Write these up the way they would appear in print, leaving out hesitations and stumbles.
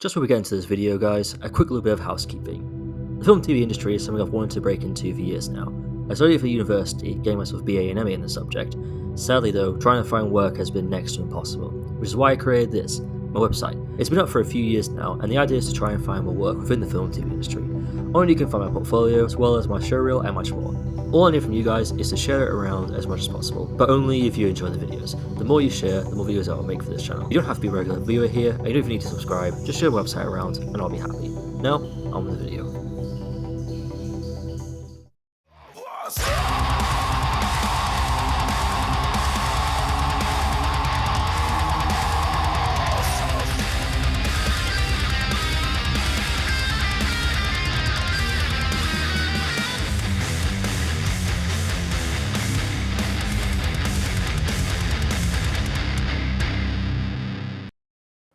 Just before we get into this video, guys, a quick little bit of housekeeping. The film and TV industry is something I've wanted to break into for years now. I studied for university, getting myself a BA and MA in the subject. Sadly though, trying to find work has been next to impossible, which is why I created this, my website. It's been up for a few years now, and the idea is to try and find more work within the film and TV industry. Only you can find my portfolio, as well as my showreel and much more. All I need from you guys is to share it around as much as possible, but only if you enjoy the videos. The more you share, the more videos I will make for this channel. You don't have to be a regular viewer here, and you don't even need to subscribe, just share the website around and I'll be happy. Now, on with the video.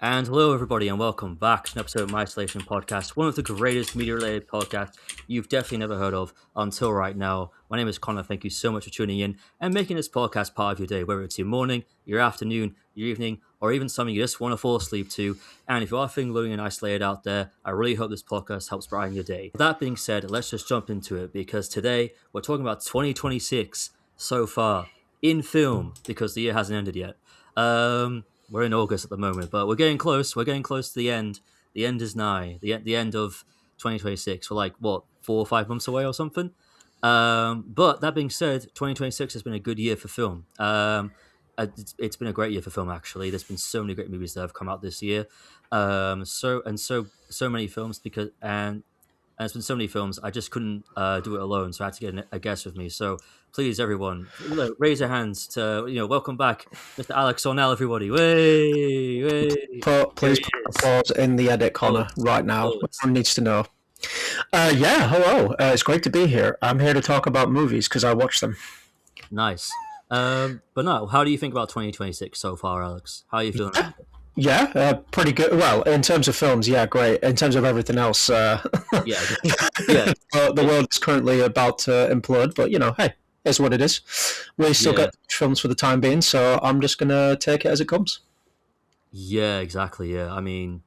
And hello everybody and welcome back to an episode of My Isolation Podcast, one of the greatest media-related podcasts you've definitely never heard of until right now. My name is Connor, thank you so much for tuning in and making this podcast part of your day, whether it's your morning, your afternoon, your evening, or even something you just want to fall asleep to. And if you are feeling lonely and isolated out there, I really hope this podcast helps brighten your day. With that being said, let's just jump into it, because today we're talking about 2026 so far in film, because the year hasn't ended yet. We're in August at the moment, but we're getting close. We're getting close to the end. The end is nigh. The end of 2026. We're like, what, 4 or 5 months away or something? But that being said, 2026 has been a good year for film. It's been a great year for film, actually. There's been so many great movies that have come out this year. So many films, and there's been so many films, I just couldn't do it alone, so I had to get a guest with me. So please, everyone, raise your hands to, welcome back Mr. Alex Ornell, everybody. Way. Please put applause in the edit, Connor, right now. Everyone needs to know. Hello. It's great to be here. I'm here to talk about movies because I watch them. Nice. But no, how do you think about 2026 so far, Alex? How are you feeling? Yeah, pretty good. Well, in terms of films, yeah, great. In terms of everything else, yeah. The world is currently about to implode, but hey, it's what it is. We still get films for the time being, so I'm just gonna take it as it comes. Yeah, exactly. Yeah, I mean,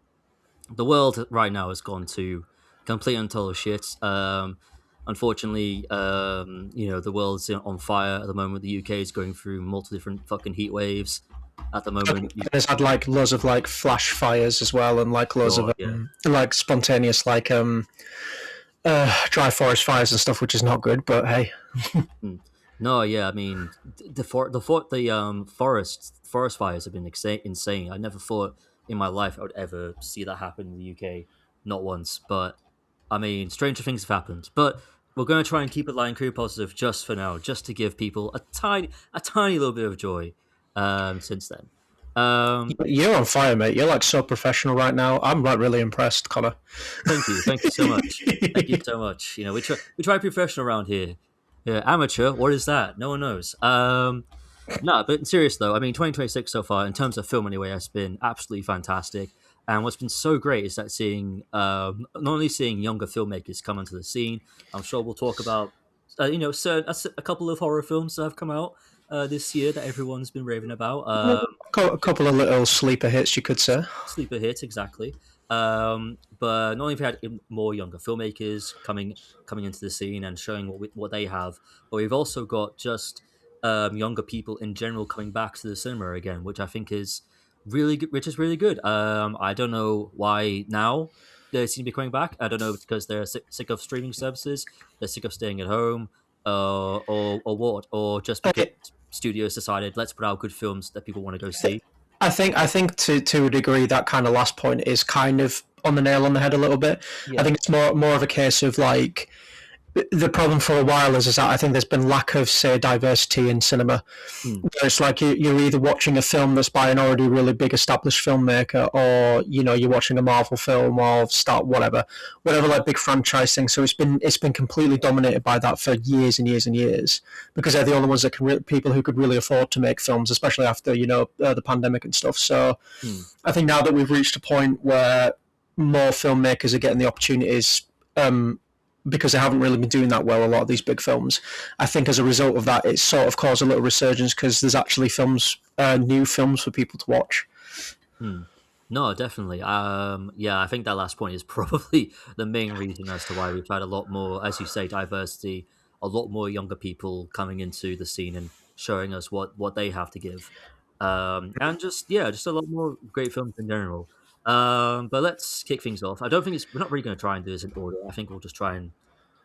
the world right now has gone to complete and total shit. Unfortunately, the world's on fire at the moment. The UK is going through multiple different fucking heat waves at the moment. It's had loads of flash fires as well, and loads of spontaneous dry forest fires and stuff, which is not good. But hey, no, yeah, I mean the forest fires have been insane. I never thought in my life I would ever see that happen in the UK, not once. But I mean, stranger things have happened. But we're going to try and keep it light and creepy positive just for now, just to give people a tiny little bit of joy. Since then, you're on fire, mate. You're so professional right now. I'm really impressed, Connor. Thank you so much. Thank you so much. We try to be professional around here. Yeah, amateur. What is that? No one knows. No, but serious though. I mean, 2026 so far, in terms of film anyway, has been absolutely fantastic. And what's been so great is that not only seeing younger filmmakers come onto the scene. I'm sure we'll talk about a couple of horror films that have come out this year that everyone's been raving about. A couple of little sleeper hits, you could say. Sleeper hits, exactly. But not only have we had more younger filmmakers coming into the scene and showing what they have, but we've also got just younger people in general coming back to the cinema again, which I think is really good. I don't know why now they seem to be coming back. I don't know if it's because they're sick of streaming services, they're sick of staying at home, or what, or just because studios decided let's put out good films that people want to go see. I think to a degree that kind of last point is kind of on the nail on the head a little bit. Yeah. I think it's more of a case of the problem for a while is that I think there's been lack of, say, diversity in cinema. It's you're either watching a film that's by an already really big established filmmaker, or you're watching a Marvel film or whatever big franchise thing. So it's been completely dominated by that for years and years and years, because they're the only ones that people who could really afford to make films, especially after the pandemic and stuff. So I think now that we've reached a point where more filmmakers are getting the opportunities. Because they haven't really been doing that well, a lot of these big films. I think as a result of that, it's sort of caused a little resurgence because there's actually new films for people to watch. No, definitely. Yeah, I think that last point is probably the main reason as to why we've had a lot more, as you say, diversity, a lot more younger people coming into the scene and showing us what they have to give, and just yeah, just a lot more great films in general. But let's kick things off. I don't think we're not really going to try and do this in order. I think we'll just try and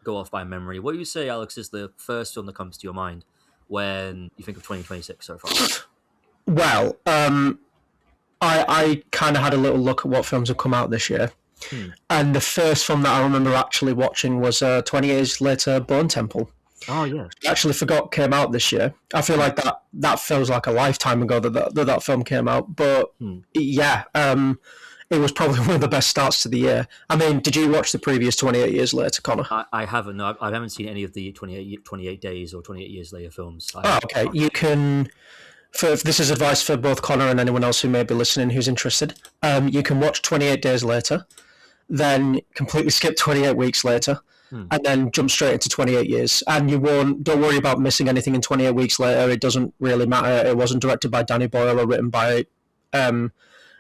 go off by memory. What do you say, Alex, is the first film that comes to your mind when you think of 2026 so far? Well, I kind of had a little look at what films have come out this year, Hmm. and the first film that I remember actually watching was 20 Years Later, Bone Temple. Oh yeah. I actually forgot came out this year. I feel Hmm. like that feels like a lifetime ago that film came out. But Hmm. yeah, it was probably one of the best starts to the year. I mean, did you watch the previous 28 Years Later, Connor? I haven't. No, I haven't seen any of the 28 days or 28 years later films. I Oh, haven't. okay. You can. For this is advice for both Connor and anyone else who may be listening who's interested. You can watch 28 Days Later, then completely skip 28 weeks later, Hmm. and then jump straight into 28 years. And you won't. Don't worry about missing anything in 28 weeks later. It doesn't really matter. It wasn't directed by Danny Boyle or written by um,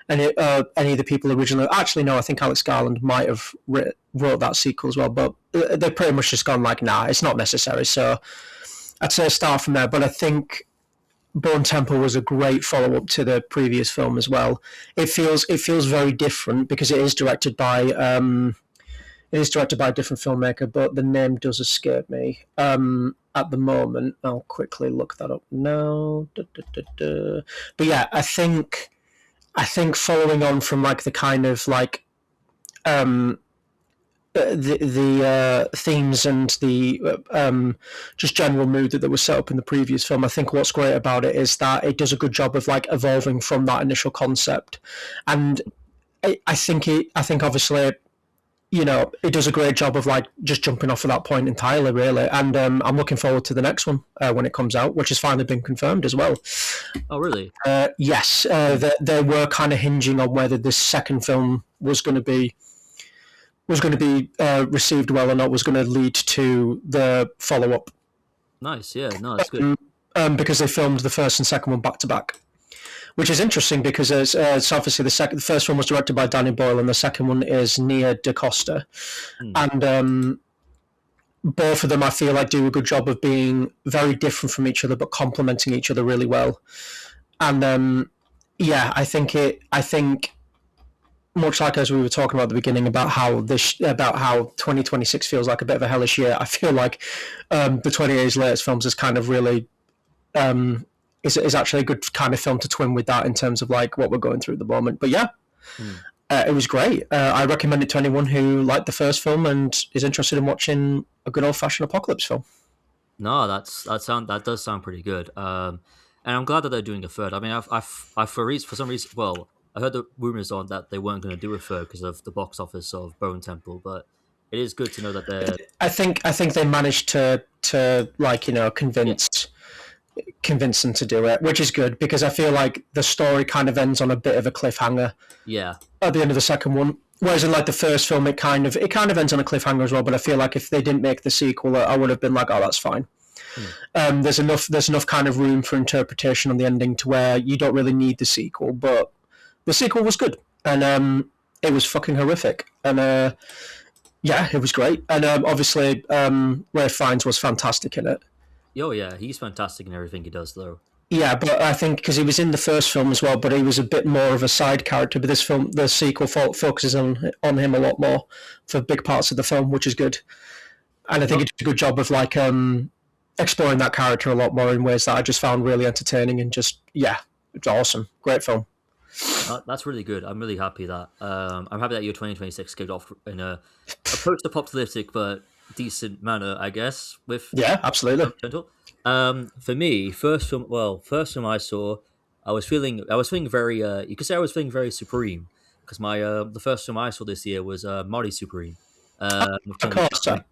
any of the people originally. Actually, no. I think Alex Garland might have wrote that sequel as well. But they've pretty much just gone like, nah, it's not necessary. So I'd say start from there. But I think Bone Temple was a great follow up to the previous film as well. It feels very different because it is directed by a different filmmaker, but the name does escape me at the moment. I'll quickly look that up now. Da, da, da, da. But yeah, I think following on from like the kind of like um, the themes and the just general mood that was set up in the previous film. I think what's great about it is that it does a good job of like evolving from that initial concept, and I think obviously it does a great job of like just jumping off of that point entirely, really. And I'm looking forward to the next one when it comes out, which has finally been confirmed as well. Oh really? Yes, Hmm. they were kind of hinging on whether this second film was going to be received well or not, was going to lead to the follow up, Nice. Yeah. No, that's good. because they filmed the first and second one back to back, which is interesting because it's obviously the first one was directed by Danny Boyle and the second one is Nia DaCosta, Hmm. and both of them I feel like do a good job of being very different from each other but complementing each other really well. And yeah, I think much like as we were talking about at the beginning about how 2026 feels like a bit of a hellish year, I feel like the 20 Years Later films is kind of really is actually a good kind of film to twin with that in terms of like what we're going through at the moment. But yeah, Hmm. it was great. I recommend it to anyone who liked the first film and is interested in watching a good old fashioned apocalypse film. No, that does sound pretty good. And I'm glad that they're doing a third. I mean, for some reason, well, I heard the rumors on that they weren't going to do a third because of the box office of Bone Temple, but it is good to know that they're I think they managed to like yeah, convince them to do it, which is good because I feel like the story kind of ends on a bit of a cliffhanger yeah. at the end of the second one. Whereas in like the first film, it kind of ends on a cliffhanger as well. But I feel like if they didn't make the sequel, I would have been like, oh, that's fine. Hmm. There's enough kind of room for interpretation on the ending to where you don't really need the sequel. But the sequel was good, and it was fucking horrific, and yeah, it was great. And obviously, Ray Fiennes was fantastic in it. Oh yeah, he's fantastic in everything he does, though. Yeah, but I think because he was in the first film as well, but he was a bit more of a side character. But this film, the sequel, focuses on him a lot more for big parts of the film, which is good. And I think No, it did a good job of like exploring that character a lot more in ways that I just found really entertaining and just yeah, it's awesome, great film. that's really good. I'm really happy that I'm happy that your 2026 kicked off in a post-apocalyptic but decent manner, I guess, with Yeah, absolutely. gentle. For me, first film I saw, I was feeling very, you could say I was feeling very supreme because the first film I saw this year was Marty Supreme, with Of Timothée course, Chalamet.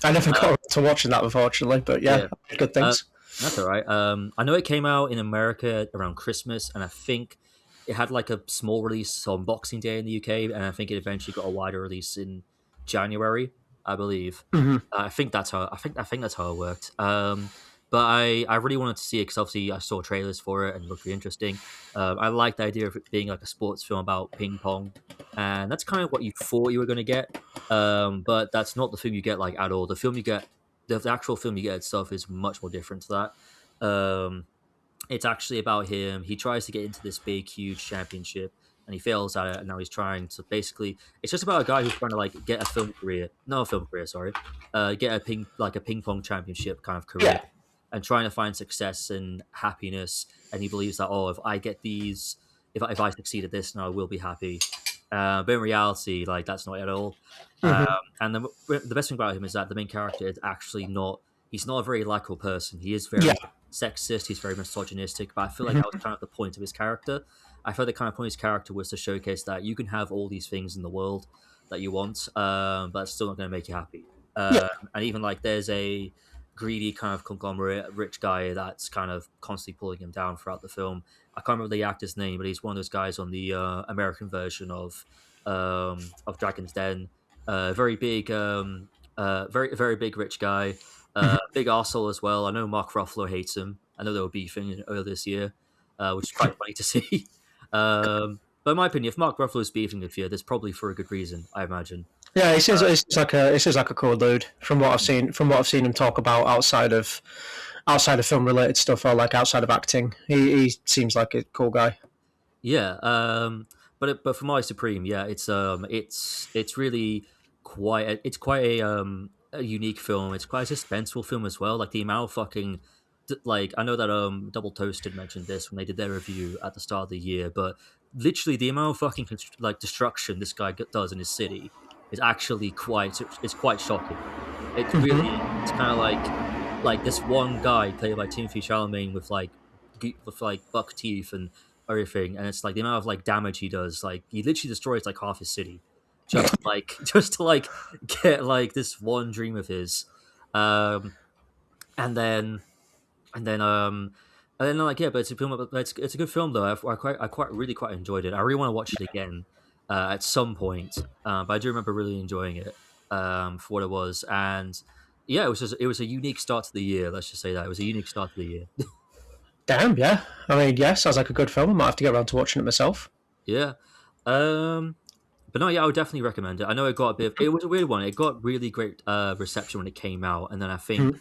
I never Uh, got to watching that unfortunately, but yeah, yeah, good uh, things. that's all right. I know it came out in America around Christmas, and I think it had like a small release on Boxing Day in the UK, and I think it eventually got a wider release in January, I believe. Hmm. I think that's how it worked. but I really wanted to see it because obviously I saw trailers for it and it looked really interesting. I like the idea of it being like a sports film about ping pong, and that's kind of what you thought you were going to get. But that's not the film you get like at all. The film you get, the actual film you get itself is much more different to that. It's actually about him. He tries to get into this big, huge championship, and he fails at it. And now he's trying to basically. It's just about a guy who's trying to like get a film career, no a film career, sorry, get a ping pong championship kind of career, Yeah. and trying to find success and happiness. And he believes that if I get these, if I succeed at this, then I will be happy. But in reality, like that's not it at all. Um, Hmm. and the best thing about him is that the main character is actually not. He's not a very likable person. He is Yeah. very sexist. He's very misogynistic. But I feel like that was Hmm. kind of the point of his character. I felt the kind of point of his character was to showcase that you can have all these things in the world that you want, but it's still not going to make you happy. Yeah. And even like there's a greedy kind of conglomerate rich guy that's kind of constantly pulling him down throughout the film. I can't remember the actor's name, but he's one of those guys on the American version of Dragon's Den. Very big, very big rich guy. Hmm. Big arsehole as well. I know Mark Ruffalo hates him. I know they were beefing earlier this year, which is quite funny to see. But in my opinion, if Mark Ruffalo is beefing with you, that's probably for a good reason, I imagine. Yeah, it seems like a cool dude from what I've seen. From what I've seen him talk about outside of film related stuff or like outside of acting, he seems like a cool guy. Yeah, but for my Supreme, yeah, it's really it's quite a unique film. It's quite a suspenseful film as well. Like the amount of fucking like I know that Double Toasted mentioned this when they did their review at the start of the year, but literally the amount of fucking like destruction this guy does in his city is actually quite shocking. It's Hmm. really it's kind of like this one guy played by Timothy Chalamet with with like buck teeth and everything, and it's like the amount of like damage he does. Like he literally destroys like half his city, just to like get like this one dream of his, um, and then and then like yeah, but it's a film. But it's a good film though. I quite really quite enjoyed it. I really want to watch it again at some point, but I do remember really enjoying it for what it was, and yeah, it was a unique start to the year. Let's just say that it was a unique start to the year. Damn, yeah. I mean, yeah, sounds like a good film. I might have to get around to watching it myself. Yeah. Um, but no, yeah, I would definitely recommend it. I know it got a bit. It was a weird one. It got really great reception when it came out, and then Mhm.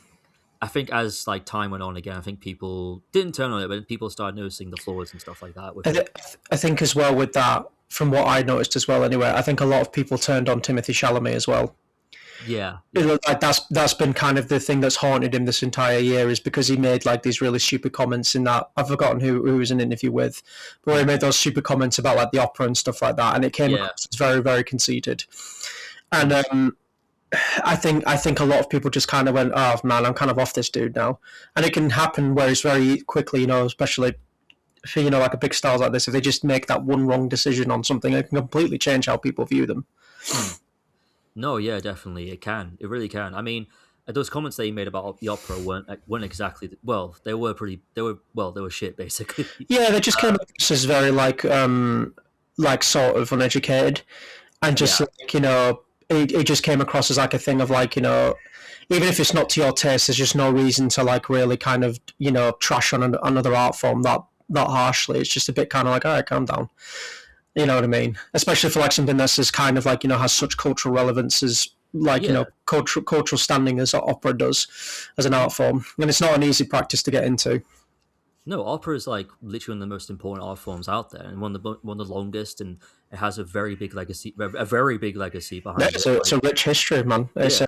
I think as like time went on again, I think people didn't turn on it, but people started noticing the flaws and stuff like that with I, it. th- I think as well with that, from what I noticed as well, anyway, I think a lot of people turned on Timothy Chalamet as well. Yeah, It yeah, looked like that's been kind of the thing that's haunted him this entire year is because he made like these really stupid comments in that I've forgotten who was in an interview with, but where he made those stupid comments about like the opera and stuff like that, and it came yeah. across as very conceited. And Mm. I think a lot of people just kind of went, oh man, I'm kind of off this dude now, and it can happen where it's very quickly, especially for like a big stars like this, if they just make that one wrong decision on something, it can completely change how people view them. Mm. No, yeah, definitely, it can. It really can. I mean, those comments that he made about the opera weren't exactly well. They were pretty. They were shit basically. Yeah, they just came across as very like sort of uneducated, and just Yeah, like it just came across as like a thing of like even if it's not to your taste, there's just no reason to like really kind of trash on another art form that harshly. It's just a bit kind of like, all right, calm down. You know what I mean? Especially for like something that's as kind of like has such cultural relevance as like yeah. cultural standing as opera does as an art form, and it's not an easy practice to get into. No, opera is like literally one of the most important art forms out there, and one of the longest, and it has a very big legacy Yeah, behind it. it's a rich history, man. It's Yeah, a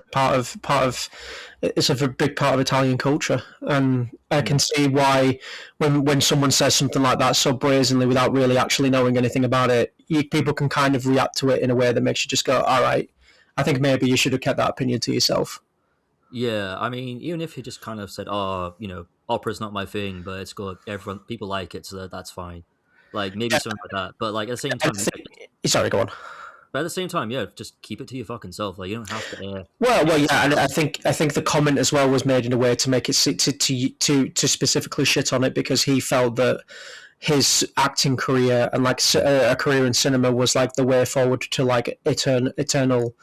it's a big part of Italian culture, and I mm, can see why when someone says something like that so brazenly without really actually knowing anything about it, people can kind of react to it in a way that makes you just go, all right, I think maybe you should have kept that opinion to yourself. yeah. I mean, even if he just kind of said, "Oh, opera's not my thing, but it's good. Everyone, people like it, so that's fine." Like maybe Yeah, something like that. But like at the same I time, yeah, think, sorry, go on. but at the same time, yeah, just keep it to your fucking self. Like you don't have to air Well, yeah, and out. I think the comment as well was made in a way to make it to specifically shit on it because he felt that his acting career and like a career in cinema was like the way forward to like eternal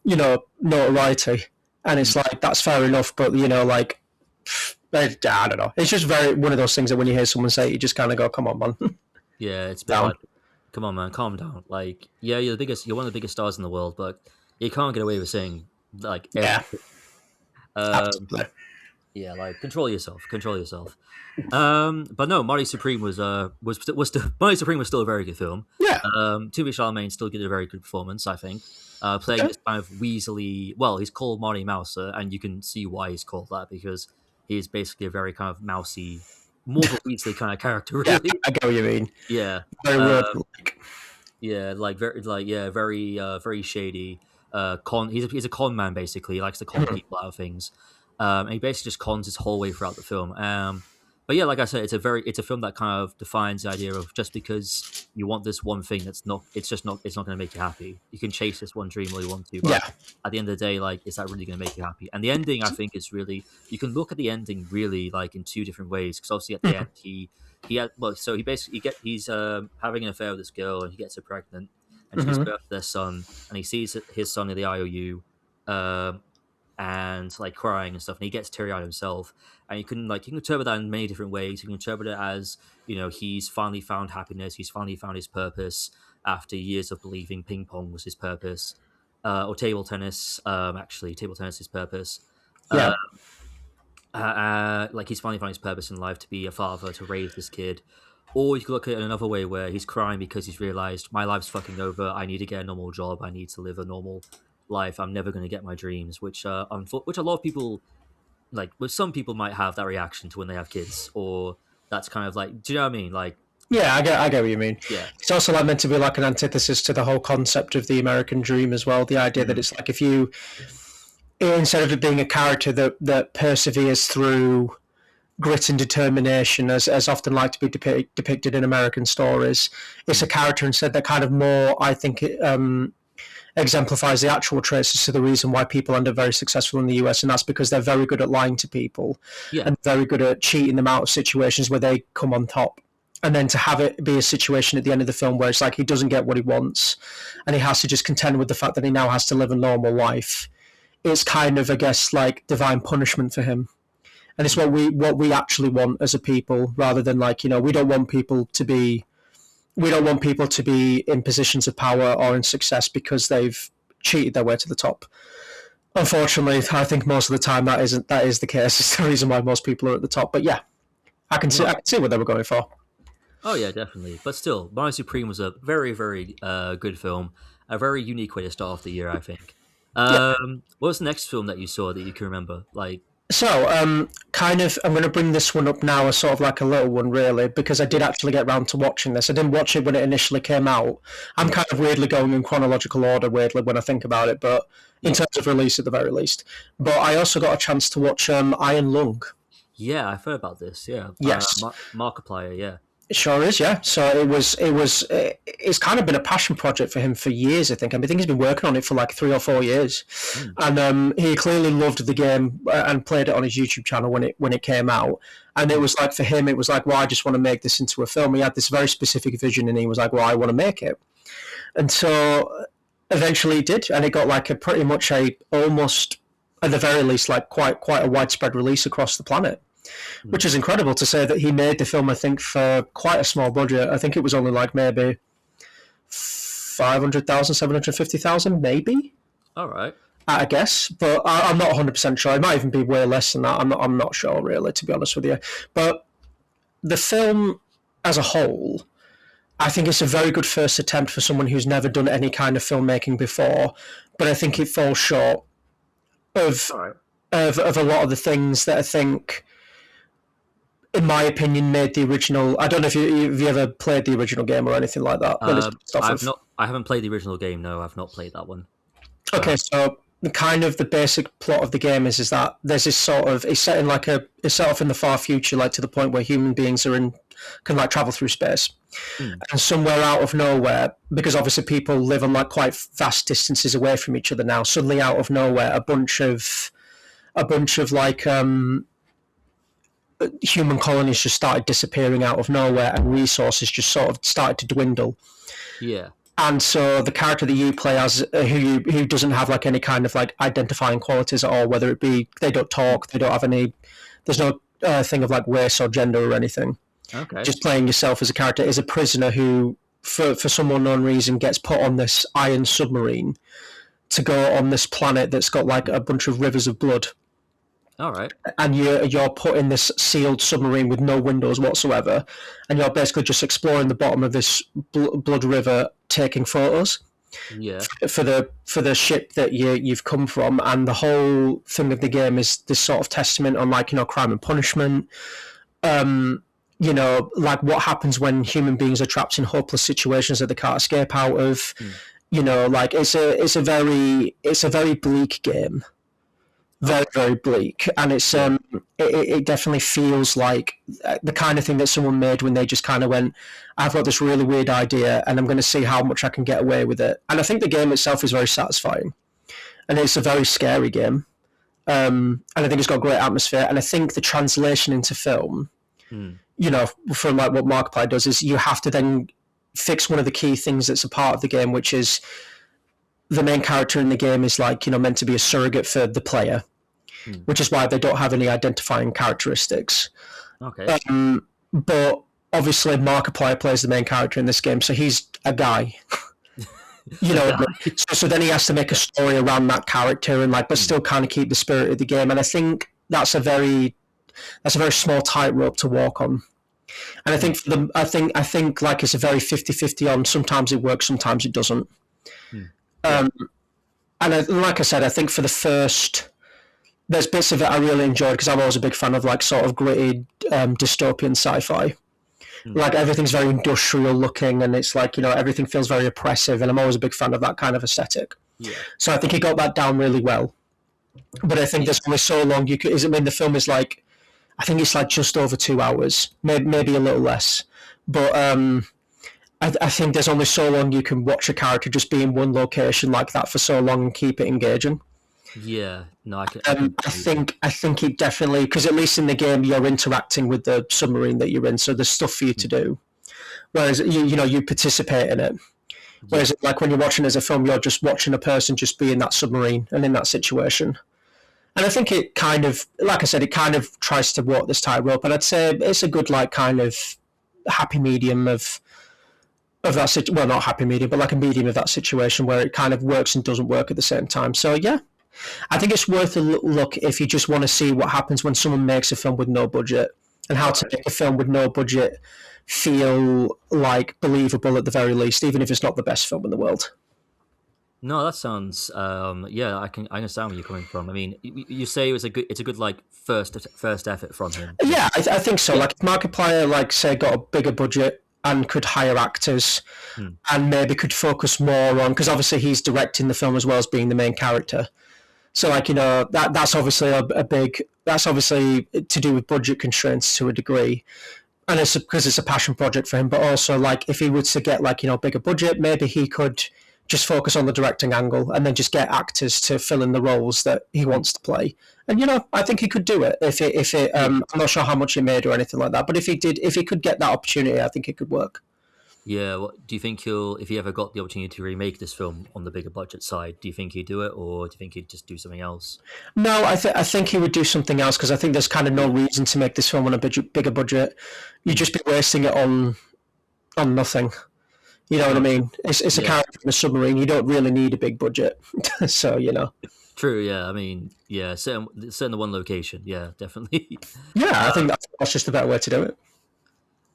notoriety. And it's like that's fair enough, but like I don't know. It's just very one of those things that when you hear someone say it, you just kind of go, "Come on, man, Yeah, it's a bit down." like, come on, man, calm down. Like, yeah, you're one of the biggest stars in the world, but you can't get away with saying like Yeah, everything. Um, absolutely. yeah, like control yourself, control yourself. But no, Marty Supreme was still, Marty Supreme was still a very good film. Yeah. Timothy Chalamet still did a very good performance, I think. Playing Okay. this kind of weaselly, well, he's called Marty Mouse, and you can see why he's called that because he's basically a very kind of mousy, more of a Weasley kind of character, Yeah, really. I get what you mean. Yeah. Very Uh, rodent-like. yeah, very shady. He's a con man basically. He likes to con Mhm. people out of things. And he basically just cons his whole way throughout the film. But yeah, like I said, it's a film that kind of defines the idea of just because you want this one thing it's not going to make you happy. You can chase this one dream all you want to, but Yeah. at the end of the day, like, is that really going to make you happy? And the ending, I think, is really, you can look at the ending really like in two different ways. Because obviously at the end, Mhm. he had, well, so he basically he's having an affair with this girl and he gets her pregnant and she gives Mhm. birth to their son and he sees his son in the IOU, um, and like crying and stuff and he gets teary-eyed himself and you can interpret that in many different ways. You can interpret it as, he's finally found happiness, he's finally found his purpose after years of believing ping pong was his purpose, or table tennis. Actually, table tennis is purpose. uh, Yeah. like he's finally found his purpose in life to be a father to raise this kid. Or you could look at it another way where he's crying because he's realized my life's fucking over. I need to get a normal job. I need to live a normal life. I'm never going to get my dreams, which a lot of people, like, which some people might have that reaction to when they have kids, or that's kind of like, do you know what I mean? Like, Yeah, I get what you mean. yeah, It's also like meant to be like an antithesis to the whole concept of the American dream as well. The idea that mhm, it's like if you, instead of it being a character that perseveres through grit and determination, as often like to be depicted in American stories, it's a mhm, character instead that kind of more, I think, exemplifies the actual traces to the reason why people end up very successful in the US, and that's because they're very good at lying to people yeah, and very good at cheating them out of situations where they come on top. And then to have it be a situation at the end of the film where it's like he doesn't get what he wants and he has to just contend with the fact that he now has to live a normal life. It's kind of, I guess, like divine punishment for him. And it's mhm, what we actually want as a people, rather than like, we don't want people to be in positions of power or in success because they've cheated their way to the top. Unfortunately, I think most of the time that is the case. It's the reason why most people are at the top. But yeah, I no, can see what they were going for. oh yeah, definitely. But still, Mario Supreme was a very, very good film, a very unique way to start off the year, I think. Yeah. What was the next film that you saw that you can remember? Like, So, kind of, I'm going to bring this one up now as sort of like a little one, really, because I did yeah, actually get round to watching this. I didn't watch it when it initially came out. I'm mm, kind of weirdly going in chronological order, weirdly, when I think about it, but in yeah, terms of release at the very least. But I also got a chance to watch Iron Lung. yeah. I've heard about this. Yeah, Yes. Markiplier. Yeah, It sure is, yeah. So it's kind of been a passion project for him for years. I think. I think he's been working on it for like 3 or 4 years, mm, and he clearly loved the game and played it on his YouTube channel when it came out. And it mm, was like for him, it was like, well, I just want to make this into a film. He had this very specific vision, and he was like, well, I want to make it. And so eventually he did, and it got like a pretty much a almost at the very least like quite a widespread release across the planet, which mm. is incredible to say that he made the film, I think, for quite a small budget. I think it was only like maybe 500,000, 750,000, maybe, All right. I guess. But I'm not 100% sure. It might even be way less than that. I'm not sure, really, to be honest with you. But the film as a whole, I think it's a very good first attempt for someone who's never done any kind of filmmaking before. But I think it falls short of, All right. of a lot of the things that I think, in my opinion, made the original. I don't know if you ever played the original game or anything like that. That it's based off I've of. not. I haven't played the original game. No, I've not played that one. Okay, Uh, so kind of the basic plot of the game is that there's this sort of it's set off in the far future, like to the point where human beings are in can like travel through space, mm, and somewhere out of nowhere, because obviously people live on like quite vast distances away from each other now. Suddenly, out of nowhere, a bunch of like human colonies just started disappearing out of nowhere, and resources just sort of started to dwindle. yeah. And so the character that you play as, who doesn't have like any kind of like identifying qualities at all, whether it be they don't Mm, talk, they don't have any, there's no thing of like race or gender or anything. Okay. Just playing yourself as a character is a prisoner who, for some unknown reason, gets put on this iron submarine to go on this planet that's got like a bunch of rivers of blood, All right. and you're put in this sealed submarine with no windows whatsoever, and you're basically just exploring the bottom of this blood river, taking photos Yeah. for the ship that you've come from. And the whole thing of the game is this sort of testament on like crime and punishment. Like what happens when human beings are trapped in hopeless situations that they can't escape out of. Hmm. Like it's a very bleak game, very Okay. very bleak, and Yeah. it definitely feels like the kind of thing that someone made when they just kind of went, I've got this really weird idea and I'm going to see how much I can get away with it. And I think the game itself is very satisfying, and it's a very scary game, and I think it's got great atmosphere. And I think the translation into film, Hmm. from like what Markiplier does, is you have to then fix one of the key things that's a part of the game, which is the main character in the game is like meant to be a surrogate for the player, Hmm. which is why they don't have any identifying characteristics. Okay. But obviously, Markiplier plays the main character in this game, so he's a guy. You A know, guy. so then he has to make a story around that character and like, but Hmm. still kind of keep the spirit of the game. And I think that's a very small tightrope to walk on. And I Hmm. think I think like it's a very 50-50 on. Sometimes it works, sometimes it doesn't. Hmm. Yeah. Um, and like I said, I think for the first, there's bits of it I really enjoyed because I'm always a big fan of like sort of gritty dystopian sci-fi. Hmm. Like everything's very industrial looking, and it's like everything feels very oppressive, and I'm always a big fan of that kind of aesthetic. Yeah. So I think he got that down really well. But I think Yeah. there's only so long you could. I mean, the film is like, I think it's like just over 2 hours, maybe a little less. But I think there's only so long you can watch a character just be in one location like that for so long and keep it engaging. Yeah. No, I can believe that. I think it definitely, because at least in the game you're interacting with the submarine that you're in, so there's stuff for you to Hmm. do. Whereas you participate in it. Yeah. Whereas like when you're watching as a film, you're just watching a person just be in that submarine and in that situation. And I think it kind of, like I said, it kind of tries to walk this tightrope. And I'd say it's a good like kind of happy medium of that situation. Well, not happy medium, but like a medium of that situation where it kind of works and doesn't work at the same time. So yeah, I think it's worth a look if you just want to see what happens when someone makes a film with no budget and how All to right. make a film with no budget feel like believable at the very least, even if it's not the best film in the world. No, that sounds. Yeah, I understand where you're coming from. I mean, you say it's a good like first effort from him. You know. Yeah, I think so. Yeah. Like if Markiplier, like say, got a bigger budget and could hire actors Hmm. and maybe could focus more on, because obviously he's directing the film as well as being the main character. So like that's obviously a big, that's obviously to do with budget constraints to a degree, and it's because it's a passion project for him. But also like if he was to get like bigger budget, maybe he could just focus on the directing angle and then just get actors to fill in the roles that he Hmm. wants to play. And I think he could do it if it. Yeah. I'm not sure how much he made or anything like that, but if he could get that opportunity, I think it could work. Yeah. What do you think if he ever got the opportunity to remake this film on the bigger budget side? Do you think he'd do it, or do you think he'd just do something else? No, I think he would do something else because I think there's kind of no Yeah. reason to make this film on a bigger budget. You'd Hmm. just be wasting it on nothing. You know what I Okay. mean? It's a Yeah. character in a submarine. You don't really need a big budget, so True. Yeah. I mean, yeah. Certain the one location. Yeah. Definitely. Yeah, I think um, that's just a better way to do it.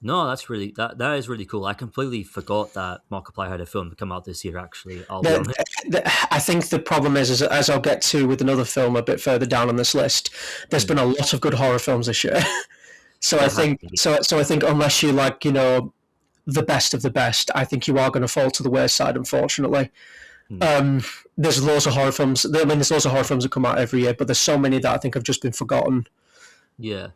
no, that is really cool. I completely forgot that Markiplier had a film to come out this year. Actually, I'll be The, honest. I think the problem is, as I'll get to with another film a bit further down on this list, there's Hmm. been a lot of good horror films this year. So I There has think to be. so I think unless you like the best of the best, I think you are going to fall to the wayside. Unfortunately, Hmm. there's loads of horror films. I mean, there's loads of horror films that come out every year, but there's so many that I think have just been forgotten. Yeah.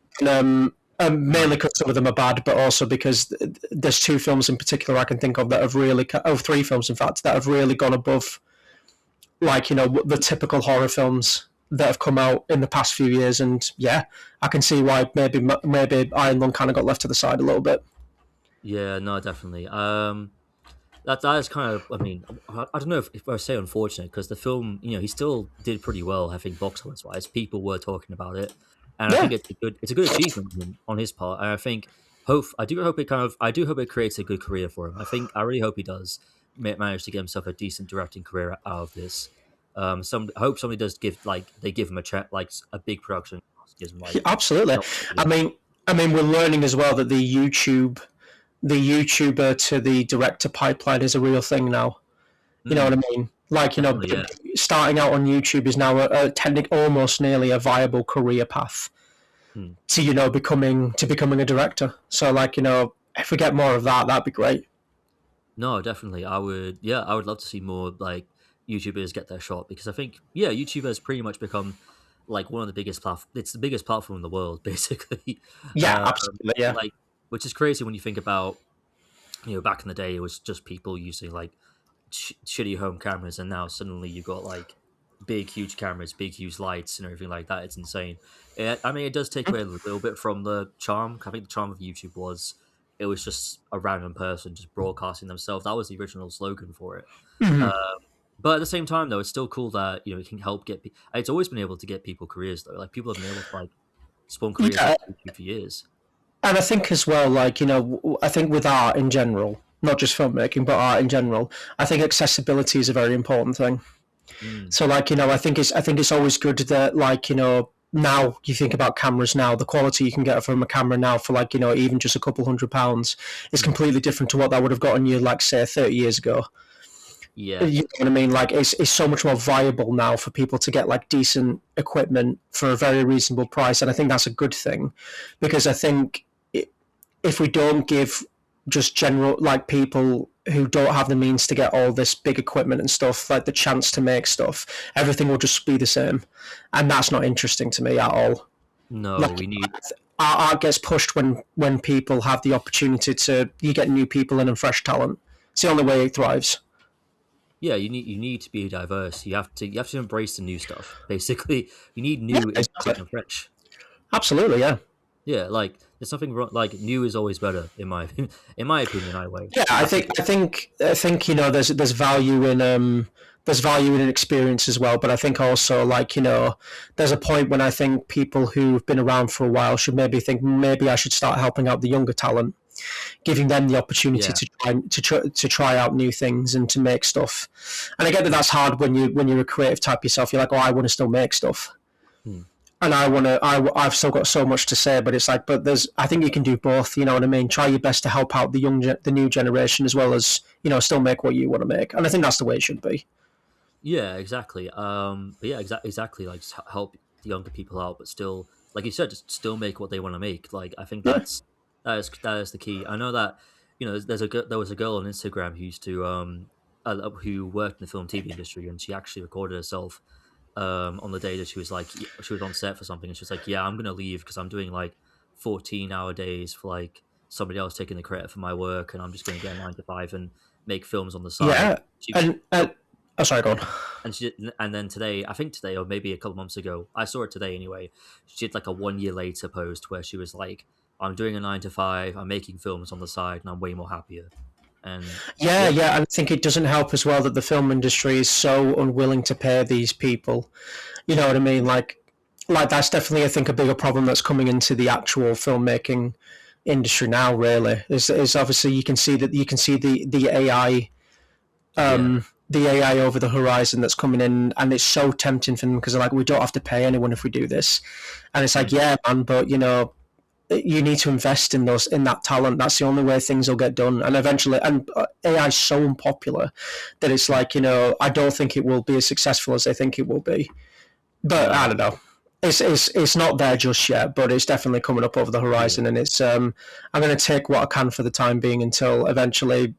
Mainly because some of them are bad, but also because there's two films in particular I can think of that have really, three films in fact, that have really gone above, like the typical horror films that have come out in the past few years. And yeah, I can see why maybe Iron Lung kind of got left to the side a little bit. Yeah. No, definitely. That is kind of. I mean, I don't know if I say unfortunate because the film, he still did pretty well. I think box office wise, people were talking about it. and I Yeah, think it's a good achievement on his part. And I think I do hope it creates a good career for him. I really hope he does manage to get himself a decent directing career out of this. I hope somebody does give like they give him a check like a big production gives him like absolutely. I yeah. mean, we're learning as well that the YouTuber to the director pipeline is a real thing now. You know what I Mm, mean? Like, definitely yeah. starting out on YouTube is now almost nearly a viable career path Mm. to becoming a director. So, like, if we get more of that, that'd be great. No, definitely. I would love to see more like YouTubers get their shot because I think yeah, YouTube has pretty much become like one of the biggest it's the biggest platform in the world basically. Yeah, Uh absolutely. Yeah. like which is crazy when you think about back in the day it was just people using like shitty home cameras, and now suddenly you've got like big, huge cameras, big, huge lights, and everything like that. It's insane. I mean, it does take away a little bit from the charm. I think the charm of YouTube was it was just a random person just broadcasting themselves. That was the original slogan for it. Mhm. Um, but at the same time, though, it's still cool that it can help get. It's always been able to get people careers though. Like people have been able to like spawn careers off Yeah, YouTube for years. and I think as well, like, I think with art in general, not just filmmaking, but art in general, I think accessibility is a very important thing. Mm, So, like, I think it's always good that, like, now you think about cameras now, the quality you can get from a camera now for, like, even just a couple £100 is mm. completely different to what that would have gotten you, like, say 30 years ago. Yeah. You know what I mean? Like, it's so much more viable now for people to get like decent equipment for a very reasonable price, and I think that's a good thing, because I think if we don't give just general like people who don't have the means to get all this big equipment and stuff like the chance to make stuff, everything will just be the same, and that's not interesting to me at all. No, Like, we need art gets pushed when people have the opportunity to you get new people in and fresh talent. It's the only way it thrives. Yeah, you need to be diverse. You have to embrace the new stuff. Basically, you need Yeah, new, interesting, exactly. and fresh. Absolutely, yeah. Yeah, like there's nothing wrong. Like new is always better in my in my opinion. Anyway, Yeah, that's the I think there's value in there's value in an experience as well, but I think also like there's a point when I think people who've been around for a while should maybe think maybe I should start helping out the younger talent, giving them the opportunity yeah. to try out new things and to make stuff. And I get that that's hard when you're a creative type yourself. You're like, oh, I want to still make stuff, Hmm. and I want to. I've still got so much to say, but it's like, but there's. I think you can do both. You know what I mean? Try your best to help out the new generation as well as still make what you want to make, and I think that's the way it should be. Yeah, exactly. But yeah, exactly. Like just help the younger people out, but still, like you said, just still make what they want to make. Like I think Yeah, that is the key. I know that there was a girl on Instagram who used to who worked in the film TV industry, and she actually recorded herself on the day that she was like she was on set for something, and she was like, "Yeah, I'm gonna leave because I'm doing like 14-hour days for like somebody else taking the credit for my work, and I'm just gonna get a 9 to 5 and make films on the side." yeah, and oh, sorry, go on. And and then today, I think today or maybe a couple months ago, I saw it today anyway. She did like a 1 year later post where she was like, "I'm doing a 9 to 5. I'm making films on the side, and I'm way more happier." And Yeah, yeah, yeah, and I think it doesn't help as well that the film industry is so unwilling to pay these people. You know what I mean? Like that's definitely I think a bigger problem that's coming into the actual filmmaking industry now. Really, is obviously you can see the AI yeah, the AI over the horizon that's coming in, and it's so tempting for them because they're like, we don't have to pay anyone if we do this, and it's like, mm, yeah, man, but you need to invest in that talent. That's the only way things will get done. And eventually, and AI is so unpopular that it's mm, like I don't think it will be as successful as they think it will be. But I no, don't know. It's not there just yet, but it's definitely coming up over the yeah, horizon, and it's I'm going to take what I can for the time being until eventually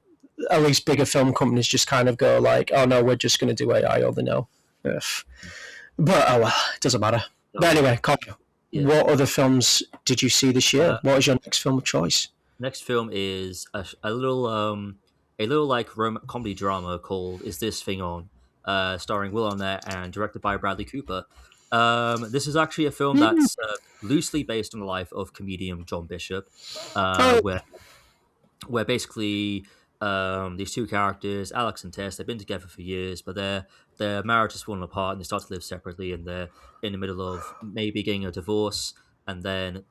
at least bigger film companies just kind of go like, oh no, we're just going to do AI, or they know. Ugh. But oh well, it doesn't matter. don't But matter. anyway, Connor, Yeah. what other films did you see this year? Uh, What is your next film of choice? Next film is a little like comedy drama called "Is This Thing On," starring Will Arnett and directed by Bradley Cooper. This is actually a film Mm. that's loosely based on the life of comedian John Bishop, Oh, where basically these two characters, Alex and Tess, they've been together for years, but their marriage has fallen apart and they start to live separately, and they're in the middle of maybe getting a divorce. and then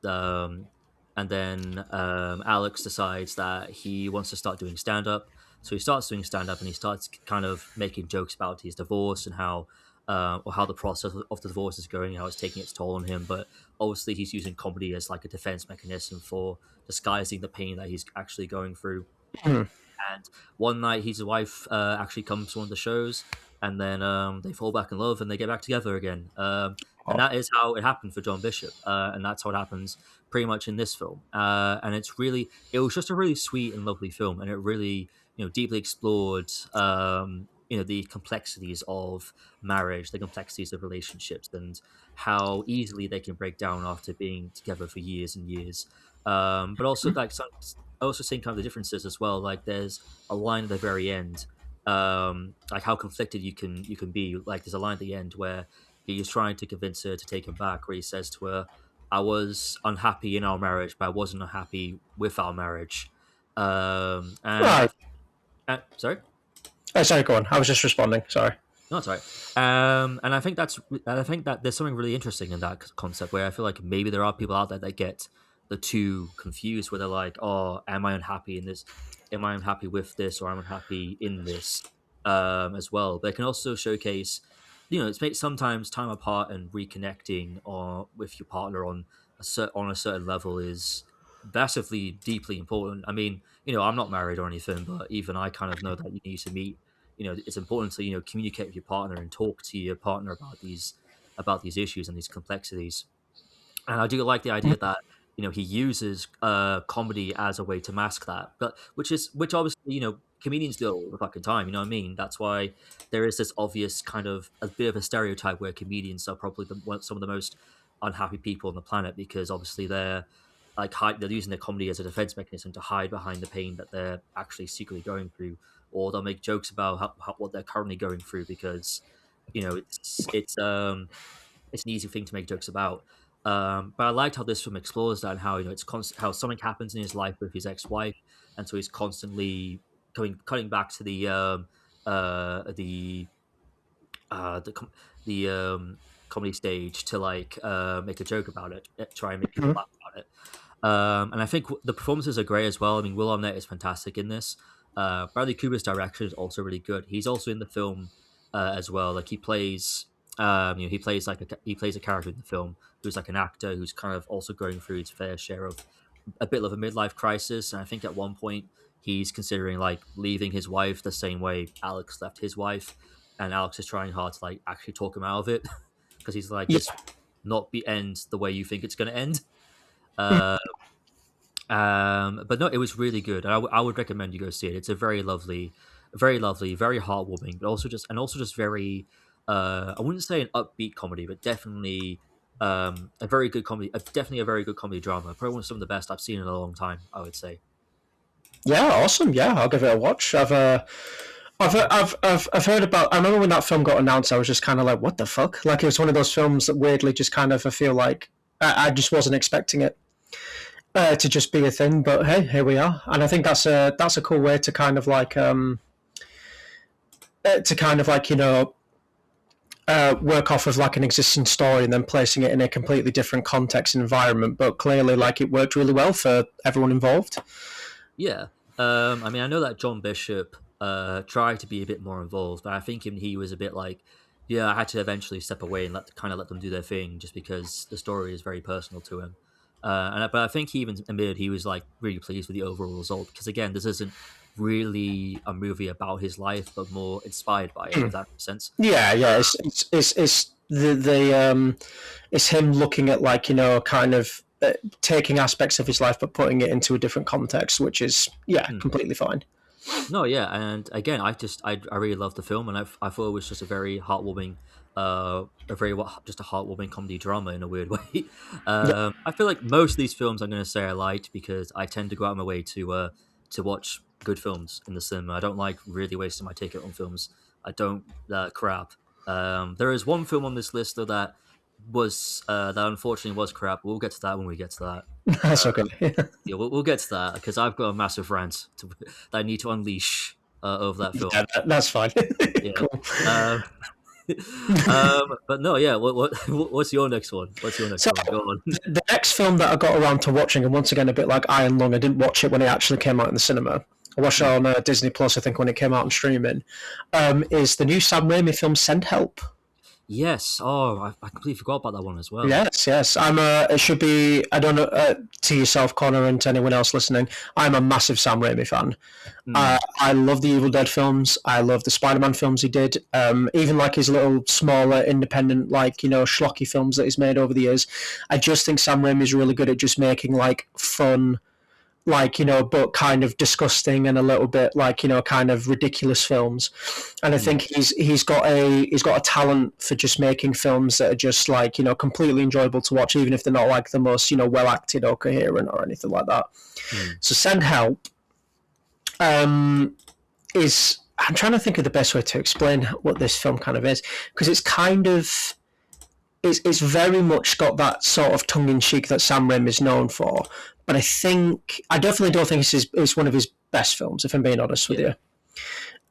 Alex decides that he wants to start doing stand up. So he starts doing stand up, and he starts kind of making jokes about his divorce and how. Or how the process of the divorce is going, how it's taking its toll on him. But obviously, he's using comedy as like a defense mechanism for disguising the pain that he's actually going through. Hmm. And one night, his wife actually comes to one of the shows, and then they fall back in love and they get back together again. And Oh, that is how it happened for John Bishop, and that's how it happens pretty much in this film. And it was just a really sweet and lovely film, and it really, deeply explored, the complexities of marriage, the complexities of relationships, and how easily they can break down after being together for years and years. But also, like, I also seeing kind of the differences as well. Like there's a line at the very end, like how conflicted you can be. Like there's a line at the end where he's trying to convince her to take him back, where he says to her, "I was unhappy in our marriage, but I wasn't unhappy with our marriage." And right. sorry. Sorry, go on. I was just responding. Sorry. No, that's right. And I think that there's something really interesting in that concept where I feel like maybe there are people out there that get the two confused, where they're like, "Oh, am I unhappy in this? Am I unhappy with this, or am I unhappy in this?" As well, but it can also showcase, it's sometimes time apart and reconnecting or with your partner on a certain level is massively deeply important. I mean, I'm not married or anything, but even I kind of know that you need to meet, it's important to communicate with your partner and talk to your partner about these issues and these complexities. And I do like the idea that he uses comedy as a way to mask that, but which obviously comedians do it all the fucking time. You know what I mean? That's why there is this obvious kind of a bit of a stereotype where comedians are probably some of the most unhappy people on the planet, because obviously they're using their comedy as a defense mechanism to hide behind the pain that they're actually secretly going through, or they'll make jokes about what they're currently going through because it's an easy thing to make jokes about. But I liked how this film explores that, and how how something happens in his life with his ex-wife, and so he's constantly cutting back to the uh, the com- the comedy stage to like make a joke about it, try and make people Mhm. laugh about it. And I think the performances are great as well. I mean, Will Arnett is fantastic in this. Bradley Cooper's direction is also really good. He's also in the film as well. Like he plays a character in the film who's like an actor who's kind of also going through his fair share of a bit of a midlife crisis. And I think at one point he's considering like leaving his wife the same way Alex left his wife, and Alex is trying hard to like actually talk him out of it because he's like, Yeah. this not be end the way you think it's going to end. Mm. Uh, but no, it was really good. I would recommend you go see it. It's a very lovely, very heartwarming, but also just very. I wouldn't say an upbeat comedy, but definitely a very good comedy. Definitely a very good comedy drama. Probably one of some of the best I've seen in a long time, I would say. Yeah, awesome. Yeah, I'll give it a watch. I've heard about. I remember when that film got announced, I was just kind of like, "What the fuck?" Like it was one of those films that weirdly just kind of I feel like I just wasn't expecting it to just be a thing. But hey, here we are, and I think that's a cool way to kind of like work off of like an existing story and then placing it in a completely different context and environment. But clearly, like it worked really well for everyone involved. Yeah. I mean, I know that John Bishop tried to be a bit more involved, but I think even he was a bit like, yeah, I had to eventually step away and let them do their thing, just because the story is very personal to him. But I think he even admitted he was like really pleased with the overall result, because again, this isn't really a movie about his life, but more inspired by it. If that makes sense. Yeah, Uh, yeah. It's it's him looking at like kind of taking aspects of his life but putting it into a different context, which is yeah hmm. completely fine. No, yeah, and again, I really loved the film, and I thought it was just a very heartwarming, just a heartwarming comedy drama in a weird way. Yeah, I feel like most of these films I'm going to say I liked, because I tend to go out of my way to watch good films in the cinema. I don't like really wasting my ticket on films. I don't crap. There is one film on this list though that unfortunately was crap. We'll get to that when we get to that. that's okay. Yeah, we'll get to that because I've got a massive rant that I need to unleash over that film. Yeah, that's fine. Yeah. Cool. Um, But no, yeah. What's your next one? What's your next So one? Go on. the next film that I got around to watching, and once again a bit like Iron Lung, I didn't watch it when it actually came out in the cinema. I watched it on Disney Plus, I think, when it came out on streaming. Is the new Sam Raimi film Send Help? Yes. Oh, I completely forgot about that one as well. Yes, yes. I'm a. It should be. I don't know. To yourself, Connor, and to anyone else listening, I'm a massive Sam Raimi fan. Mm, I love the Evil Dead films. I love the Spider-Man films he did. Even like his little smaller, independent, like schlocky films that he's made over the years. I just think Sam Raimi is really good at just making like fun, like but kind of disgusting and a little bit like kind of ridiculous films. And I think he's got a talent for just making films that are just like completely enjoyable to watch, even if they're not like the most well acted or coherent or anything like that. So Send Help is, I'm trying to think of the best way to explain what this film kind of is, because it's kind of it's very much got that sort of tongue-in-cheek that Sam Raimi is known for, but I definitely don't think it's one of his best films, if I'm being honest with you.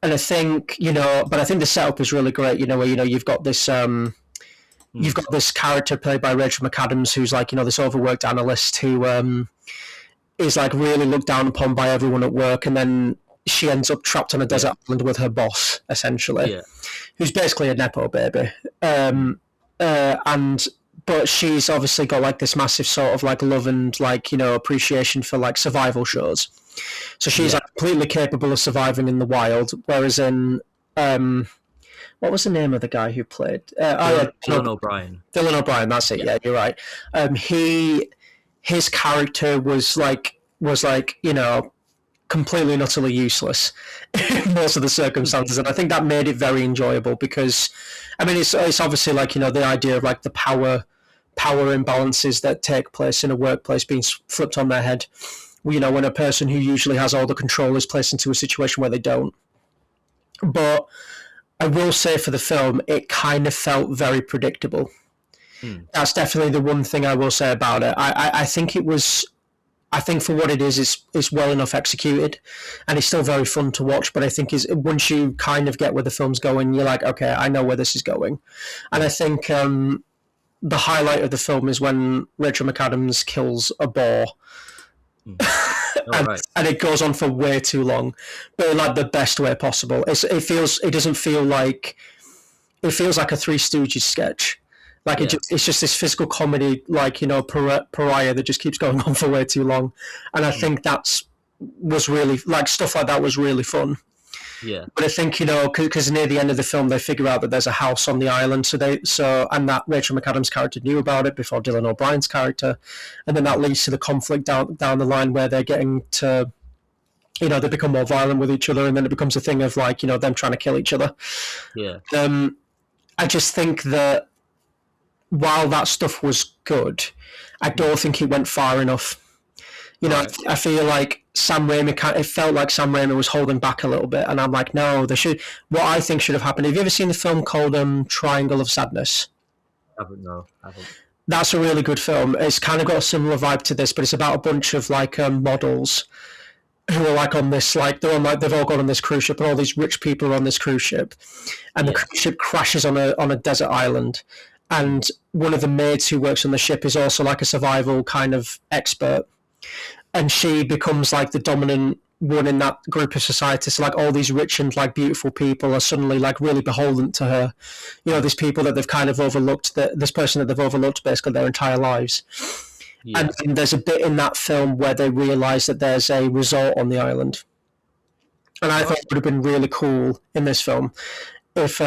And I think but I think the setup is really great. Where you've got this you've got this character played by Rachel McAdams, who's like this overworked analyst who is like really looked down upon by everyone at work, and then she ends up trapped on a desert island with her boss, essentially, who's basically a nepo baby. But she's obviously got like this massive sort of like love and like appreciation for like survival shows. So she's like completely capable of surviving in the wild. Whereas in what was the name of the guy who played? Dylan O'Brien. Dylan O'Brien. That's it. Yeah, you're right. His character was like completely and utterly useless in most of the circumstances, and I think that made it very enjoyable because, I mean, it's obviously like the idea of like the power imbalances that take place in a workplace being flipped on their head. When a person who usually has all the control is placed into a situation where they don't. But I will say for the film, it kind of felt very predictable. That's definitely the one thing I will say about it. I think it was. I think for what it is, it's well enough executed, and it's still very fun to watch. But I think once you kind of get where the film's going, you're like, okay, I know where this is going. And I think the highlight of the film is when Rachel McAdams kills a boar, and it goes on for way too long, but in like the best way possible. It feels like a Three Stooges sketch. Like it's just this physical comedy, like pariah that just keeps going on for way too long, and I think was really like stuff like that was really fun. Yeah. But I think because near the end of the film they figure out that there's a house on the island, and that Rachel McAdams' character knew about it before Dylan O'Brien's character, and then that leads to the conflict down the line where they're getting to. They become more violent with each other, and then it becomes a thing of like them trying to kill each other. Yeah. I just think that. While that stuff was good, I don't think it went far enough. I feel like Sam Raimi, it felt like Sam Raimi was holding back a little bit, and I'm like, no, what I think should have happened. Have you ever seen the film called Triangle of Sadness? I haven't. That's a really good film. It's kind of got a similar vibe to this, but it's about a bunch of like models who are like on this, like they're on like they've all gone on this cruise ship, and all these rich people are on this cruise ship, and the cruise ship crashes on a desert island. And one of the maids who works on the ship is also like a survival kind of expert. And she becomes like the dominant one in that group of society. So like all these rich and like beautiful people are suddenly like really beholden to her. These people that they've kind of overlooked, this person that they've overlooked basically their entire lives. Yeah. And there's a bit in that film where they realise that there's a resort on the island. And I thought it would have been really cool in this film if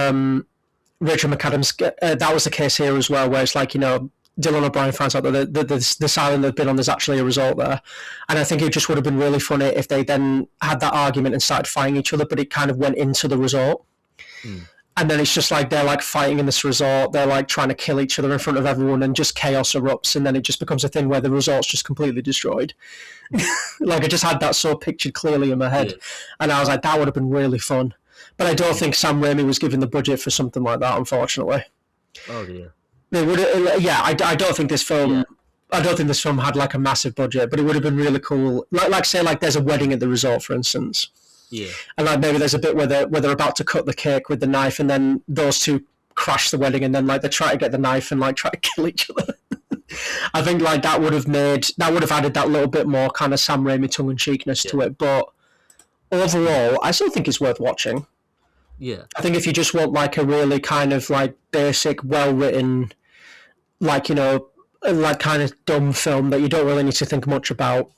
Rachel McAdams, that was the case here as well, where it's like, Dylan O'Brien finds out that this island they've been on, there's actually a resort there. And I think it just would have been really funny if they then had that argument and started fighting each other, but it kind of went into the resort. And then it's just like they're like fighting in this resort, they're like trying to kill each other in front of everyone, and just chaos erupts, and then it just becomes a thing where the resort's just completely destroyed. Like I just had that so pictured clearly in my head. And I was like, that would have been really fun. But I don't think Sam Raimi was given the budget for something like that, unfortunately. Oh dear. I don't think this film. Yeah. I don't think this film had like a massive budget, but it would have been really cool. Like say, like there's a wedding at the resort, for instance. Yeah. And like maybe there's a bit where they're about to cut the cake with the knife, and then those two crash the wedding, and then like they try to get the knife and like try to kill each other. I think like that would have added that little bit more kind of Sam Raimi tongue in cheekness Yeah. to it. But overall, I still think it's worth watching. Yeah. I think if you just want like a really kind of like basic, well written, like like kind of dumb film that you don't really need to think much about,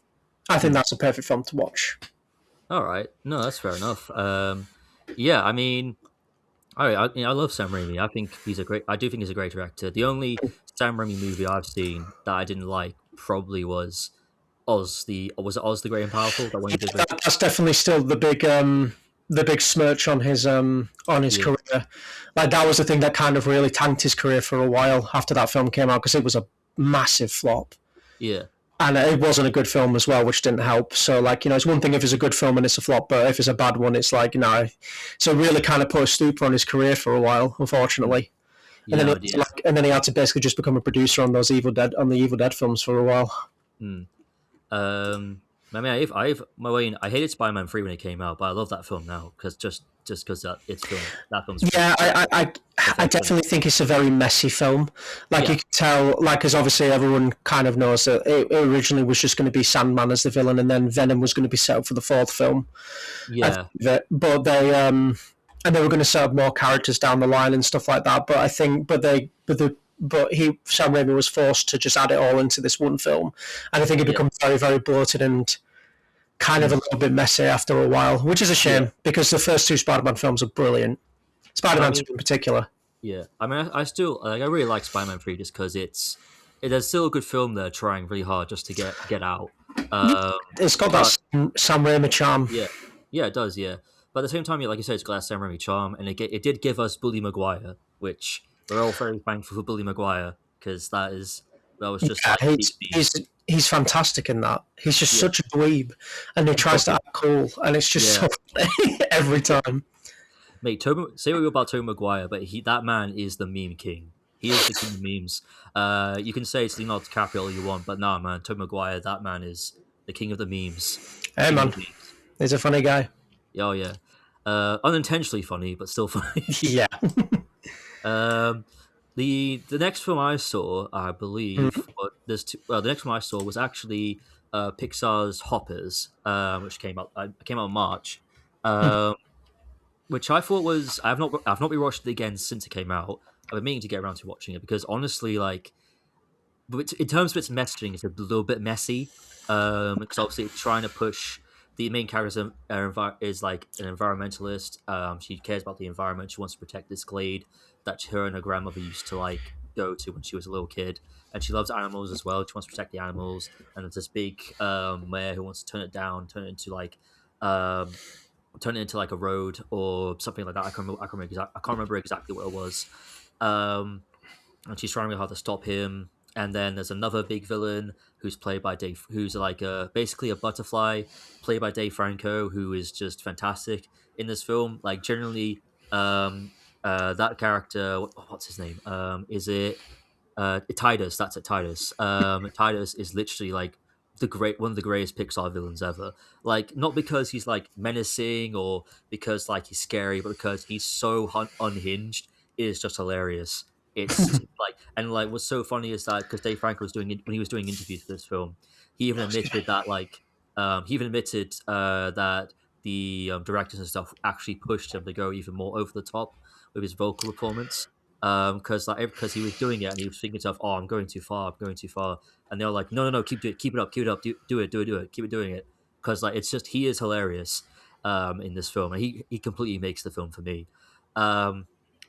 I think that's a perfect film to watch. All right. No, that's fair enough. Yeah, I mean, all right. I love Sam Raimi. I think he's a great. I do think he's a great director. The only Sam Raimi movie I've seen that I didn't like probably was Oz. Was it Oz the Great and Powerful? That one he did with. That's definitely still the big smirch on his Yeah. career. Like that was the thing that kind of really tanked his career for a while after that film came out because it was a massive flop. Yeah. And it wasn't a good film as well, which didn't help. So, like, it's one thing if it's a good film and it's a flop, but if it's a bad one, it's like, So, it really kind of put a stupor on his career for a while, unfortunately. And then, Yeah. Yeah. he had to basically just become a producer on the Evil Dead films for a while. Mm. I mean, I hated Spider-Man 3 when it came out, but I love that film now because just because that film's Yeah, I perfection. definitely think it's a very messy film. Like you Yeah. can tell, like because obviously everyone kind of knows that it originally was just going to be Sandman as the villain, and then Venom was going to be set up for the fourth film. Yeah. But they and they were going to set up more characters down the line and stuff like that. But I think, but Sam Raimi was forced to just add it all into this one film, and I think it Yeah. becomes very very bloated and kind of a Mm. little bit messy after a while, which is a Yeah. shame because the first two Spider-Man films are brilliant. I Spider-Man mean, 2 in particular. yeah. I mean, I still like. I really like Spider-Man 3 just because there's still a good film there, trying really hard just to get out. Um, It's got that but Sam Raimi charm. yeah, yeah, it does. Yeah, but at the same time, yeah, like you said, it's got that Sam Raimi charm, and it did give us Bully Maguire, which we're all very thankful for Bully Maguire because that was just Yeah, like peak beast. he's fantastic in that. He's just Yeah. such a dweeb, and he tries to act cool, and it's just Yeah. so funny every time. Mate, say what you about Tobey Maguire, but that man is the meme king. He is the king of memes. You can say it's Leonardo DiCaprio all you want, but nah, man, Tobey Maguire, that man is the king of the memes. Hey King of man, the memes. he's a funny guy. Oh yeah, unintentionally funny, but still funny. Yeah. um, the next film I saw, I believe, the next film I saw was actually Pixar's Hoppers, which came out in March. Um, which I thought was I've not rewatched it again since it came out. I've been meaning to get around to watching it because honestly, like, but in terms of its messaging, it's a little bit messy. Because obviously it's trying to push the main character is like an environmentalist. She cares about the environment. She wants to protect this glade that her and her grandmother used to like go to when she was a little kid, and she loves animals as well. She wants to protect the animals, and there's this big mayor who wants to um, turn it into like a road or something like that. I can't remember exactly what it was. And she's trying really hard to stop him. And then there's another big villain who's played by who's like basically a butterfly, played by Dave Franco, who is just fantastic in this film. Like generally, that character, what's his name? Is it Titus? That's it, Titus. Titus is literally like one of the greatest Pixar villains ever. Like not because he's like menacing or because like he's scary, but because he's so unhinged. It is just hilarious. It's like and like what's so funny is that because Dave Franco was doing it when he was doing interviews for this film, he even admitted that that the directors and stuff actually pushed him to go even more over the top with his vocal performance because he was doing it and he was thinking to himself, "Oh, I'm going too far. I'm going too far." And they're like, "No, no, no, keep it up, do it, keep it doing it." Because like it's just he is hilarious in this film, and he completely makes the film for me.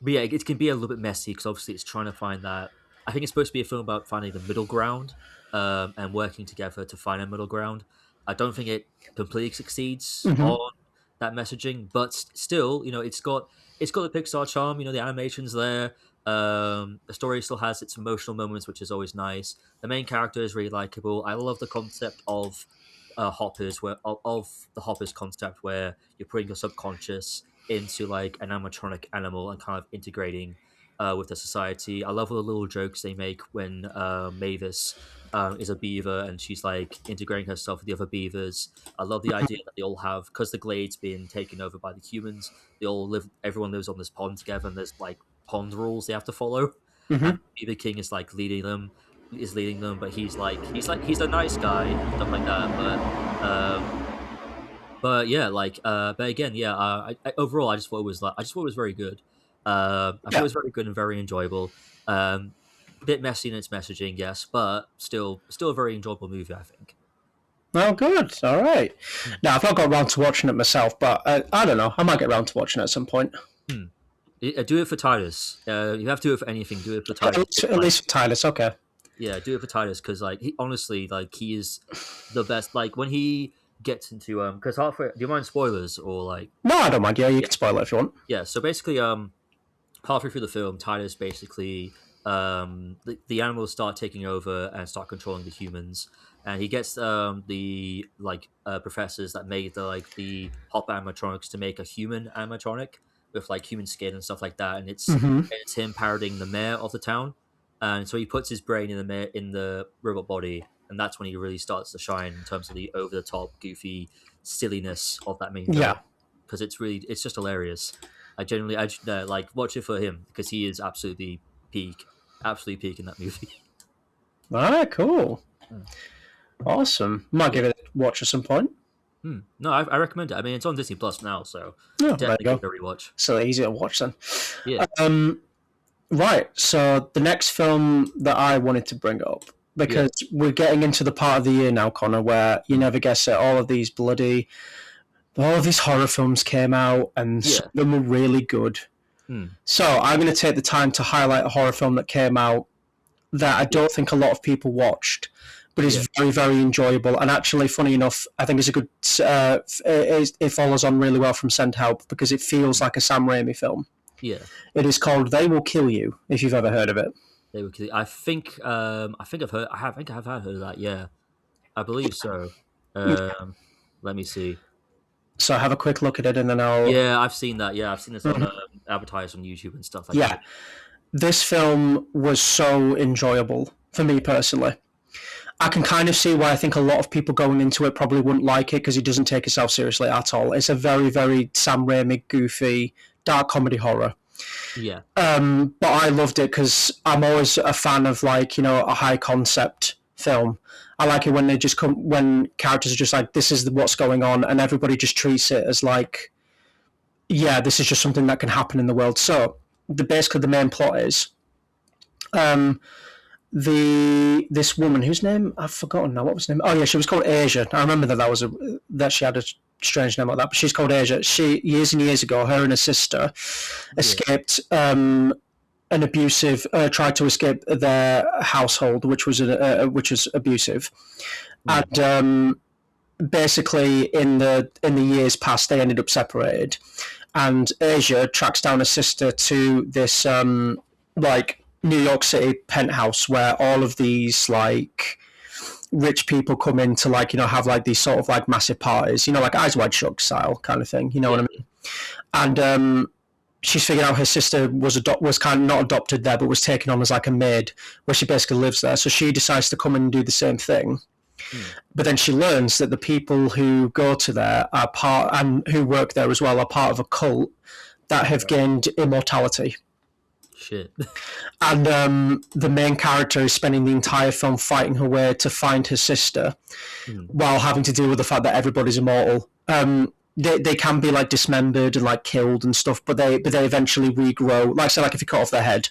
But yeah, it can be a little bit messy because obviously it's trying to find that. I think it's supposed to be a film about finding the middle ground and working together to find a middle ground. I don't think it completely succeeds Hmm. on that messaging, but still, it's got the Pixar charm. The animation's there. The story still has its emotional moments, which is always nice. The main character is really likable. I love the concept of hoppers, of the hoppers concept, where you're putting your subconscious into like an animatronic animal and kind of integrating with the society. I love all the little jokes they make when Mavis is a beaver and she's like integrating herself with the other beavers. I love the idea that they all because the glade's been taken over by the humans. Everyone lives on this pond together, and there's like pond rules they have to follow, and Mm-hmm. the king is like leading them, but he's a nice guy and stuff like that. But yeah, but again, yeah. Overall, I just thought it was very good. I thought it Yeah. was very good and very enjoyable. Bit messy in its messaging, yes, but still a very enjoyable movie, I think. Oh, good. All right. Hmm. Now, I've not got around to watching it myself, but I don't know. I might get around to watching it at some point. Hmm. Do it for Titus. You have to do it for anything. Do it for At Titus. least, at least for Titus, okay. Yeah, do it for Titus because honestly, he is the best. Like when he gets into because halfway, do you mind spoilers or like No, I don't mind. Yeah, you yeah can spoil it if you want. yeah. So basically, halfway through the film, Titus basically the animals start taking over and start controlling the humans, and he gets the professors that made the hop animatronics to make a human animatronic with like human skin and stuff like that, and Mm-hmm. it's him parodying the mayor of the town, and so he puts his brain in the robot body, and that's when he really starts to shine in terms of the over the top goofy silliness of that main villain Yeah. because it's just hilarious. I like watch it for him because he is absolutely peak in that movie. All right, cool. Mm. Awesome. Might Yeah. give it a watch at some point. No, I recommend it. I mean, it's on Disney Plus now, so Oh, there definitely you give go. it a rewatch. So easy to watch then. Yeah, Um, right. So the next film that I wanted to bring up, yeah, because we're getting into the part of the year now, Connor, where you never guess it. All of these horror films came out, and some yeah, of them were really good. mm, So I'm going to take the time to highlight a horror film that came out that I yeah, don't think a lot of people watched, but yeah, is very, very enjoyable. And actually, funny enough, I think it's a good. It follows on really well from Send Help because it feels mm, like a Sam Raimi film. yeah. It is called They Will Kill You, if you've ever heard of it. I think I've heard. I think I have heard of that. Yeah, I believe so. Um, Let me see. So have a quick look at it, and then I'll. Yeah, I've seen that. Yeah, I've seen this on Mhm. advertised on YouTube and stuff like Yeah, that. this film was so enjoyable for me personally. I can kind of see why I think a lot of people going into it probably wouldn't like it because it doesn't take itself seriously at all. It's a very, very Sam Raimi, goofy, dark comedy horror. Yeah, But I loved it because I'm always a fan of a high concept film. I like it when they just come when characters are just like this is what's going on and everybody just treats it as like yeah this is just something that can happen in the world. So basically the main plot is um, this woman whose name I've forgotten now. What was her name? Oh yeah, she was called Asia. I remember that she had a strange name like that, but she's called Asia. She years and years ago, her and her sister yeah, escaped an abusive tried to escape their household, which was abusive, mm, and basically in the years past they ended up separated, and Asia tracks down her sister to this like New York City penthouse where all of these like rich people come in to have like these sort of like massive parties, like Eyes Wide Shut style kind of thing, you know yeah, what I mean? And she's figured out her sister was kind of not adopted there, but was taken on as like a maid, where she basically lives there. So she decides to come in and do the same thing. mm, But then she learns that the people who go to there are part and who work there as well are part of a cult that have right. gained immortality. Shit. And the main character is spending the entire film fighting her way to find her sister, Mm, while having to deal with the fact that everybody's immortal. They can be like dismembered and like killed and stuff, but they eventually regrow. Like say, like if you cut off their head,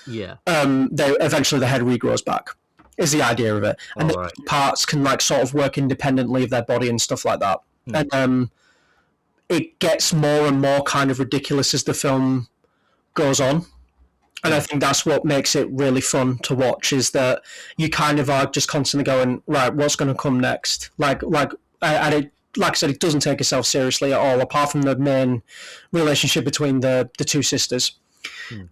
yeah. they eventually the head regrows back. Is the idea of it, and All the right. parts can like sort of work independently of their body and stuff like that. Mm, And it gets more and more kind of ridiculous as the film goes on. And I mm, think that's what makes it really fun to watch is that you kind of are just constantly going, right, what's going to come next? And it, like I said, it doesn't take itself seriously at all, apart from the main relationship between the two sisters. mm,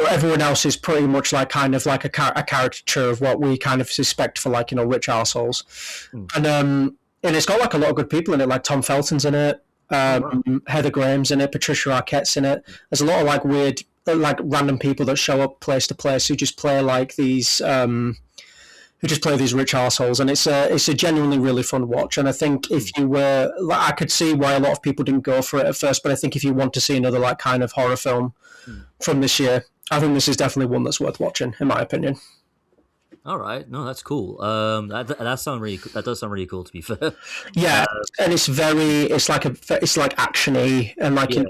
Everyone else is pretty much like kind of like a caricature of what we kind of suspect for like, rich assholes. mm. And it's got like a lot of good people in it, like Tom Felton's in it, Oh wow. Heather Graham's in it, Patricia Arquette's in it. There's a lot of like weird, like random people that show up place to place who just play like these, who just play these rich assholes, and it's a genuinely really fun watch. And I think Mm, if you were, I could see why a lot of people didn't go for it at first, but I think if you want to see another like kind of horror film mm. from this year, I think this is definitely one that's worth watching, in my opinion. All right, no, that's cool. That sound really that does sound really cool. To be fair, Yeah, uh, and it's like actiony, and like yeah,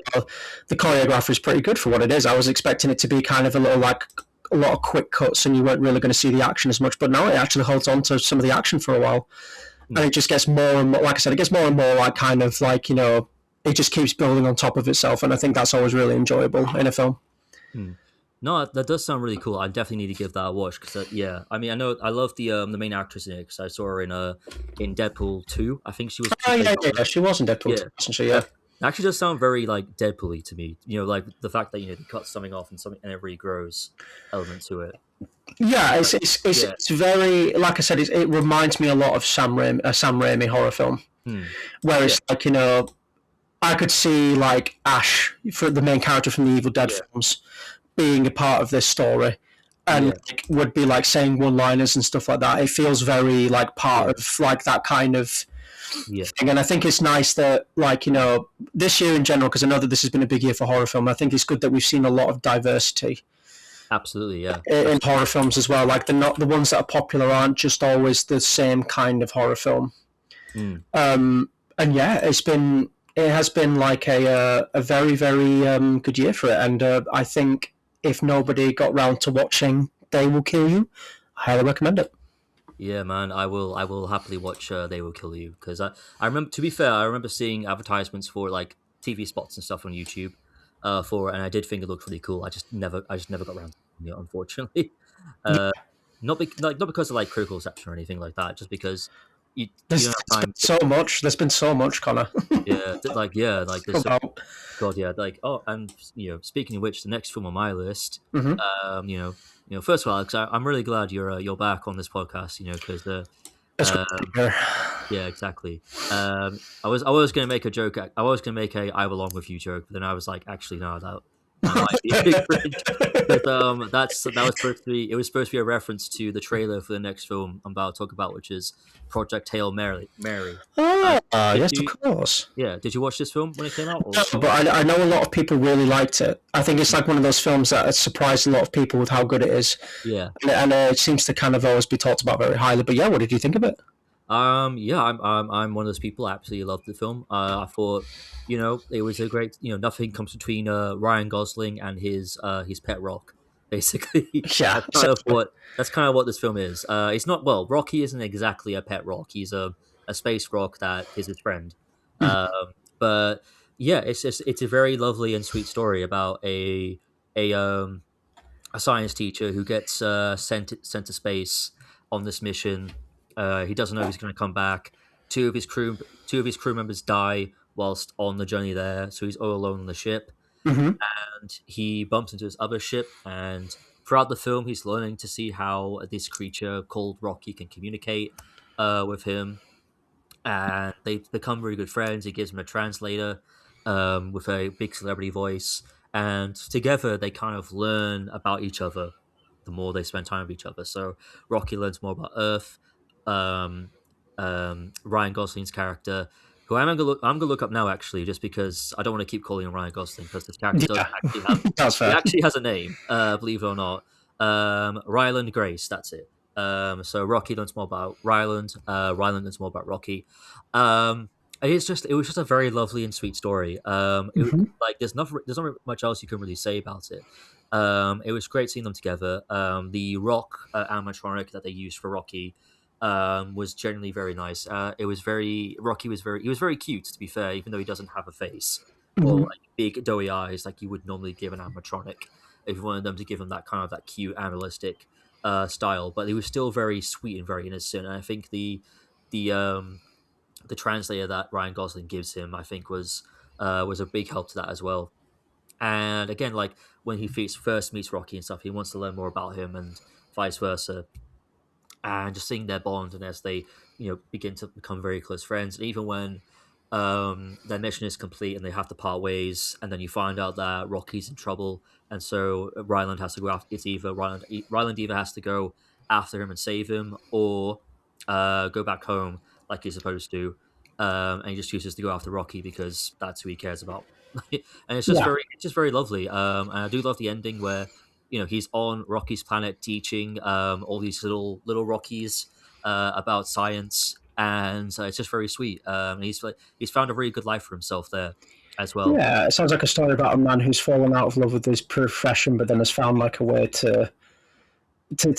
the choreography is pretty good for what it is. I was expecting it to be kind of a little like a lot of quick cuts, and you weren't really going to see the action as much. But now it actually holds on to some of the action for a while, and hmm, it just gets more and more. Like I said, it gets more and more like kind of like it just keeps building on top of itself, and I think that's always really enjoyable in a film. hmm. No, that does sound really cool. I definitely need to give that a watch because, yeah, I mean, I know I love the main actress in it because I saw her in Deadpool 2. I think she Oh played yeah, one yeah, of yeah. them. She was in Deadpool, Yeah, too, wasn't she? Yeah. that actually does sound very like Deadpool-y to me. Like the fact that they cut something off and something and it regrows element to it. Yeah, Like, yeah, it's very like I said. It reminds me a lot of a Sam Raimi horror film, hmm, where yeah, it's like I could see like Ash, for the main character from the Evil Dead yeah, films, being a part of this story, and yeah, like, would be like saying one-liners and stuff like that. It feels very like part yeah, of like that kind of yeah. thing, and I think it's nice that like this year in general, because I know that this has been a big year for horror film. I think it's good that we've seen a lot of diversity Absolutely, yeah, in absolutely. horror films as well. Like the ones that are popular aren't just always the same kind of horror film. Mm, And yeah, it has been like a very very good year for it, and I think if nobody got round to watching They Will Kill You, I highly recommend it. yeah, man, I will happily watch They Will Kill You because I remember. To be fair, I remember seeing advertisements for like TV spots and stuff on YouTube, and I did think it looked really cool. I just never got around to it, unfortunately. Uh, not because of like critical reception or anything like that, just because you don't have time. There's been so much, Connor. Yeah, yeah, like there's so About. God, yeah, like and speaking of which, the next film on my list, Mm-hmm. um, you know, first of all, Alex, I'm really glad you're back on this podcast, because It's great to um, be here. yeah, exactly. I was gonna make a joke. I was gonna make a "I belong with you" joke, but then I was like, actually, no, that might be a big cringe. Because that was supposed to be it was supposed to be a reference to the trailer for the next film I'm about to talk about, which is Project Hail Mary. Did Yes, of you course. did you watch this film when it came out? No, Or but I know a lot of people really liked it. I think it's like one of those films that has surprised a lot of people with how good it is, yeah. and it seems to kind of always be talked about very highly. But yeah, what did you think of it? Yeah, I'm one of those people. I absolutely loved the film. I thought, it was a great, nothing comes between Ryan Gosling and his pet rock. Basically, Yeah, essentially. that's kind of what this film is. It's not well, Rocky isn't exactly a pet rock. He's a space rock that is his friend. Um, but yeah, it's a very lovely and sweet story about a um a science teacher who gets sent to space on this mission. He doesn't know if he's going to come back. Two of his crew members die whilst on the journey there, so he's all alone on the ship. Hmm. And he bumps into his other ship, and throughout the film, he's learning to see how this creature called Rocky can communicate with him, and they become really good friends. He gives him a translator with a big celebrity voice, and together they kind of learn about each other the more they spend time with each other. So Rocky learns more about Earth. Um, Ryan Gosling's character, who I'm gonna look up now actually, just because I don't want to keep calling him Ryan Gosling because this character does Yeah, actually have that's he fair. actually has a name, believe it or not. Ryland Grace, that's it. So Rocky learns more about Ryland. Ryland learns more about Rocky. Um, and it was just a very lovely and sweet story. Hmm. Like there's not much else you can really say about it. It was great seeing them together. The rock animatronic that they used for Rocky was generally very nice. It was very Rocky was very he was very cute, to be fair, even though he doesn't have a face or Hmm. like big doughy eyes like you would normally give an animatronic if you wanted them to give him that kind of that cute animalistic style. But he was still very sweet and very innocent. And I think the um the translator that Ryan Gosling gives him, I think was a big help to that as well. And again, like when he first meets Rocky and stuff, he wants to learn more about him and vice versa, and just seeing their bond and as they begin to become very close friends. And even when their mission is complete and they have to part ways, and then you find out that Rocky's in trouble, and so Ryland has to go after it's either Ryland either has to go after him and save him, or go back home like he's supposed to. And he just chooses to go after Rocky because that's who he cares about. And it's Yeah. just very lovely. And I do love the ending where he's on Rocky's planet teaching all these little Rockies about science, and it's just very sweet. He's found a really good life for himself there as well. Yeah, it sounds like a story about a man who's fallen out of love with his profession, but then has found like a way to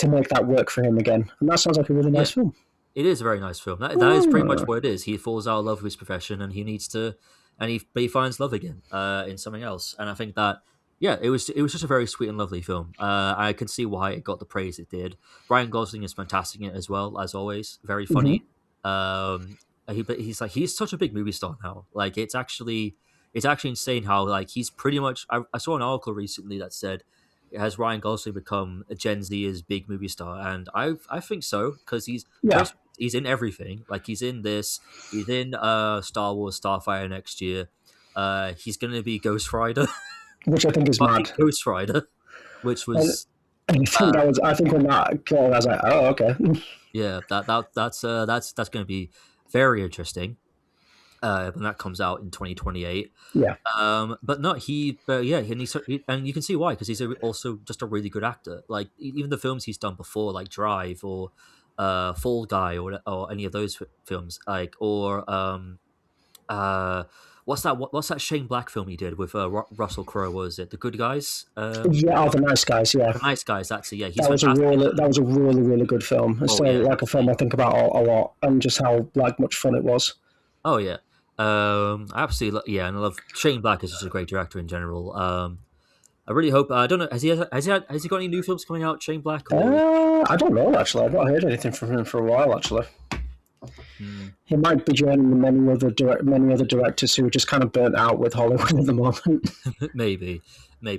make that work for him again. And that sounds like a really Yeah, nice film. it is a very nice film. That is pretty much what it is. He falls out of love with his profession, and he needs to, but he finds love again in something else. And I think that yeah, it was just a very sweet and lovely film. I can see why it got the praise it did. Ryan Gosling is fantastic in it as well, as always. Very funny. But he's such a big movie star now. Like it's actually insane how like he's pretty much. I saw an article recently that said has Ryan Gosling become a Gen Z's big movie star? And I think so because Yeah, he's in everything. Like he's in this, he's in Star Wars Starfire next year. He's gonna be Ghost Rider, which I think is fucking mad. Ghost Rider, which And was I think uh, that was. I think when that came, I was like, oh, okay. yeah that's gonna be very interesting when that comes out in 2028. Yeah, But no, but yeah, and you can see why because he's also just a really good actor. Like even the films he's done before, like Drive or Fall Guy or any of those films, like or uh, what's that Shane Black film he did with Russell Crowe? Was it The Good Guys? yeah. Oh, the nice guys. Yeah, The Nice Guys. That's it. Yeah, he's that was a fantastic in really that. that was a really really good film. It's Oh still yeah, like a film definitely. I think about a lot, and just how like much fun it was. Oh yeah. I absolutely yeah, and I love Shane Black is just a great director in general. I really hope. I don't know. Has he got any new films coming out? Shane Black or I don't know actually. I've not heard anything from him for a while actually. hmm, He might be joining many other directors who are just kind of burnt out with Hollywood at the moment. maybe,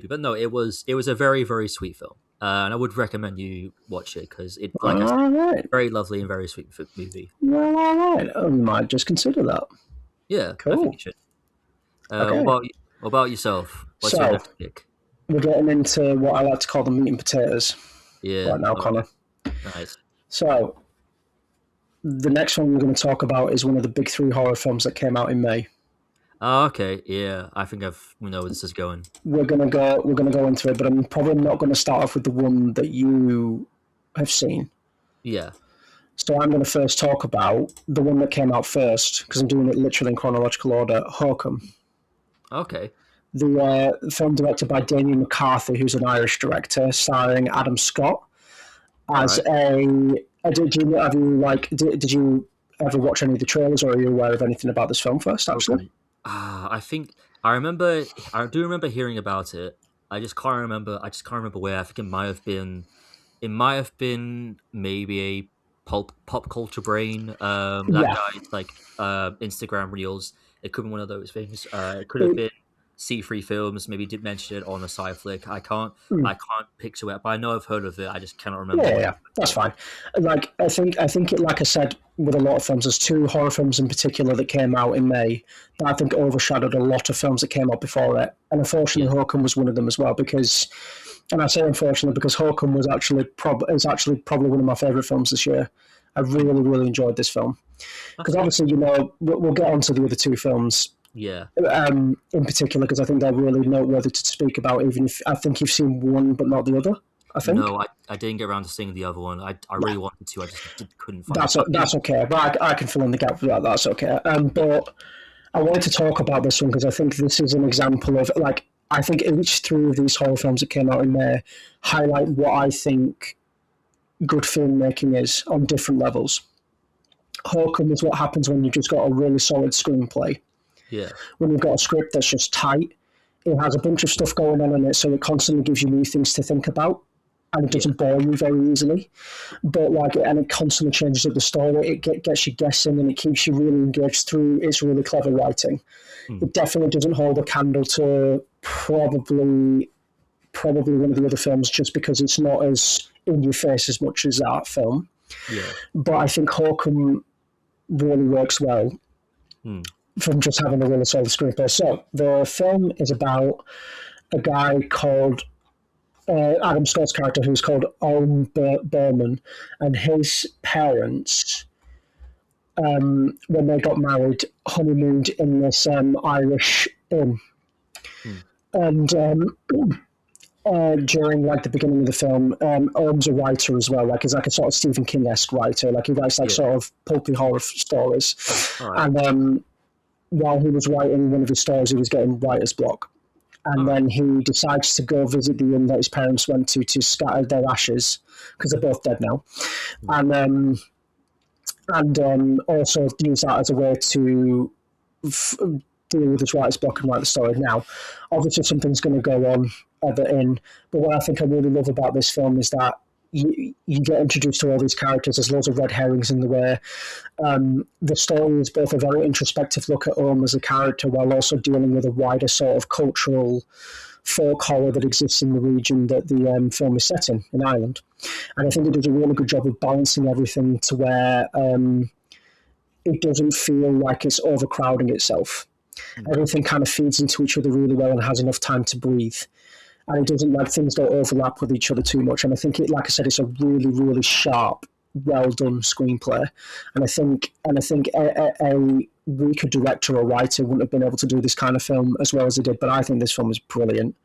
but no, it was a very very sweet film, and I would recommend you watch it because it, like I said, All right, very lovely and very sweet movie. well, all right. I might just consider that. Yeah, I think you Cool. should. Okay, What about yourself? What's your so next pick? we're getting into what I like to call the meat and potatoes Yeah, right now, all right, Connor. nice. So the next one we're going to talk about is one of the big three horror films that came out in May. Oh, okay, yeah, I think we know where this is going. We're gonna go into it, but I'm probably not going to start off with the one that you have seen. Yeah, So I'm going to first talk about the one that came out first because I'm doing it literally in chronological order. Hokum, okay, the film directed by Damien McCarthy, who's an Irish director, starring Adam Scott all as right. a. Did you ever watch any of the trailers, or are you aware of anything about this film first? Actually, Welcome. I think I remember. I do remember hearing about it. I just can't remember. I just can't remember where. I think it might have been. It might have been maybe a pop culture brain. That yeah. guy's like Instagram reels. It could be one of those things. It could have It, been C3 Films. Maybe did mention it on a sci flick. I can't picture it, but I know I've heard of it. I just cannot remember yeah, where yeah, I that's saw it. fine. Like I think it, like I said, with a lot of films, there's two horror films in particular that came out in May that I think overshadowed a lot of films that came out before it. And Yeah. unfortunately, Hokum was one of them as well because, and I say unfortunately because Hokum was actually probably one of my favorite films this year. I Hmm. really really enjoyed this film because Okay. obviously we'll get on to the other two films Yeah. in particular because I think they're really noteworthy to speak about. Even if I think you've seen one but not the other, I think. No, I didn't get around to seeing the other one. I Yeah, really wanted to. I just couldn't find the time. that's okay. But I can fill in the gap for that. That's okay. Yeah. But I wanted to talk about this one because I think this is an example of like I think each three of these horror films that came out in there highlight what I think good filmmaking is on different levels. Hokum is what happens when you've just got a really solid screenplay. Yeah. When you've got a script that's just tight, it has a bunch of stuff going on in it, so it constantly gives you new things to think about, and it Yeah. doesn't bore you very easily. But and it constantly changes up the story. Gets you guessing, and it keeps you really engaged through its really clever writing. Hmm. It definitely doesn't hold a candle to probably one of the other films, just because it's not as in your face as much as that film. Yeah. But I think Hawkeye really works well Hmm. from just having a really solid screenplay. So the film is about a guy called Adam Scott's character, who's called Owen Berman, and his parents, when they got married, honeymooned in this Irish inn. Hmm. And during like the beginning of the film. Orm's a writer as well, like he's like a sort of Stephen King-esque writer. Like he writes like Yeah. sort of pulpy horror stories. All right. And while he was writing one of his stories, he was getting writer's block. All And right. then he decides to go visit the inn that his parents went to scatter their ashes because they're both dead now, Hmm. and also use that as a way to f- deal with his writer's block and write the story. Now, obviously, something's going to go on at the inn, but what I think I really love about this film is that you get introduced to all these characters. There's loads of red herrings in the way. The story is both a very introspective look at Owen as a character while also dealing with a wider sort of cultural folk horror that exists in the region that the film is set in Ireland. And I think it does a really good job of balancing everything to where it doesn't feel like it's overcrowding itself. Hmm. Everything kind of feeds into each other really well and has enough time to breathe. And it doesn't like things don't overlap with each other too much. And I think it, like I said, it's a really, really sharp, well done screenplay. And I think a weaker director or writer wouldn't have been able to do this kind of film as well as they did. But I think this film is brilliant.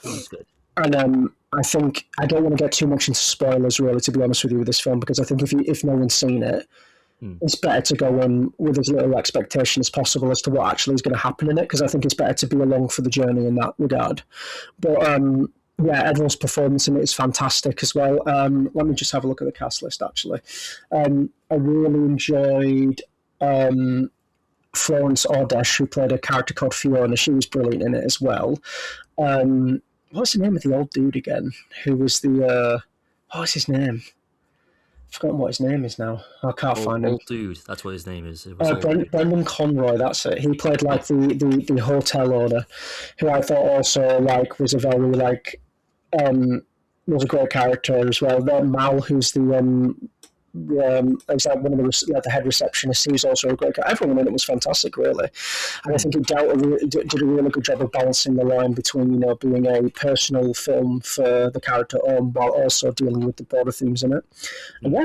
Oh, that's good. And I think I don't want to get too much into spoilers, really, to be honest with you, with this film, because I think if no one's seen it, Hmm. it's better to go in with as little expectation as possible as to what actually is going to happen in it, because I think it's better to be along for the journey in that regard. But yeah, everyone's performance in it is fantastic as well. Let me just have a look at the cast list, actually. I really enjoyed Florence Ordesh, who played a character called Fiona. She was brilliant in it as well. What's the name of the old dude again? Who was the what's his name? I've forgotten what his name is now. I can't find him. Old dude. That's what his name is. It was old dude. Brendan Conroy, that's it. He played like the hotel owner, who I thought also like was a very like was a great character as well. Then Mal, who's is like one of the head receptionists. He's also a great character. Everyone in it was fantastic, really, and I Hmm. think it did a really good job of balancing the line between being a personal film for the character while also dealing with the broader themes in it. And Hmm.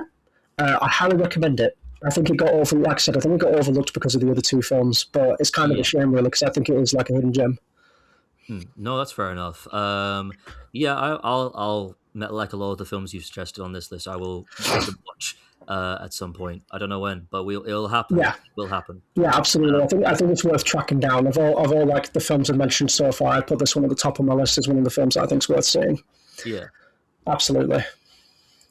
yeah, I highly recommend it. I think it got over, like I said, I think it got overlooked because of the other two films, but it's kind of a Yeah. shame, really, because I think it is like a hidden gem. Hmm. No, that's fair enough. Yeah, like a lot of the films you've suggested on this list. I will give them a watch at some point. I don't know when, but it'll happen. Yeah, It will happen. yeah, absolutely. Um, I think it's worth tracking down. Of all like the films I've mentioned so far, I put this one at the top of my list as one of the films that I think is worth seeing. yeah. Absolutely.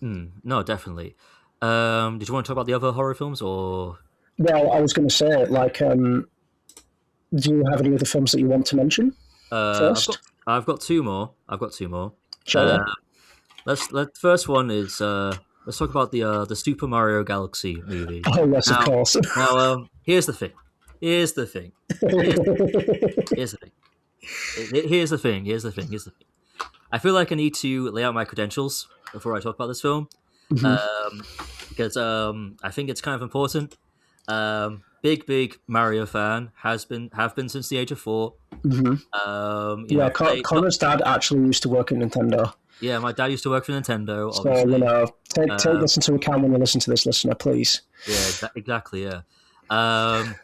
No, definitely. Did you want to talk about the other horror films or? Well, I was going to say, like, do you have any other films that you want to mention I've got first? I've got two more. I've got two more. Uh, Sure. let First one is let's talk about the Super Mario Galaxy movie. Oh yes, of Now, course. here's the thing. Here's the thing. Here's the thing. Here's the thing. Here's the thing. Here's the thing. Here's the thing. I feel like I need to lay out my credentials before I talk about this film, Mhm. um, because I think it's kind of important. Big Mario fan have been since the age of 4. Mhm. Yeah, Play not Connor's dad actually used to work at Nintendo, Yeah, my dad used to work for Nintendo, so obviously. take Um, this into account when you listen to this, listener, please. yeah, exactly. Yeah. Um,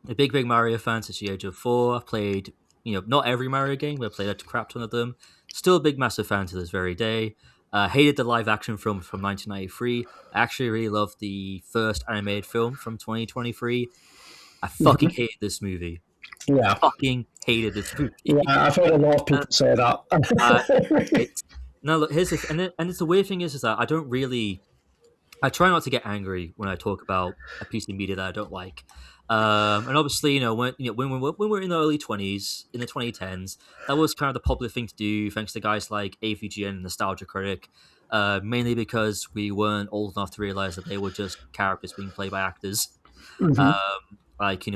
a big Mario fan since the age of 4. I've played, not every Mario game, but I played a crap ton of them. Still a big, massive fan to this very day. Hated the live action film from 1993. I actually really loved the first animated film from 2023. I fucking Mhm. hated this movie. Yeah, Fucking hated this yeah, movie. I've heard a lot of and people say uh, that. it's no look. And it's the weird thing is that I don't really. I try not to get angry when I talk about a piece of media that I don't like. And obviously, when we're in the early 20s, in the 2010s, that was kind of the popular thing to do, thanks to guys like AVGN and Nostalgia Critic, mainly because we weren't old enough to realize that they were just characters being played by actors. Hmm.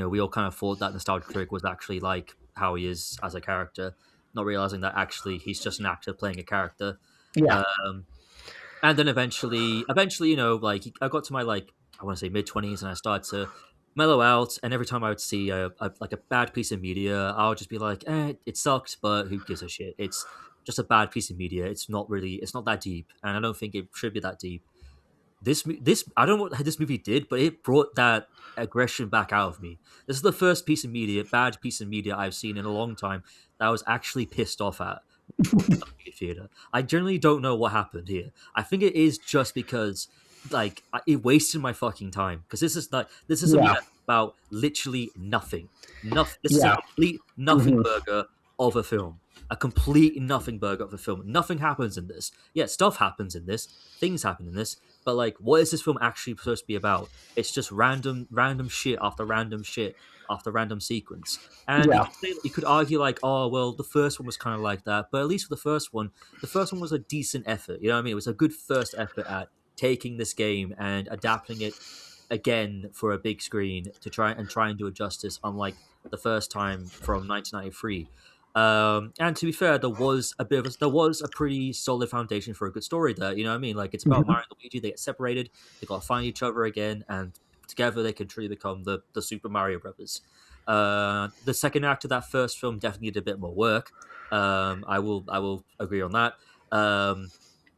We all kind of thought that Nostalgia Critic was actually like how he is as a character, not realizing that actually he's just an actor playing a character. Yeah. Um, and then eventually, like I got to my I want to say mid 20s, and I started to mellow out. And every time I would see like a bad piece of media, I would just be like, it sucks, but who gives a shit? It's just a bad piece of media. It's not that deep, and I don't think it should be that deep. This I don't know what this movie did, but it brought that aggression back out of me. This is the first bad piece of media I've seen in a long time that I was actually pissed off at. theater. I generally don't know what happened here. I think it is just because like it wasted my fucking time because this is a movie Yeah, that's about literally nothing. Nothing. This is a yeah, complete nothing hmm burger of a film. A complete nothing burger of a film. Nothing happens in this. Yeah, stuff happens in this. Things happen in this. But like, what is this film actually supposed to be about? It's just random shit after random shit after random sequence. And yeah, you could argue like, oh well, the first one was kind of like that, but at least for the first one was a decent effort. You know what I mean? It was a good first effort at taking this game and adapting it again for a big screen to try and do it justice, unlike the first time from 1993. And to be fair, there was a pretty solid foundation for a good story there. You know what I mean? Like it's about hmm Mario and Luigi. They get separated. They got to find each other again, and together they can truly become the Super Mario Brothers. The second act of that first film definitely needed a bit more work. I will agree on that.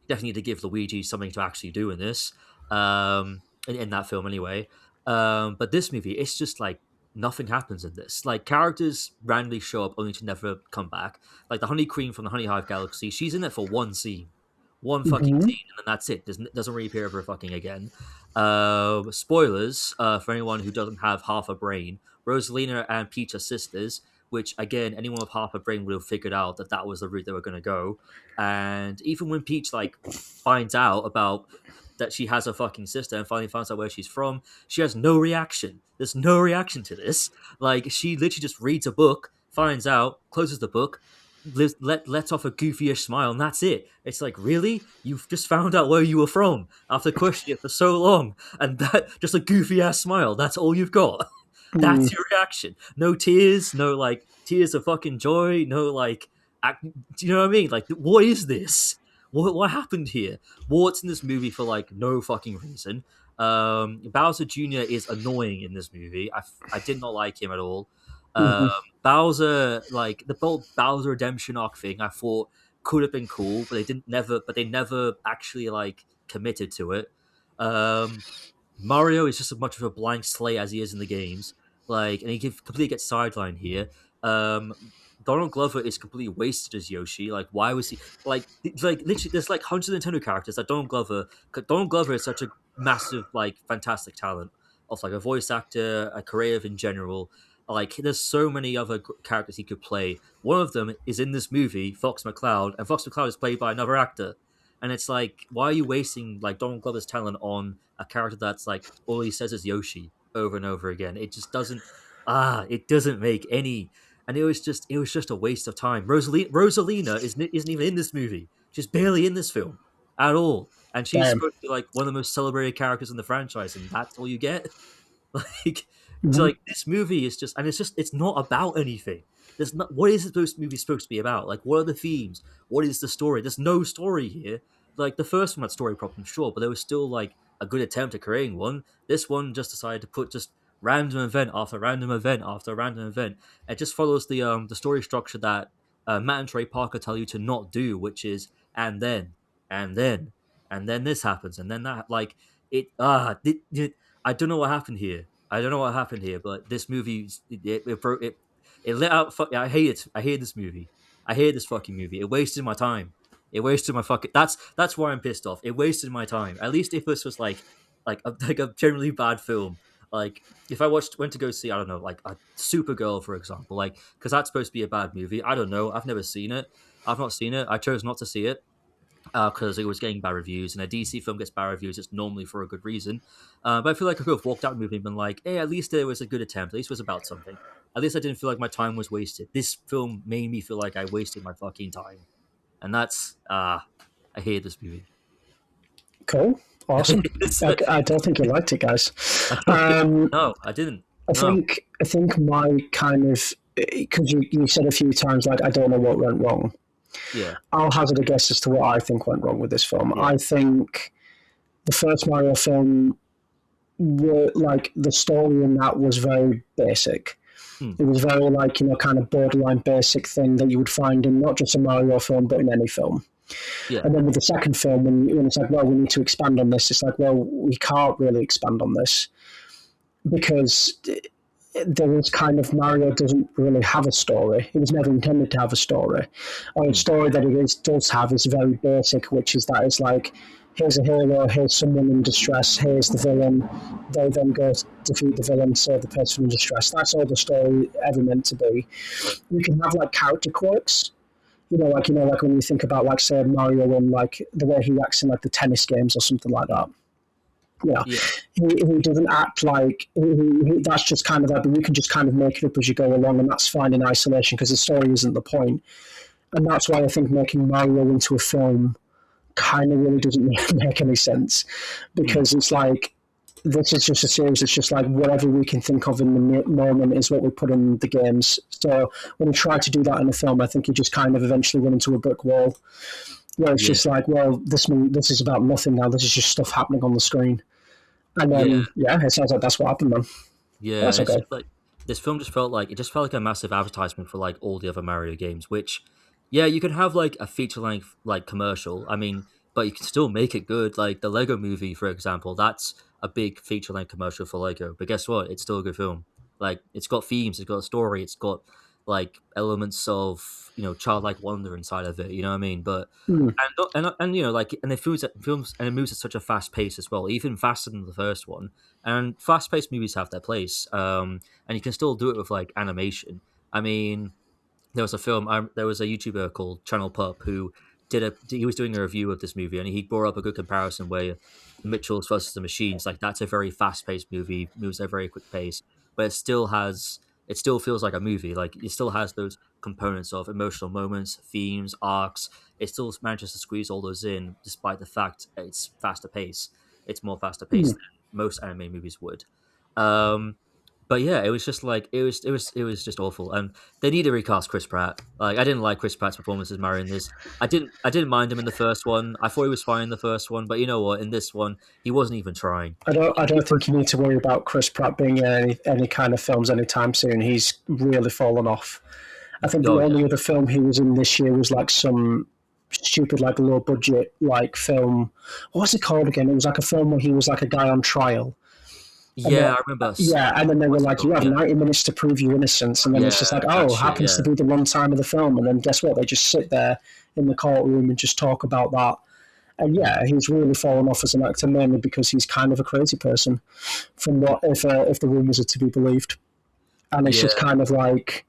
Definitely need to give Luigi something to actually do in this. In that film anyway. But this movie, it's just like nothing happens in this. Like characters randomly show up only to never come back. Like the Honey Queen from the Honey Hive Galaxy, she's in it for one scene, one fucking hmm scene, and then that's it. Doesn't reappear ever fucking again. Spoilers for anyone who doesn't have half a brain. Rosalina and Peach are sisters, which again, anyone with half a brain would have figured out that that was the route they were going to go. And even when Peach like finds out about that she has a fucking sister and finally finds out where she's from, she has no reaction. There's no reaction to this. Like she literally just reads a book, finds out, closes the book, lets off a goofy-ish smile, and that's it. It's like, really? You've just found out where you were from after questioning it for so long, and that just a goofy-ass smile. That's all you've got. That's your reaction. No tears, no like tears of fucking joy, no like do you know what I mean? Like what is this? What happened here? Wart's in this movie for like no fucking reason. Bowser Jr. is annoying in this movie. I did not like him at all. Um, hmm Bowser, like the whole Bowser redemption arc thing, I thought could have been cool, but they never actually like committed to it. Um, Mario is just as much of a blank slate as he is in the games. Like, and completely gets sidelined here. Donald Glover is completely wasted as Yoshi. Like, why was he like literally? There's like hundreds of Nintendo characters that Donald Glover is such a massive, like, fantastic talent of like a voice actor, a creative in general. Like, there's so many other characters he could play. One of them is in this movie, Fox McCloud, and Fox McCloud is played by another actor. And it's like, why are you wasting like Donald Glover's talent on a character that's like all he says is Yoshi over and over again? It just doesn't it doesn't make any, and it was just a waste of time. Rosalina isn't even in this movie. She's barely in this film at all. And she's Damn. supposed to be like one of the most celebrated characters in the franchise, and that's all you get. Like, so hmm like this movie is just, and it's not about anything. There's not, what is this movie supposed to be about? Like, what are the themes? What is the story? There's no story here. Like the first one had story problems, sure, but there was still like a good attempt at creating one. This one just decided to put just random event after random event after random event. It just follows the story structure that Matt and Trey Parker tell you to not do, which is and then and then and then this happens and then that. Like it I don't know what happened here. I don't know what happened here, but this movie it let out. I hate it. I hate this movie. I hate this fucking movie. It wasted my time. It wasted my fucking. That's why I'm pissed off. It wasted my time. At least if this was like a generally bad film, like if I went to go see, I don't know, like a Supergirl, for example, like because that's supposed to be a bad movie. I don't know. I've never seen it. I've not seen it. I chose not to see it because it was getting bad reviews, and a DC film gets bad reviews. It's normally for a good reason. But I feel like I could have walked out of the movie and been like, "Hey, at least there was a good attempt. At least it was about something. At least I didn't feel like my time was wasted." This film made me feel like I wasted my fucking time, and that's I hate this movie. Cool. Awesome. It's- I don't think you liked it, guys. I don't think- Um, no, I didn't. I No, think I think my kind of, because you said a few times like I don't know what went wrong. yeah, I'll hazard a guess as to what I think went wrong with this film. yeah, I think the first Mario film were like the story in that was very basic. hmm, It was very like, kind of borderline basic thing that you would find in not just a Mario film but in any film. yeah, And then with the second film, when it's like, well, we need to expand on this, it's like, well, we can't really expand on this because there is kind of Mario doesn't really have a story. He was never intended to have a story, or a Mm. story that does have is very basic, which is that it's like here's a hero, here's someone in distress, here's the villain. They then go to defeat the villain, save the person in distress. That's all the story ever meant to be. You can have like character quirks. Like when you think about like say Mario and like the way he acts in like the tennis games or something like that. Yeah, Yeah, he doesn't act like that's just kind of that, but you can just kind of make it up as you go along, and that's fine in isolation because the story isn't the point. And that's why I think making Mario into a film kind of really doesn't make any sense mm. because it's like this is just a series. It's just like whatever we can think of in the moment is what we put in the games. So when you try to do that in a film, I think you just kind of eventually run into a brick wall where it's Yeah, just like, well, this is about nothing now. This is just stuff happening on the screen. And yeah, then, yeah, it sounds like that's what happened, man. yeah. That's And it's okay. just like this film just felt like it just felt like a massive advertisement for like all the other Mario games. Which, yeah, you can have like a feature length like commercial. I mean, but you can still make it good. Like the Lego Movie, for example, that's a big feature length commercial for Lego. But guess what? It's still a good film. Like it's got themes, it's got a story, it's got like elements of childlike wonder inside of it. You know what I mean? But Mm. and like and it films and it moves at such a fast pace as well, even faster than the first one. And fast paced movies have their place, and you can still do it with like animation. I mean, there was a film. There was a YouTuber called Channel Pup who he was doing a review of this movie, and he brought up a good comparison where Mitchell's versus the Machines, like that's a very fast paced movie, moves at a very quick pace, but it still feels like a movie. Like it still has those components of emotional moments, themes, arcs. It still manages to squeeze all those in, despite the fact it's faster paced. It's more faster paced Mm. than most anime movies would. Um, but yeah, it was just like it was just awful, and they need to recast Chris Pratt. Like I didn't like Chris Pratt's performance as Mario in this. I didn't mind him in the first one. I thought he was fine in the first one, but you know what? In this one, he wasn't even trying. I He don't think you need to worry about Chris Pratt being in any kind of films anytime soon. He's really fallen off. I think the oh yeah, only other film he was in this year was like some stupid, like low budget, like film. What was it called again? It was like a film where he was like a guy on trial. And yeah, I remember. yeah, and then they were What's it like, "You called? have Yeah, 90 minutes to prove your innocence," and then it's just like, yeah, that "Oh, shit. happens to Yeah, be the one time of the film," and then guess what? They just sit there in the courtroom and just talk about that. And mm, yeah, he's really fallen off as an actor mainly because he's kind of a crazy person, from what if the rumors are to be believed. And it's just yeah. kind of like,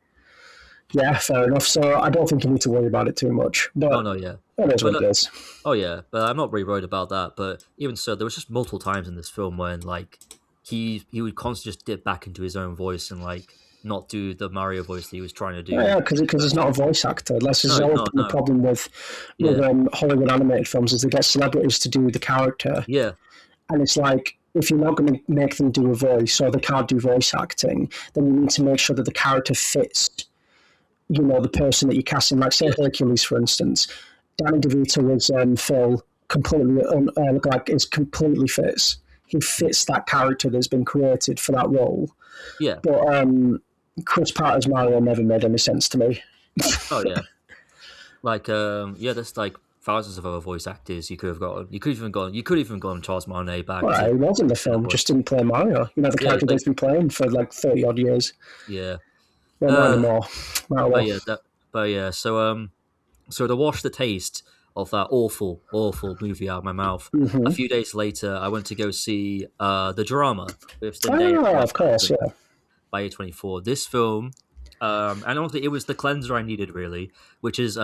yeah, fair enough. So I don't think you need to worry about it too much. Oh But no, yeah. it is But what it is. oh yeah, but I'm not really worried about that. But even so, there was just multiple times in this film when like he would constantly just dip back into his own voice and like not do the Mario voice that he was trying to Oh, do in yeah, the because he's first not a one. voice actor. This No, has he's always not. been the No, problem with yeah, Hollywood animated films is they get celebrities to do the character, yeah, and it's like if you're not going to make them do a voice or they can't do voice acting, then you need to make sure that the character fits the person that you're casting. Like say yeah, Hercules, for instance, Danny DeVito was Phil completely like is completely fits. He mm, fits that character that's been created for that role. yeah. But Chris Pratt as Mario never made any sense to me. Oh yeah, like yeah. There's like thousands of other voice actors you could have gotten. You could even gone Charles Martinet back Well, to he was in the do the film, just voice. didn't play Mario. The Yeah, character that he's been playing for like 30 odd years. yeah. Yeah, not Uh, anymore. Oh but well. yeah, but yeah. So to wash the taste of that awful, awful movie out of my mouth, a Mm-hmm. few days later, I went to go see the drama with Zendaya and Ah, Rob of course, Pattinson yeah. by A24. This film, and honestly, it was the cleanser I needed, really, which is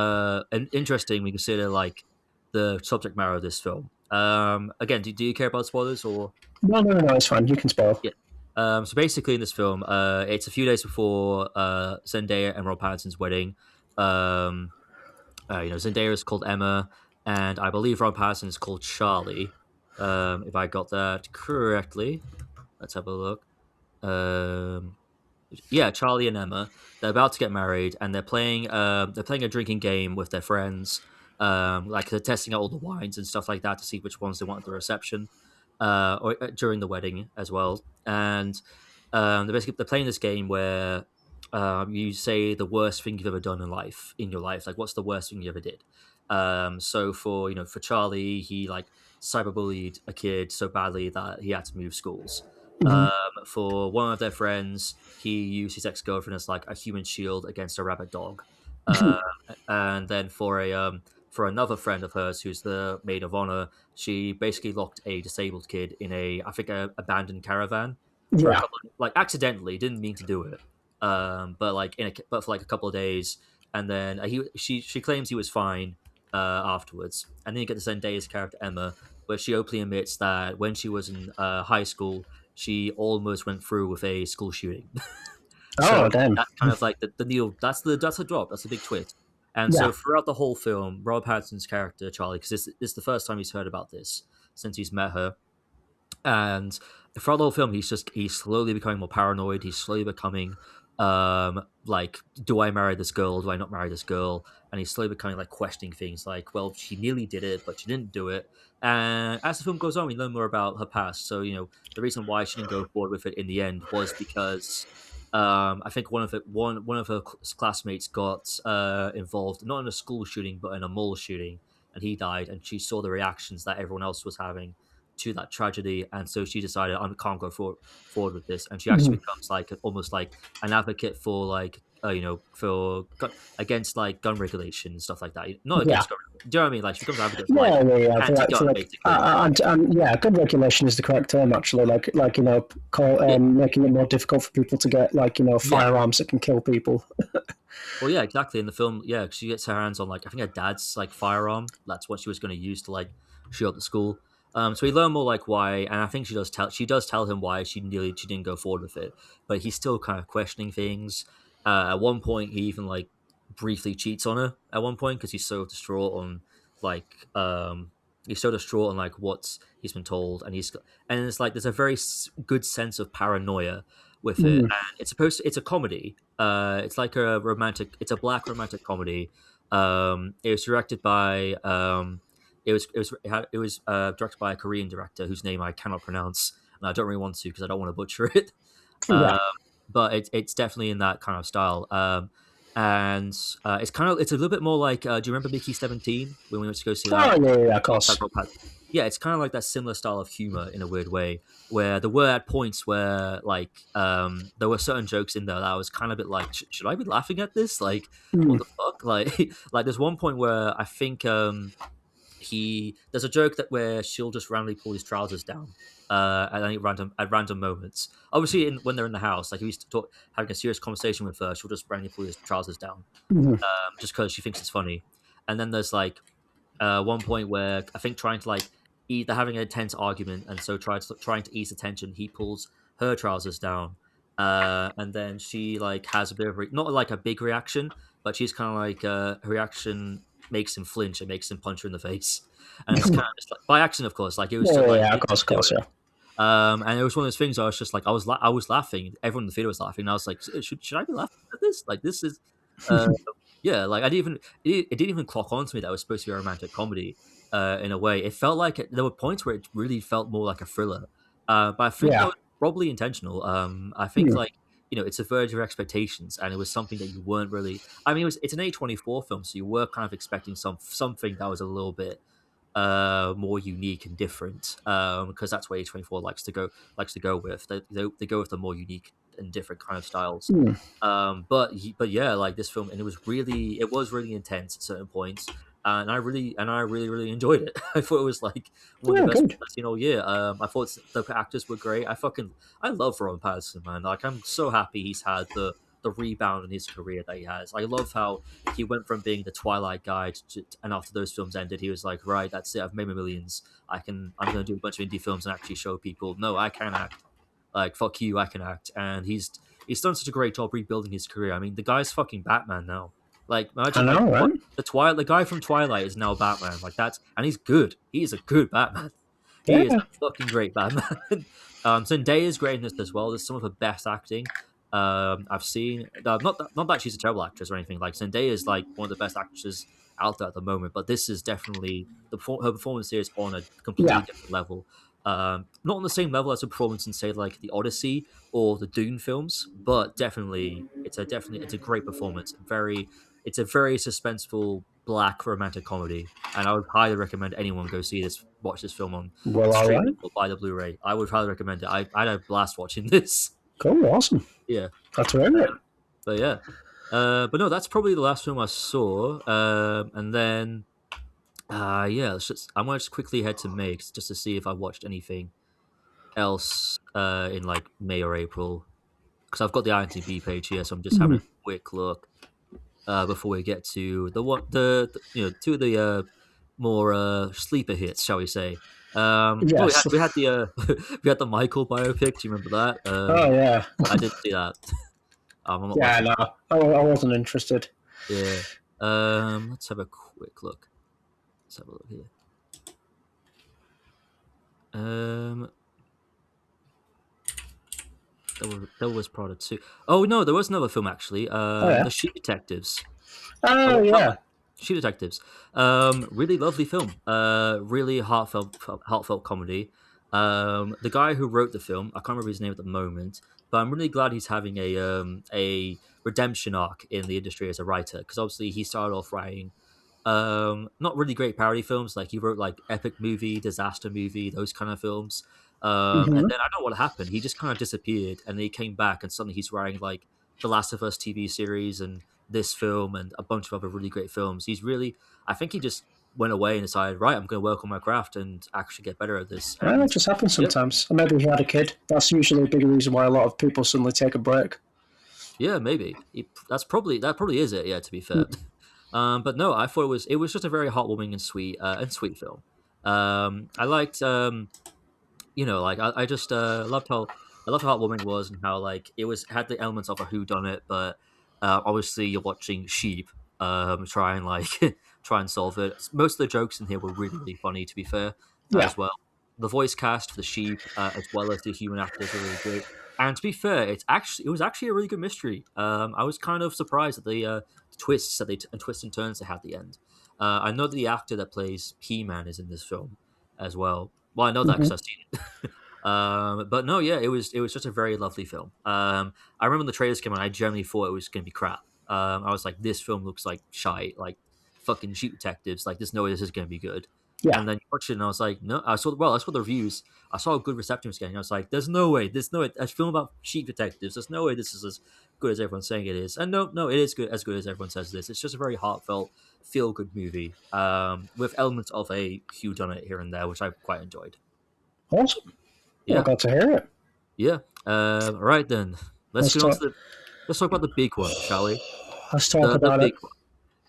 interesting. We consider like the subject matter of this film. Again, do you care about spoilers or? No, it's fine. You can spoil. Yeah. So basically, in this film, it's a few days before Zendaya and Rob Pattinson's wedding. Um, Zendaya is called Emma, and I believe Rob Pattinson is called Charlie. If I got that correctly, let's have a look. Um, yeah, Charlie and Emma. They're about to get married, and they're playing a drinking game with their friends. Like they're testing out all the wines and stuff like that to see which ones they want at the reception, or during the wedding as well. And they're playing this game where you say the worst thing you've ever done in your life. Like, what's the worst thing you ever did? So for Charlie, he like cyberbullied a kid so badly that he had to move schools. Mhm. For one of their friends, he used his ex girlfriend as like a human shield against a rabid dog. Uh, and then for another friend of hers, who's the maid of honor, she basically locked a disabled kid in a, I think, a abandoned caravan for a Yeah. couple, like accidentally, didn't mean to do it. But like but for like a couple of days, and then she claims he was fine afterwards, and then you get to Zendaya's character Emma, where she openly admits that when she was in high school, she almost went through with a school shooting. Oh, So damn. that's kind of like the needle. That's the drop. That's the big twist. And so Yeah. throughout the whole film, Rob Pattinson's character Charlie, because this is the first time he's heard about this since he's met her, and throughout the whole film he's slowly becoming more paranoid. He's slowly becoming like, do I marry this girl, do I not marry this girl? And he's slowly becoming like questioning things like, well, she nearly did it but she didn't do it. And as the film goes on, we learn more about her past. So the reason why she didn't go forward with it in the end was because I think one of her classmates got involved, not in a school shooting but in a mall shooting, and he died, and she saw the reactions that everyone else was having to that tragedy, and so she decided, I can't go forward with this, and she actually Mhm. becomes like almost like an advocate for like against like gun regulation and stuff like that. Not Yeah. against gun, do you know what I mean? Like she becomes an advocate for like Yeah, yeah, yeah. For anti-gun, like, basically. and yeah, good regulation is the correct term actually. Like Yeah, making it more difficult for people to get yeah. firearms that can kill people. Well, yeah, exactly. In the film, yeah, she gets her hands on like, I think her dad's like firearm. That's what she was going to use to like shoot up the school. So we learn more like why, and I think she does tell him why she didn't go forward with it, but he's still kind of questioning things. At one point, he even like briefly cheats on her. At one point, because like he's so distraught on like what he's been told, and it's like there's a very good sense of paranoia with it, Mhm. and it's a comedy. It's like it's a black romantic comedy. It was directed by directed by a Korean director whose name I cannot pronounce, and I don't really want to because I don't want to butcher it. Yeah. Um, but it's definitely in that kind of style. And it's a little bit more like, do you remember Mickey 17 when we went to go see that? Oh yeah, yeah, of Alongside course. Rob Pat- Yeah, it's kind of like that similar style of humor in a weird way, where there were at points where like there were certain jokes in there that I was kind of a bit like, should I be laughing at this? Like, what Mm. the fuck? Like, like there's one point where I think he there's a joke that where she'll just randomly pull his trousers down at random moments. Obviously, when they're in the house, like he used to having a serious conversation with her, she'll just randomly pull his trousers down, Mhm. just because she thinks it's funny. And then there's like one point where I think trying to like they're having a tense argument, and so trying to ease the tension, he pulls her trousers down, and then she like has a bit of not like a big reaction, but she's kind of like her reaction makes him flinch and makes him punch her in the face, and it's kind of just like by accident, of course. Like it was Yeah, just yeah, like yeah, he didn't mean of to do course, it. yeah. And it was one of those things. I was just like, I was laughing. Everyone in the theater was laughing. And I was like, should I be laughing at this? Like, this is, uh, yeah. Like, it didn't even clock on to me that it was supposed to be a romantic comedy. In a way, it felt like there were points where it really felt more like a thriller. But I think that Yeah. was probably intentional. I think Mm. like it's a verge of your expectations, and it was something that you weren't really. I mean, it's an A24 film, so you were kind of expecting something that was a little bit more unique and different, because that's what A24 likes to go with. They go with the more unique and different kind of styles. Mm. But yeah, like this film, and it was really intense at certain points, and I really enjoyed it. I thought it was like one of Yeah, the best good. I've seen all year. I thought the actors were great. I love Robin Pattinson, man. Like I'm so happy he's had the rebound in his career that he has. I love how he went from being the Twilight guy and after those films ended, he was like, right, that's it. I've made my millions. I'm going to do a bunch of indie films and actually show people, no, I can act. Like, fuck you, I can act. And he's done such a great job rebuilding his career. I mean, the guy's fucking Batman now. Like, I imagine like know, what right? the guy from Twilight is now Batman. Like and he's good. He is a good Batman. He is Yeah. a fucking great Batman. Zendaya is great in this as well. There's some of the best acting I've seen. Not that she's a terrible actress or anything. Like Zendaya is like one of the best actresses out there at the moment. But this is definitely her performance here is on a completely Yeah. different level. Not on the same level as a performance in say like the Odyssey or the Dune films, but definitely it's a great performance. It's a very suspenseful black romantic comedy, and I would highly recommend anyone go see this watch this film on Well, all right. streaming or buy the Blu-ray. I would highly recommend it. I had a blast watching this. Cool. Awesome. Yeah, That's very it. but yeah, but no, that's probably the last film I saw. And then yeah, I'm gonna just quickly head to May just to see if I watched anything else in like May or April because I've got the IMDb page here, so I'm just having a quick look before we get to two of the more sleeper hits, shall we say? Well, Yes. we had the we had the Michael biopic. Do you remember that? Oh yeah. I didn't see that. I'm not Yeah. watching. No, I wasn't interested. Yeah. Let's have a quick look. Let's have a look here. There was Prada 2. Oh no, there was another film actually. Oh yeah. The Sheep Detectives. I Oh watched that yeah. one. Sheep Detectives. Really lovely film. Really heartfelt comedy. The guy who wrote the film, I can't remember his name at the moment, but I'm really glad he's having a redemption arc in the industry as a writer because obviously he started off writing not really great parody films. Like he wrote like epic movie, disaster movie, those kind of films. And Mm-hmm. then I don't know what happened. He just kind of disappeared, and then he came back, and suddenly he's writing like the Last of Us TV series and this film and a bunch of other really great films. I think he just went away and decided, right, I'm going to work on my craft and actually get better at this. It And just happens yeah, sometimes. Or maybe he had a kid. That's usually a big reason why a lot of people suddenly take a break. yeah, maybe that probably is it. Yeah, to be fair. But no, I thought it was just a very heartwarming and sweet film. I liked like I just loved how heartwarming it was and how like it was had the elements of a who done it, but obviously you're watching sheep try and like try and solve it. Most of the jokes in here were really funny, to be fair, Yeah. as well. The voice cast for the sheep as well as the human actors were really great. And to be fair, it was actually a really good mystery. I was kind of surprised at the twists and twists and turns they had at the end. I know that the actor that plays He-Man is in this film as well. Well, I know that because Mm-hmm. I've seen it. But no, yeah, it was just a very lovely film. I remember when the trailers came out, I generally thought it was going to be crap. I was like, this film looks like shite, like fucking Sheep Detectives. Like, there's no way this is going to be good. Yeah. And then you watch it, and I was like, no. I saw the reviews. I saw a good reception was getting. I was like, there's no way. A film about sheep detectives. There's no way this is as good as everyone's saying it is. And no, it is good as everyone says it is. It's just a very heartfelt, feel good movie with elements of a whodunit here and there, which I quite enjoyed. Awesome. Well, Yeah, glad to hear it. yeah. Right then, let's Let's get on to talk. the let's talk about the big one, shall we? Let's talk The about big it. one,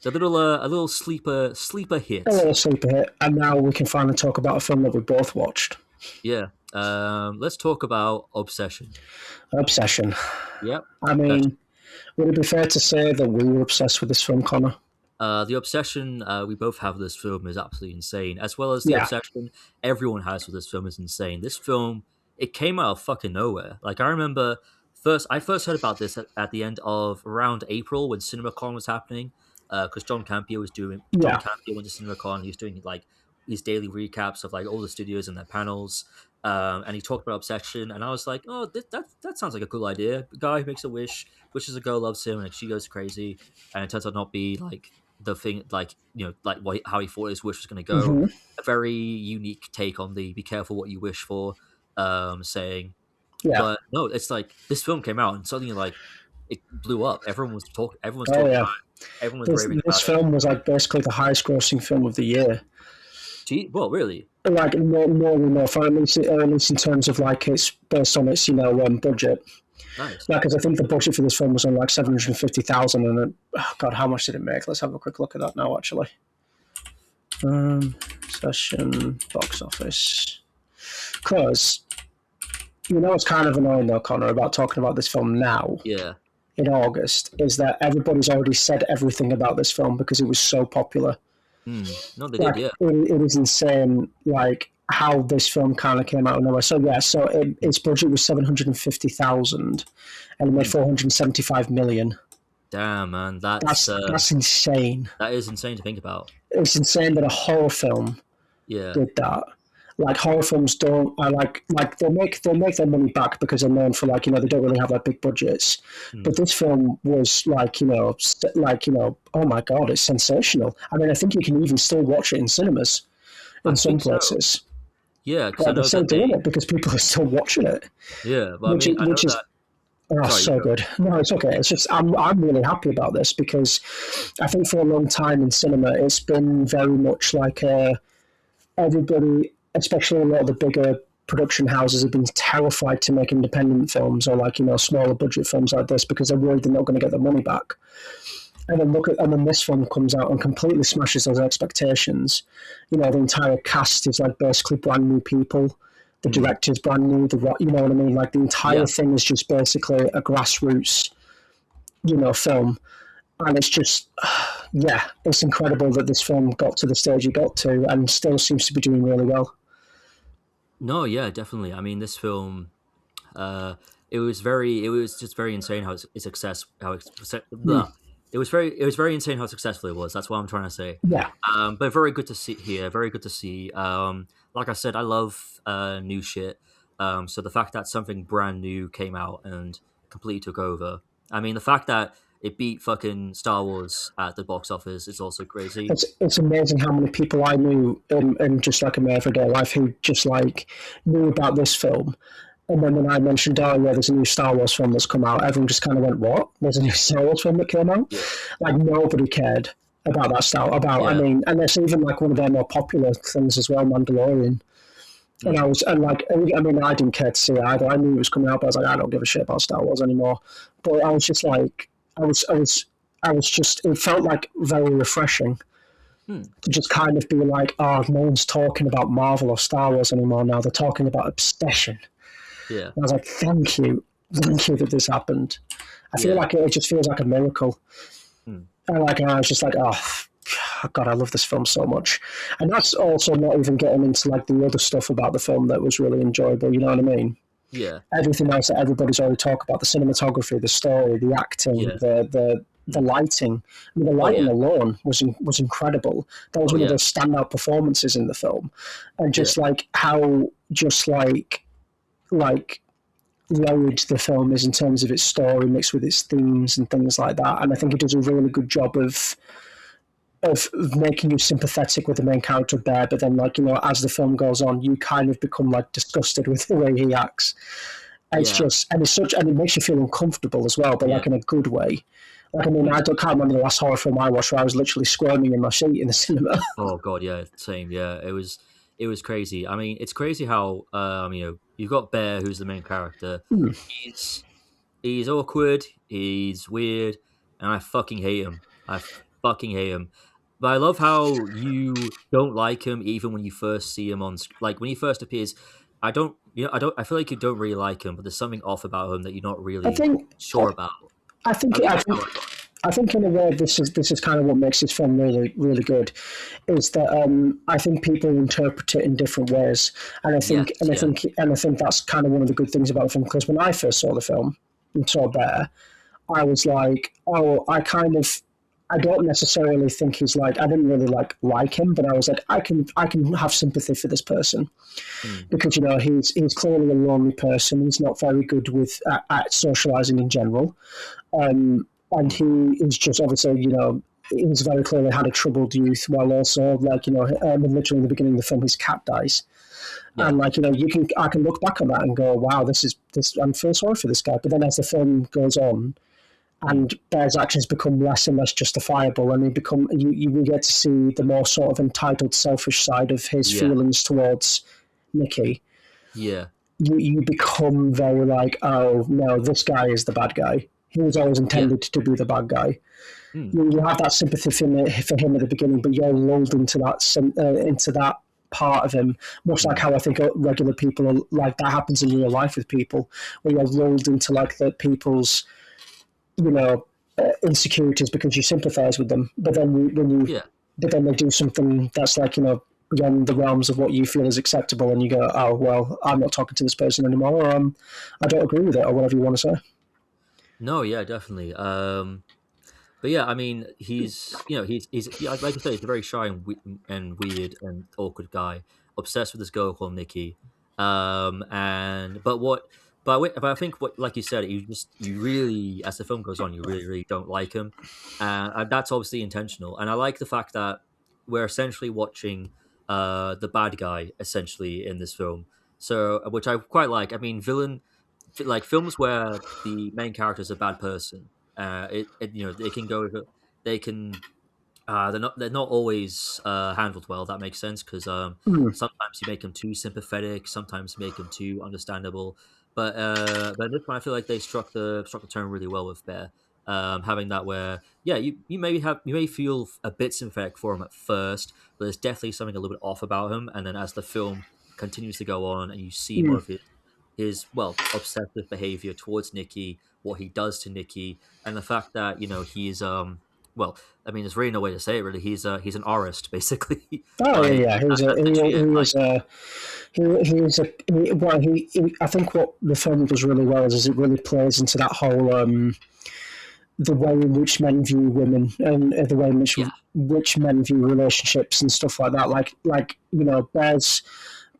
the a little sleeper A hit. little sleeper hit, and now we can finally talk about a film that we both watched. Yeah. Let's talk about Obsession. Obsession. Yep. I mean, would it be fair to say that we were obsessed with this film, Connor? The obsession we both have with this film is absolutely insane, as well as the Yeah. obsession everyone has with this film is insane. This film, it came out of fucking nowhere. Like I remember I first heard about this at the end of around April when CinemaCon was happening, because John Yeah. Campia went to CinemaCon. He was doing like these daily recaps of like all the studios and their panels, and he talked about obsession, and I was like, oh, that sounds like a cool idea. The guy who makes a wish, wishes a girl loves him, and she goes crazy, and it turns out not be like the thing like how he thought his wish was going to go. Mm-hmm. A very unique take on the be careful what you wish for saying. Yeah. But no, it's like this film came out and suddenly like it blew up. Everyone's Oh talking yeah. about it. Everyone's This raving this about it. film was like basically the highest grossing film of the year. Well, really Like no, for at least in terms of like it's based on its budget. nice. Like, because I think the budget for this film was on like 750,000, and God, how much did it make? Let's have a quick look at that now. Actually, session box office. Because what's kind of annoying though, Connor, about talking about this film now Yeah. in August is that everybody's already said everything about this film because it was so popular. No, they did. Like, Yeah. it is insane. Like how this film kind of came out of nowhere. So yeah, its budget was 750,000, and it made 475 million. Damn, man, that's That's insane. that is insane to think about. It's insane that a horror film Yeah. did that. Like horror films don't. I like they'll make their money back because they're known for they don't really have like big budgets. But this film was oh my god, it's sensational. I mean, I think you can even still watch it in cinemas. I in some think so. places. Yeah, because I But they're know still that doing they. it because people are still watching it, Yeah, but I which mean, is I know which is that. oh, Sorry, you so go. good. No, it's okay. It's just I'm really happy about this because I think for a long time in cinema it's been very much like everybody, especially a lot of the bigger production houses, have been terrified to make independent films or like smaller budget films like this because they're worried they're not going to get their money back. And then this film comes out and completely smashes those expectations. The entire cast is like basically brand new people. The Hmm. director's brand new. You know what I mean? Like the entire Yeah. thing is just basically a grassroots, film, and it's just, yeah, it's incredible that this film got to the stage it got to, and still seems to be doing really well. No, yeah, definitely. I mean, this film. Uh, it was just very insane how it's success how it's Hmm. blah. It was very insane how successful it was. That's what I'm trying to say. Yeah, But very good to see here. Very good to see. Like I said, I love new shit. So the fact that something brand new came out and completely took over. I mean, the fact that it beat fucking Star Wars at the box office is also crazy. it's amazing how many people I knew in just like in my everyday life who just like knew about this film. And then when I mentioned, oh yeah, there's a new Star Wars film that's come out, everyone just kind of went, "What? There's a new Star Wars film that came out?" Yeah, Like nobody cared about that style. I yeah, mean, and there's even like one of their more popular things as well, Mandalorian. And mm, I mean, I didn't care to see it either. I knew it was coming out, but I was like, I don't give a shit about Star Wars anymore. But I was just like, I was just, it felt like very refreshing mm, to just kind of be like, oh, no one's talking about Marvel or Star Wars anymore now. They're talking about obsession. yeah, And I was like, thank you that this happened. I feel yeah, like it just feels like a miracle. mm, And I was just like, oh, God, I love this film so much. And that's also not even getting into like the other stuff about the film that was really enjoyable. You know what I mean? yeah, Everything else that everybody's already talked about, the cinematography, the story, the acting, yeah. the Mm. lighting. I mean, the Oh lighting yeah, alone was incredible. That was oh one of yeah, those standout performances in the film, and yeah, just like how just like layered the film is in terms of its story mixed with its themes and things like that. And I think it does a really good job of making you sympathetic with the main character there, but then as the film goes on, you kind of become like disgusted with the way he acts. It's yeah, just and it makes you feel uncomfortable as well, but yeah. like in a good way. Like I mean, Mm. can't remember the last horror film I watched where I was literally squirming in my seat in the cinema. Oh god, yeah, same. Yeah, it was crazy. I mean, it's crazy how you've got Bear, who's the main character. Hmm. He's he's awkward, he's weird, and I fucking hate him. I fucking hate him. But I love how you don't like him even when you first see him like when he first appears. I feel like you don't really like him, but there's something off about him that you're not I really think, sure about. I At think, least I that's how think, I got. I think in a way this is kind of what makes this film really really good, is that I think people interpret it in different ways, and Yes, yeah, I think that's kind of one of the good things about the film. Because when I first saw the film and saw Bear, I was like, oh, I don't necessarily think he's like, I didn't really like him, but I was like, I can have sympathy for this person mm, because he's clearly a lonely person. He's not very good with at socializing in general, and mm, he is just obviously he's very clearly had a troubled youth, while also literally in the beginning of the film his cat dies. yeah, And I can look back on that and go, wow, this. I'm feel sorry for this guy. But then as the film goes on, mm, and Bear's actions become less and less justifiable, and you get to see the more sort of entitled, selfish side of his yeah, feelings towards Nikki. yeah, You become very like, oh no, this guy is the bad guy. He was always yeah, intended to be the bad guy. mm, You have that sympathy for him at the beginning, but you're lulled into that part of him, much like mm, how I think regular people are, like that happens in real life with people, where you're lulled into like the people's you know insecurities because you sympathise with them, but then yeah. but then they do something that's like beyond the realms of what you feel is acceptable, and you go, oh well, I'm not talking to this person anymore, or I don't agree with it, or whatever you want to say. No, yeah, definitely. But yeah, I mean, yeah, like you say, he's a very shy and weird and awkward guy, obsessed with this girl called Nikki. And but I think what, like you said, you really, as the film goes on, you really really don't like him, and that's obviously intentional. And I like the fact that we're essentially watching. the bad guy essentially in this film. So, which I quite like. I mean, like films where the main character is a bad person. They can go, they can they're not always handled well. That makes sense because Mm, sometimes you make them too sympathetic, sometimes you make them too understandable. But this one, I feel like they struck the tone really well with Bear. Having that where you may feel a bit sympathetic for him at first, but there's definitely something a little bit off about him. And then as the film continues to go on, and you see more mm. of his obsessive behavior towards Nikki, what he does to Nikki, and the fact that he's well, I mean, there's really no way to say it. Really, he's an artist, basically. Oh yeah, like yeah. literally it. He Like is a he is a well he I think what the film does really well is it really plays into that whole the way in which men view women and the way in yeah, which men view relationships and stuff like that.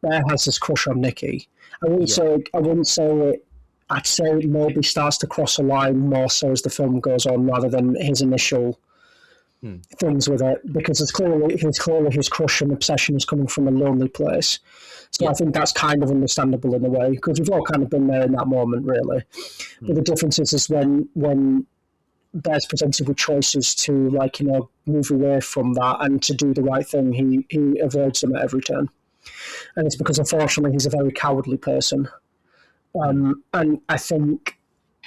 Bear has this crush on Nikki. yeah, I wouldn't say it. I'd say it maybe starts to cross a line more so as the film goes on, rather than his initial mm, things with it, because it's clearly his crush and obsession is coming from a lonely place. So I yeah, think that's kind of understandable in a way, because we've all kind of been there in that moment, really. But mm, the difference is when Bear's presented with choices to move away from that and to do the right thing, he avoids them at every turn, and it's because unfortunately he's a very cowardly person. mm, And I think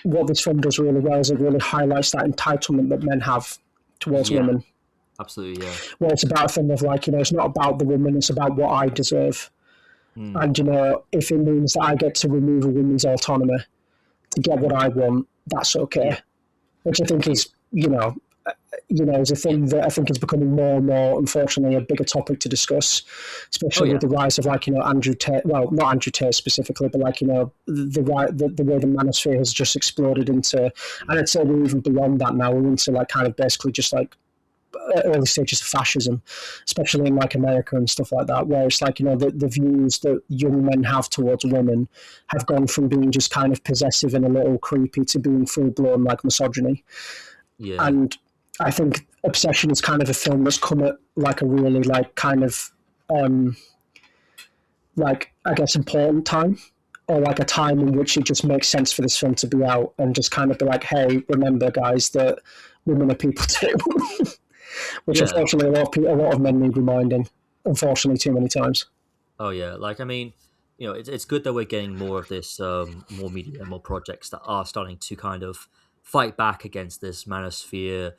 what this film does really well is it really highlights that entitlement that men have towards yeah, women. absolutely, yeah, Well, it's about a thing of it's not about the woman, it's about what I deserve. mm, And, if it means that I get to remove a woman's autonomy to get what I want, that's okay. yeah, Which I think yeah, is, is a yeah. thing that I think is becoming more and more, unfortunately, a bigger topic to discuss, Oh especially yeah, with the rise of Andrew Tate. Well, not Andrew Tate specifically, but the way the manosphere has just exploded into, and I'd say we're even beyond that now. We're into kind of basically just early stages of fascism, especially in America and stuff like that, where it's the views that young men have towards women have gone from being just kind of possessive and a little creepy to being full blown misogyny. yeah, And I think Obsession is kind of a film that's come at a really kind of I guess important time, or a time in which it just makes sense for this film to be out and just kind of be like, hey, remember guys that women are people too. Which yeah. unfortunately a lot of men need reminding. Unfortunately, too many times. Oh yeah, like I mean, it's good that we're getting more of this, more media, more projects that are starting to kind of fight back against this manosphere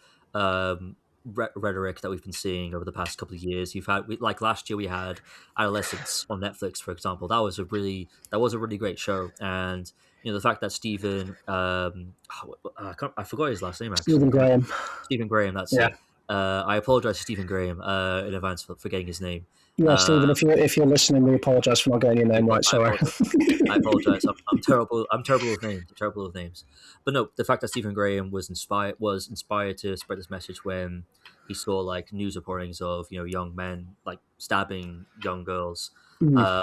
rhetoric that we've been seeing over the past couple of years. Like last year we had Adolescence on Netflix, for example. That was a really great show, and the fact that Stephen, I forgot his last name Stephen actually. Graham. Stephen Graham, that's Yeah. it. I apologize to Stephen Graham in advance for getting his name. Yeah, Uh, Stephen, if you're listening, we apologise for not getting your name right. I Sorry. apologize. I apologize. I'm terrible. I'm terrible with names. I'm terrible with names. But no, the fact that Stephen Graham was inspired to spread this message when he saw like news reportings of young men like stabbing young girls, Mm. um,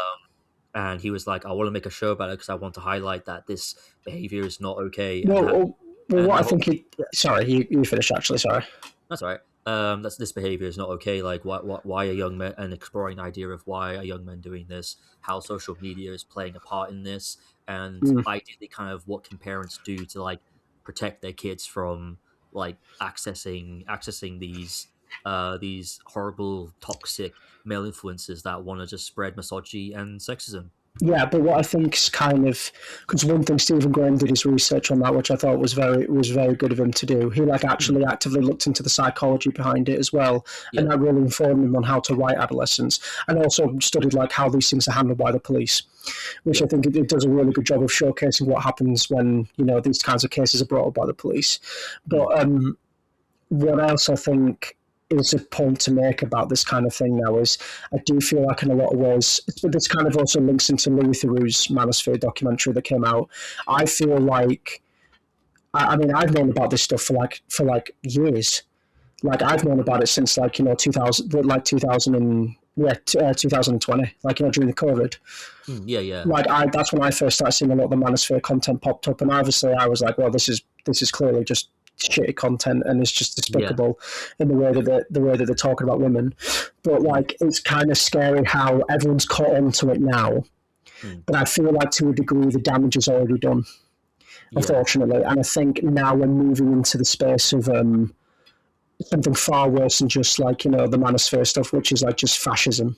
and he was like, I want to make a show about it because I want to highlight that this behavior is not okay, Well, and what the I whole think it. yeah, Sorry, you finish actually. Sorry. that's all right. That's this behavior is not okay. Like, why are young men, and exploring the idea of why are young men doing this? How social media is playing a part in this, and Mm. ideally, kind of what can parents do to like protect their kids from like accessing these horrible, toxic male influences that want to just spread misogyny and sexism. Yeah, but what I think is kind of because one thing Stephen Graham did his research on that, which I thought was very good of him to do. He Hmm. actually actively looked into the psychology behind it as well, Yeah, and that really informed him on how to write adolescence, and also studied how these things are handled by the police, which yeah, I think it does a really good job of showcasing what happens when these kinds of cases are brought up by the police. hmm, But what else I think is a point to make about this kind of thing now is I do feel like in a lot of ways, but this kind of also links into Louis Theroux's Manosphere documentary that came out. I feel like, I mean, I've known about this stuff for years. I've known about it since 2000, 2000 and yeah, 2020, during the COVID. yeah, yeah, That's when I first started seeing a lot of the Manosphere content popped up, and obviously I was like, well, this is clearly just shitty content and it's just despicable in the way that they're talking about women. But like, it's kind of scary how everyone's caught onto it now. But I feel like to a degree the damage is already done, unfortunately. And I think now we're moving into the space of something far worse than just like, the manosphere stuff, which is like just fascism.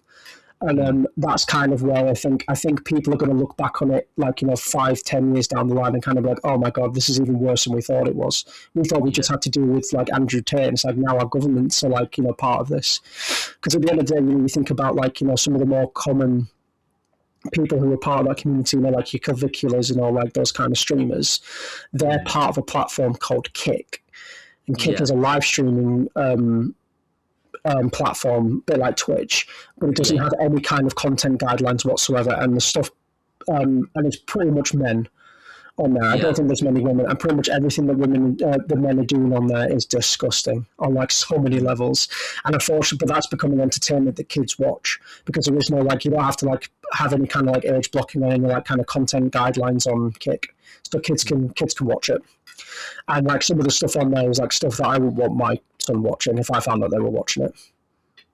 And that's kind of where I think people are going to look back on it like, 5-10 years down the line and kind of like, oh my God, this is even worse than we thought it was. We thought we just had to deal with like Andrew Tate, and it's like now our governments are like, part of this. Because at the end of the day, you think about like, some of the more common people who are part of that community, like your Claviculars and all like those kind of streamers, they're part of a platform called Kick. And Kick is a live streaming platform, a bit like Twitch, but it doesn't have any kind of content guidelines whatsoever. And the stuff, and it's pretty much men on there. I don't think there's many women, and pretty much everything that the men are doing on there is disgusting on like so many levels. And unfortunately, but that's becoming entertainment that kids watch, because there is no like, you don't have to like have any kind of like age blocking or any like kind of content guidelines on Kick, so kids can watch it. And like some of the stuff on there is like stuff that I would want my son watching if I found out they were watching it.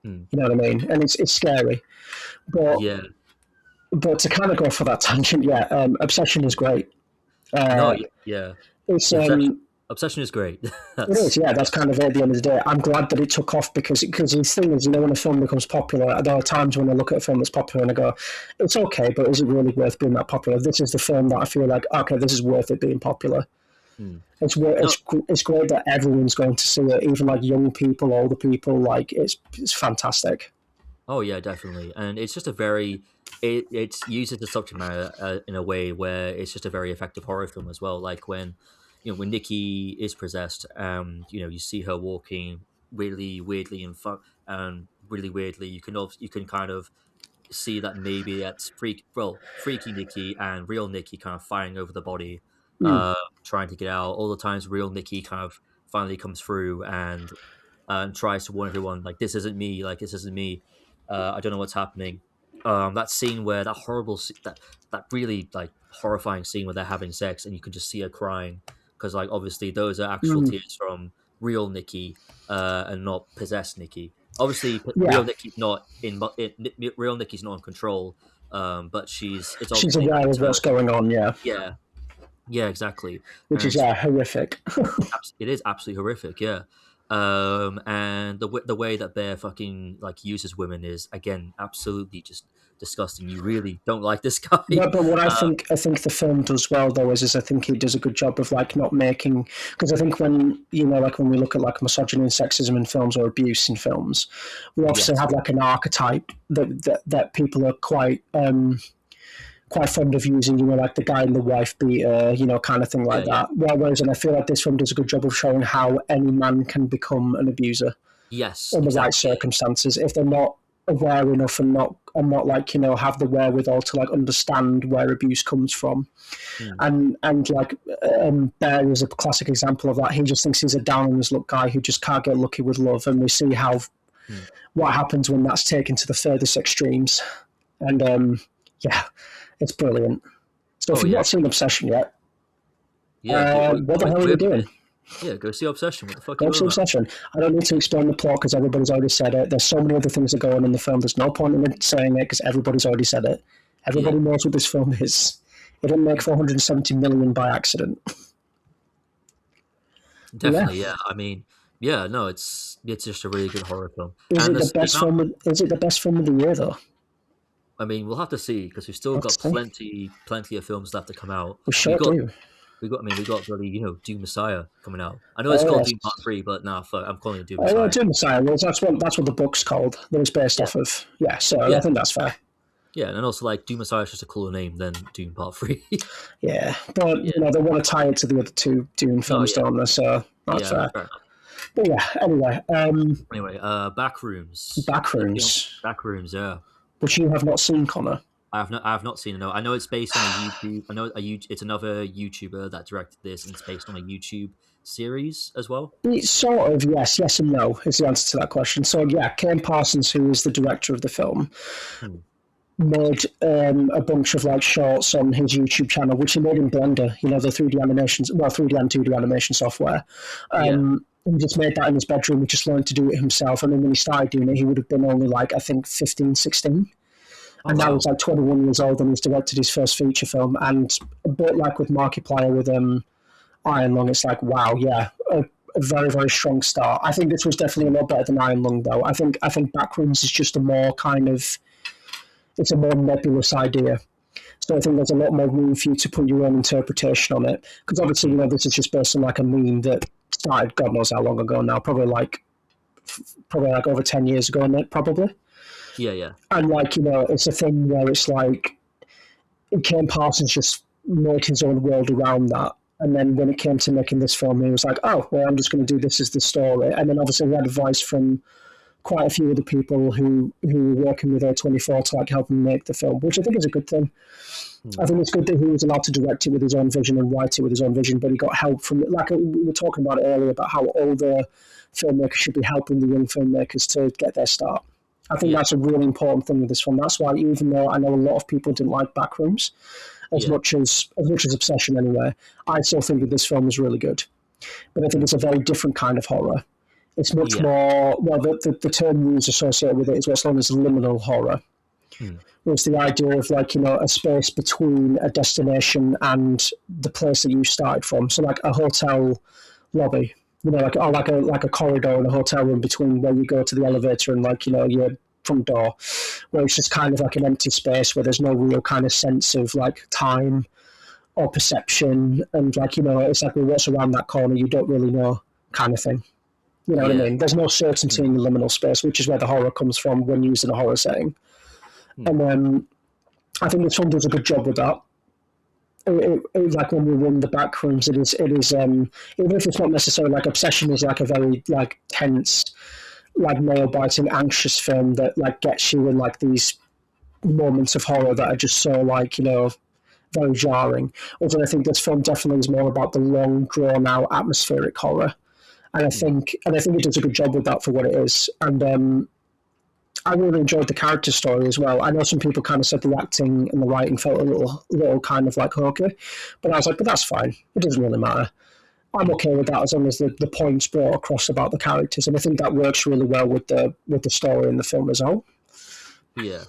You know what I mean? And it's scary. But to kind of go for that tangent, Obsession is great. It's Obsession is great. It is, that's kind of it at the end of the day. I'm glad that it took off because the thing is, when a film becomes popular, there are times when I look at a film that's popular and I go, it's okay, but is it really worth being that popular? This is the film that I feel like, okay, this is worth it being popular. It's great that everyone's going to see it, even like young people, older people. Like it's fantastic. Oh yeah, definitely, and it's just it uses the subject matter in a way where it's just a very effective horror film as well. Like when when Nikki is possessed, you see her walking really weirdly and really weirdly. You can kind of see that maybe that's freaky Nikki and real Nikki kind of fighting over the body. Trying to get out. All the times real Nikki kind of finally comes through and tries to warn everyone, like, this isn't me, I don't know what's happening. That scene where that really like horrifying scene where they're having sex and you can just see her crying, because like obviously those are actual tears from real Nikki and not possessed Nikki. Obviously real Nikki's not real Nikki's not in control, but she's aware of what's going on. Yeah, exactly. Which is horrific. It is absolutely horrific. Yeah, and the way that Bear fucking like uses women is again absolutely just disgusting. You really don't like this guy. No, but what I think the film does well though is I think it does a good job of like not making, because I think when like when we look at like misogyny and sexism in films or abuse in films, we obviously have like an archetype that people are quite fond of using, like the guy and the wife beater, kind of thing like that. Whereas, and I feel like this film does a good job of showing how any man can become an abuser. Yes, in the right circumstances, if they're not aware enough and not like have the wherewithal to like understand where abuse comes from. And like Bear is a classic example of that. He just thinks he's a down on his luck guy who just can't get lucky with love, and we see how what happens when that's taken to the furthest extremes. And it's brilliant. So if you've not seen Obsession yet, what the hell are you doing? Yeah, go see Obsession. What the fuck? Go see Obsession. I don't need to explain the plot because everybody's already said it. There's so many other things that go on in the film. There's no point in saying it because everybody's already said it. Everybody knows what this film is. It didn't make 470 million by accident. Definitely, yeah. I mean, no, it's just a really good horror film. Is it the best film? Is it the best film of the year though? I mean, we'll have to see because we've still got plenty of films left to come out. We sure do. We got really, Doom Messiah coming out. I know it's called Doom Part 3, but I'm calling it Doom Messiah. Doom Messiah. Well, that's what the book's called. That it's based off of. Yeah, so I think that's fair. Yeah, and also like Doom Messiah is just a cooler name than Doom Part 3. Yeah, but they want to tie it to the other two Doom films, don't they? So that's fair. But yeah, anyway. Backrooms. Backrooms, yeah. Which you have not seen, Connor. I have not seen it. No, I know it's based on a YouTube. I know it's another YouTuber that directed this, and it's based on a YouTube series as well. It's sort of yes and no is the answer to that question. So yeah, Kane Parsons, who is the director of the film, made a bunch of like shorts on his YouTube channel, which he made in Blender. You know, the 3D animations, well, 3D and 2D animation software. Yeah. He just made that in his bedroom. He just learned to do it himself. And then when he started doing it, he would have been only like, I think, 15, 16. Oh And now wow. he's like 21 years old and he's directed his first feature film. And a bit like with Markiplier with Iron Lung, it's like, wow, yeah, a very, very strong start. I think this was definitely a lot better than Iron Lung, though. I think Backrooms is just a more kind of, it's a more nebulous idea. So I think there's a lot more room for you to put your own interpretation on it. Because obviously, this is just based on like a meme that started God knows how long ago now, probably like over 10 years ago, probably. Yeah, yeah, And like, it's a thing where it's like Ken Parsons just made his own world around that. And then when it came to making this film, he was like, oh, well, I'm just going to do this as the story. And then obviously we had advice from quite a few other people who were working with A24 to like help him make the film, which I think is a good thing. I think it's good that he was allowed to direct it with his own vision and write it with his own vision, but he got help from, like we were talking about it earlier, about how older filmmakers should be helping the young filmmakers to get their start. I think yeah, that's a really important thing with this film. That's why, even though I know a lot of people didn't like Backrooms yeah, as much as Obsession anyway, I still think that this film is really good. But I think it's a very different kind of horror. It's much yeah. more, well, the term used associated with it is what's known as liminal horror. Hmm. Was the idea of like, a space between a destination and the place that you started from. So like a hotel lobby, like a corridor in a hotel room between where you go to the elevator and like, your front door, where it's just kind of like an empty space where there's no real kind of sense of like time or perception, and like, it's like, well, what's around that corner, you don't really know, kind of thing. You know what I Yeah. mean? There's no certainty in the liminal space, which is where the horror comes from when used in a horror setting. Hmm. And I think this film does a good job with that. Like when we run the back rooms, it is even if it's not necessarily like Obsession is like a very like tense, like nail biting, anxious film that like gets you in like these moments of horror that are just so like, very jarring. Although I think this film definitely is more about the long, drawn out atmospheric horror. And I think it does a good job with that for what it is. And I really enjoyed the character story as well. I know some people kind of said the acting and the writing felt a little kind of like hokey, but I was like, but that's fine. It doesn't really matter. I'm okay with that as long as the points brought across about the characters, and I think that works really well with the story in the film as well. Yeah.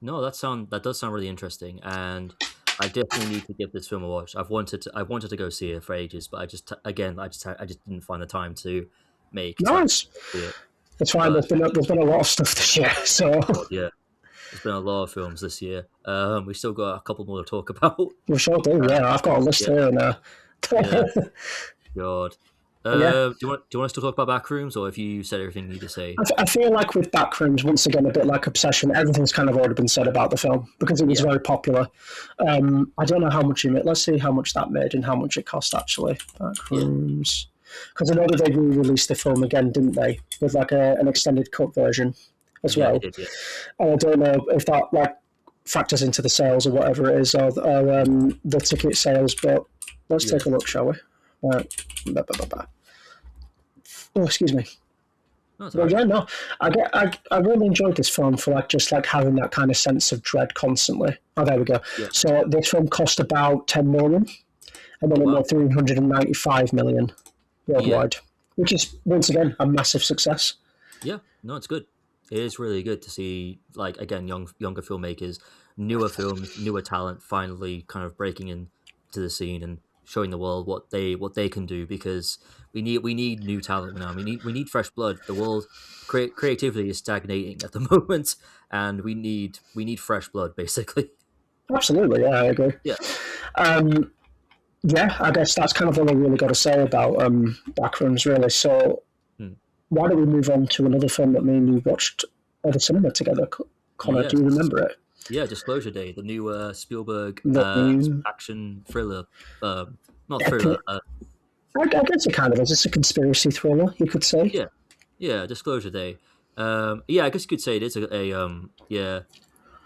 No, that does sound really interesting, and I definitely need to give this film a watch. I wanted to go see it for ages, but I just didn't find the time to make time Nice. to see it. It's fine. But There's been a lot of stuff this year, so God, yeah, there's been a lot of films this year. We still got a couple more to talk about. we sure do. Uh, Yeah, I've got a list yeah, here, and yeah, God. yeah. Do you want us to talk about Backrooms, or have you said everything you need to say? I feel like with Backrooms, once again, a bit like Obsession, everything's kind of already been said about the film because it was Yeah, very popular. I don't know how much it made. Let's see how much that made and how much it cost, actually. yeah, Backrooms. Because I know that they re-released the film again, didn't they? With like an extended cut version as yeah. They well. did. Yeah, And I don't know if that like factors into the sales or whatever it is, or the ticket sales, but let's yeah. take a look, shall we? Right. Bah, bah, bah, bah. Oh, excuse me. No, it's Well, alright. yeah, no, I really enjoyed this film for like just like having that kind of sense of dread constantly. Oh, there we go. Yeah. So this film cost about 10 million, and Oh then it wow. made 395 million Yeah. worldwide, which is once again a massive success. Yeah, no, it's good. It is really good to see, like, again, younger filmmakers, newer films, newer talent, finally kind of breaking into the scene and showing the world what they can do. Because we need new talent now. We need fresh blood. The world creativity is stagnating at the moment, and we need fresh blood, basically. Absolutely, yeah, I agree. Yeah, Yeah, I guess that's kind of all I really got to say about Backrooms, really. So Hmm. why don't we move on to another film that me and you watched at the cinema together? Connor, yeah, do you remember it? yeah. Disclosure Day, the new Spielberg The new action thriller, not thriller. epic. I guess it kind of is. It's a conspiracy thriller, you could say. Yeah, yeah. Disclosure Day. Yeah, I guess you could say it is yeah.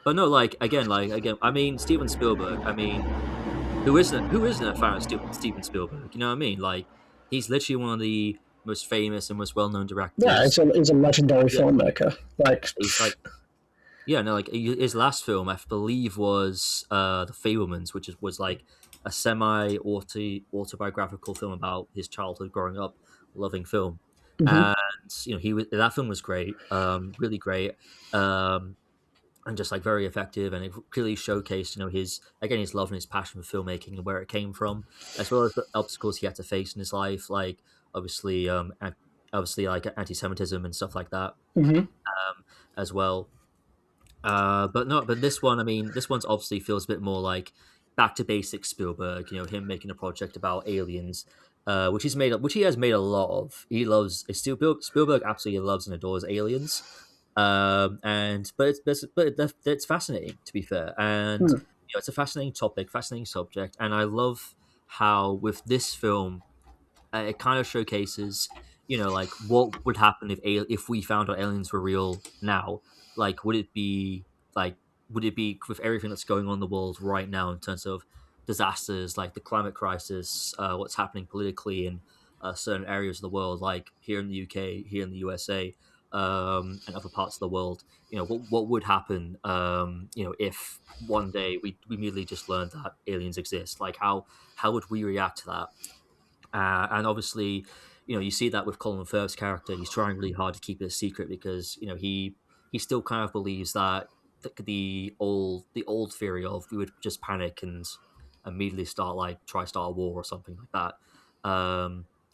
But no, like again. I mean, Steven Spielberg. I mean, who isn't a fan of Steven Spielberg? You know what I mean? Like, he's literally one of the most famous and most well-known Yeah, directors. he's a legendary Yeah, filmmaker. Like, he's like, Yeah, no, like his last film, I believe, was The Fablemans, which was like a semi autobiographical film about his childhood growing up loving film. Hmm. And he was that film was great, really great, um, and just like very effective, and it clearly showcased his love and his passion for filmmaking and where it came from, as well as the obstacles he had to face in his life, like obviously, obviously like anti-Semitism and stuff like that, Hmm. as well. But no, but this one, I mean, this one's obviously feels a bit more like back to basics Spielberg. Him making a project about aliens, which he has made a lot of. He loves Spielberg absolutely loves and adores aliens. And but it's fascinating to be fair, and it's a fascinating topic, fascinating subject, and I love how with this film it kind of showcases, like what would happen if we found out aliens were real now. Like, like would it be with everything that's going on in the world right now in terms of disasters, like the climate crisis, what's happening politically in certain areas of the world, like here in the UK, here in the USA, and other parts of the world. What would happen, if one day we immediately just learned that aliens exist? Like, how would we react to that? And obviously, you see that with Colin Firth's character. He's trying really hard to keep it a secret because he still kind of believes that the old theory of we would just panic and immediately start a war or something like that.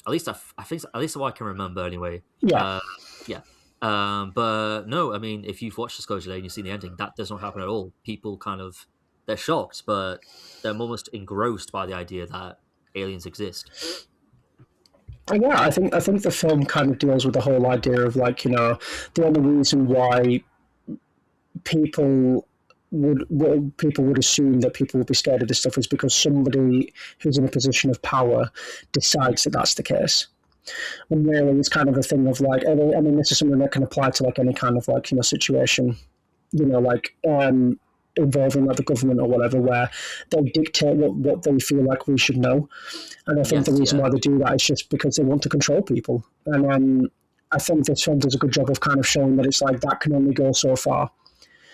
At least I think at least what I can remember anyway. Yeah. Uh, yeah. But no, I mean, if you've watched Disclosure Day and you've seen the ending, that does not happen at all. People they're shocked, but they're almost engrossed by the idea that aliens exist. And yeah, I think the film kind of deals with the whole idea of like, the only reason why people people would assume that people would be scared of this stuff is because somebody who's in a position of power decides that that's the case. And really, it's kind of a thing of like, I mean, this is something that can apply to like any kind of like situation, like involving like the government or whatever, where they dictate what they feel like we should know. And I think the Yes, reason yeah. why they do that is just because they want to control people. And I think this film does a good job of kind of showing that it's like that can only go so far.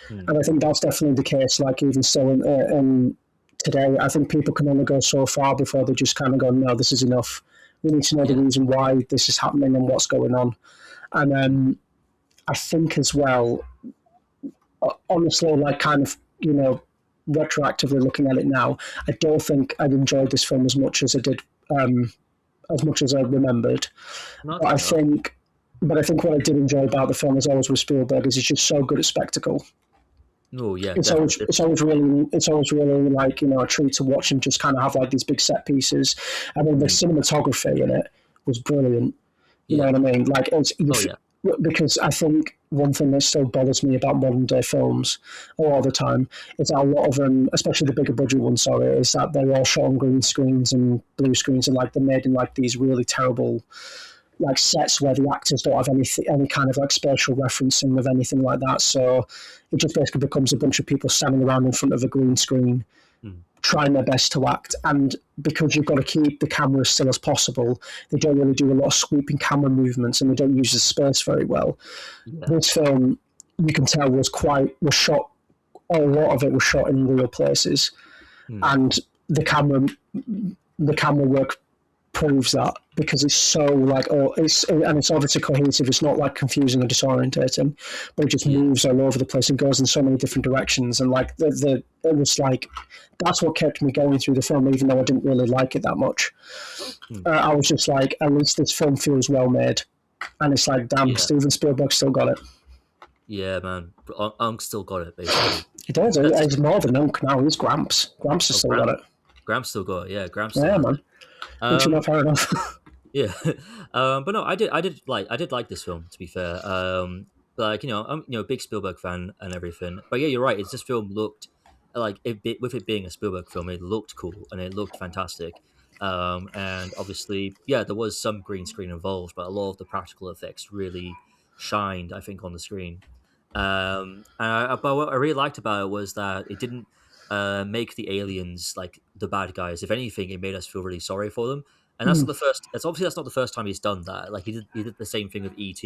Hmm. And I think that's definitely the case. Like even still in today, I think people can only go so far before they just kind of go, no, this is enough. We need to know the Yeah. reason why this is happening and what's going on. And I think as well, honestly, like kind of retroactively looking at it now, I don't think I'd enjoyed this film as much as I did, as much as I remembered. No, that's But I fair enough. think, but I think what I did enjoy about the film, as always with Spielberg, is he's just so good at spectacle. Oh, yeah, It's definitely. always really like a treat to watch him just kind of have like these big set pieces. I mean, the Hmm. cinematography in it was brilliant. You know Yeah. what I mean? Like Oh, yeah. because I think one thing that still bothers me about modern day films all the time is that a lot of them, especially the bigger budget ones, sorry, is that they're all shot on green screens and blue screens, and like they're made in like these really terrible like sets where the actors don't have any kind of like spatial referencing with anything like that. So it just basically becomes a bunch of people standing around in front of a green screen Hmm. trying their best to act. And because you've got to keep the camera as still as possible, they don't really do a lot of sweeping camera movements and they don't use the space very well. Yeah. This film, you can tell, was shot. A lot of it was shot in real places, Hmm. and the camera the camera work proves that because it's so like it's obviously cohesive. It's not like confusing or disorientating, but it just Yeah. moves all over the place and goes in so many different directions. And like it was like that's what kept me going through the film, even though I didn't really like it that much. Hmm. I was just like, at least this film feels well made, and it's like, damn, Yeah. Steven Spielberg still got it. Yeah, man. Unk still got it, basically. He does. That's He's more than Unc now. He's Gramps. Gramps has oh, still got it. Graham still got it. Yeah, Graham still Yeah, has man. it. Which you know, Um, fair enough. Yeah, but no, I did like this film. To be fair, like I'm a big Spielberg fan and everything. But yeah, you're right. It's this film looked like with it being a Spielberg film, it looked cool and it looked fantastic. And obviously, yeah, there was some green screen involved, but a lot of the practical effects really shined, I think, on the screen. But what I really liked about it was that it didn't make the aliens like the bad guys. If anything, it made us feel really sorry for them, and that's not the first. It's obviously that's not the first time he's done that. Like he did the same thing with ET,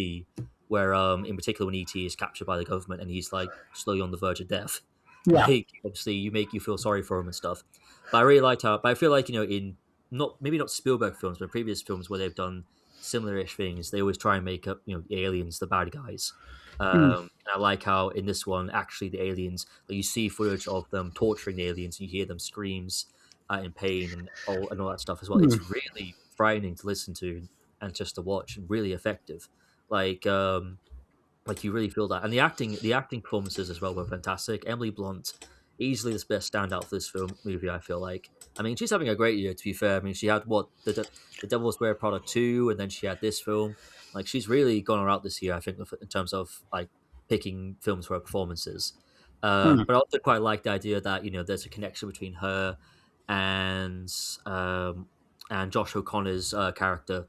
where in particular when ET is captured by the government and he's like slowly on the verge of death. Yeah. Like obviously you feel sorry for him and stuff. But I really liked how. But I feel like in not maybe not Spielberg films, but previous films where they've done similar-ish things, they always try and make up the aliens the bad guys. And I like how in this one, actually, the aliens, like, you see footage of them torturing the aliens, and you hear them screams in pain and all that stuff as well. It's really frightening to listen to and just to watch, and really effective. Like, you really feel that, and the acting performances as well were fantastic. Emily Blunt, easily the best standout for this movie. I feel like. I mean, she's having a great year. To be fair, I mean, she had the Devil's Wear Product 2, and then she had this film. Like, she's really gone her out this year. I think in terms of like picking films for her performances. But I also quite like the idea that there's a connection between her and um, and Josh O'Connor's character,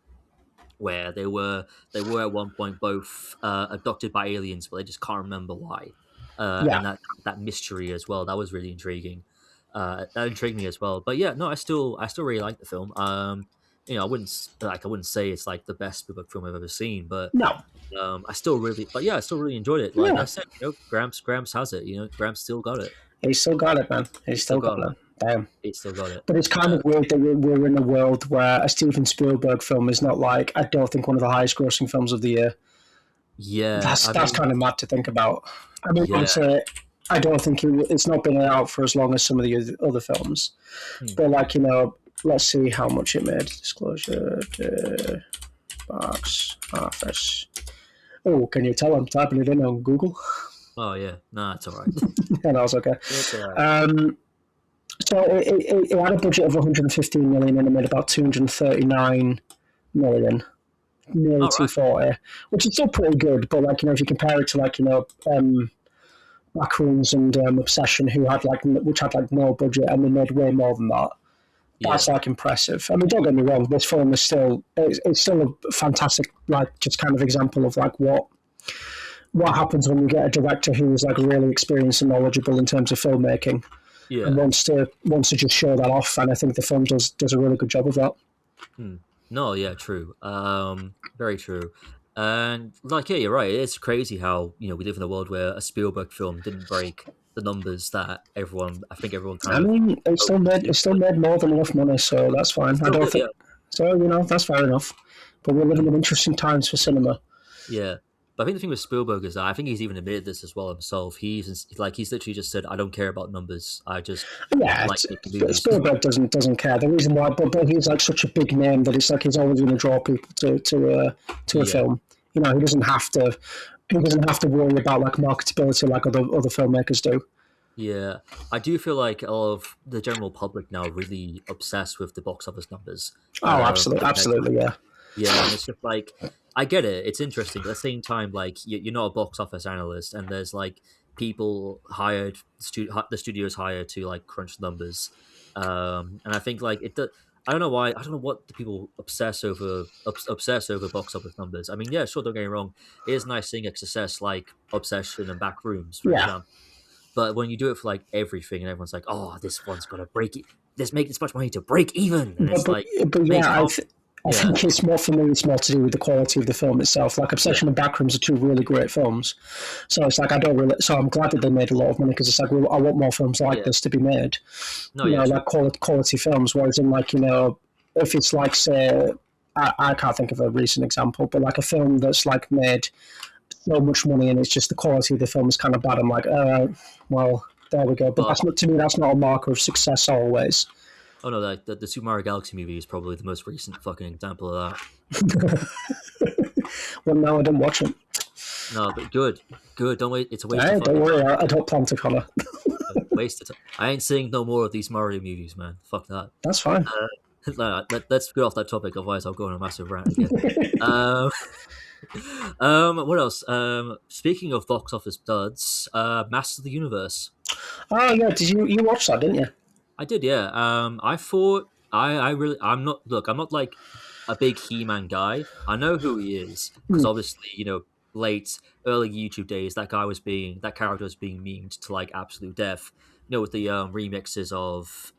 where they were at one point both abducted by aliens, but they just can't remember why. Yeah. And that mystery as well, that was really intriguing. That intrigued me as well. But yeah, no, I still really like the film. I wouldn't say it's like the best Spielberg film I've ever seen, but No. I still really enjoyed it. Like I Yeah. said, Gramps has it. Gramps still got it. He's still got it, man. He's He still still got got it. it. Damn. He still got it. But it's kind of weird that we're in a world where a Steven Spielberg film is not like, I don't think, one of the highest grossing films of the year. Yeah, That's kind of mad to think about. I mean, yeah. I don't think it's not been out for as long as some of the other films. Hmm. But let's see how much it made. Disclosure, box office. Oh, can you tell I'm typing it in on Google? Oh yeah, no, it's all right. And I was okay. It's all right. So it had a budget of 115 million and it made about 239 million, nearly All right. 240, which is still pretty good. But if you compare it to Backrooms and Obsession, which had no budget and they made way more than that. Yeah. That's impressive. I mean, don't get me wrong. This film is it's still a fantastic just kind of example of what happens when you get a director who is really experienced and knowledgeable in terms of filmmaking Yeah. and wants to just show that off. And I think the film does a really good job of that. No, yeah, true. Very true. And yeah, you're right. It's crazy how we live in a world where a Spielberg film didn't break the numbers that I think everyone kind I of mean, it still made more than enough money, so that's fine. I still don't did. think Yeah, so. That's fair enough. But we're living in interesting times for cinema. yeah. But I think the thing with Spielberg is that I think he's even admitted this as well himself. He's literally just said, "I don't care about numbers. I just Yeah, like making movies." Spielberg doesn't care. The reason why, but he's such a big name that it's he's always going to draw people to a Yeah. film. He doesn't have to. He doesn't have to worry about marketability like other filmmakers do. Yeah, I do feel like a lot of the general public now are really obsessed with the box office numbers. Oh, absolutely, yeah. Yeah, and it's just like I get it. It's interesting, but at the same time, you're not a box office analyst, and there's people hired, the studios hired to crunch numbers. And I think I don't know why. I don't know what the people obsess over box office numbers. I mean, yeah, sure. Don't get me wrong. It is nice seeing a success like Obsession and Backrooms, for Yeah, example. But when you do it for everything, and everyone's like, "Oh, this one's gonna break it. Let's make this much money to break even," and but it's but, but makes yeah, I yeah, think it's more for me. It's more to do with the quality of the film itself. yeah, Obsession and Backrooms are two really great films. So it's I don't really. So I'm glad that they made a lot of money because it's well, I want more films like yeah. this to be made. No, yeah, true. Quality films. Whereas in if it's say I can't think of a recent example, but a film that's made so much money and it's just the quality of the film is kind of bad. I'm well, there we go. But Oh, that's not to me. That's not a marker of success always. oh no, the Super Mario Galaxy movie is probably the most recent fucking example of that. Well, no, I didn't watch it. No, but good. Don't wait. It's a waste Hey, of don't fucking worry, time. I don't plan to, Connor. Waste of time. I ain't seeing no more of these Mario movies, man. Fuck that. That's fine. Let's get off that topic, otherwise I'll go on a massive rant again. um, what else? Speaking of box office duds, Masters of the Universe. Oh yeah, did you watch that? Didn't you? I did, yeah. I thought I really I'm not I'm not a big He-Man guy. I know who he is because obviously late early YouTube days that character was being memed to absolute death. With the remixes of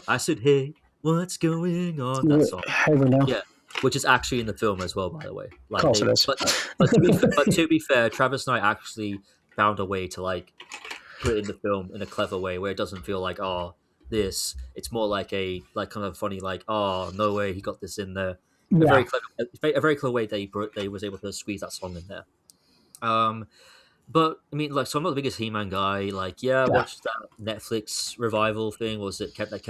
I said hey. What's going on? That song. Here we know. Yeah, which is actually in the film as well, by the way. Of Like course it they, is. but to be fair, Travis Knight actually found a way to like put it in the film in a clever way where it doesn't feel like this. It's more like a like kind of funny like no way he got this in there. Yeah. A very clever way they was able to squeeze that song in there. Um, but I mean, like, so I'm not the biggest He-Man guy. Like, yeah, I Yeah. watched that Netflix revival thing. Was it that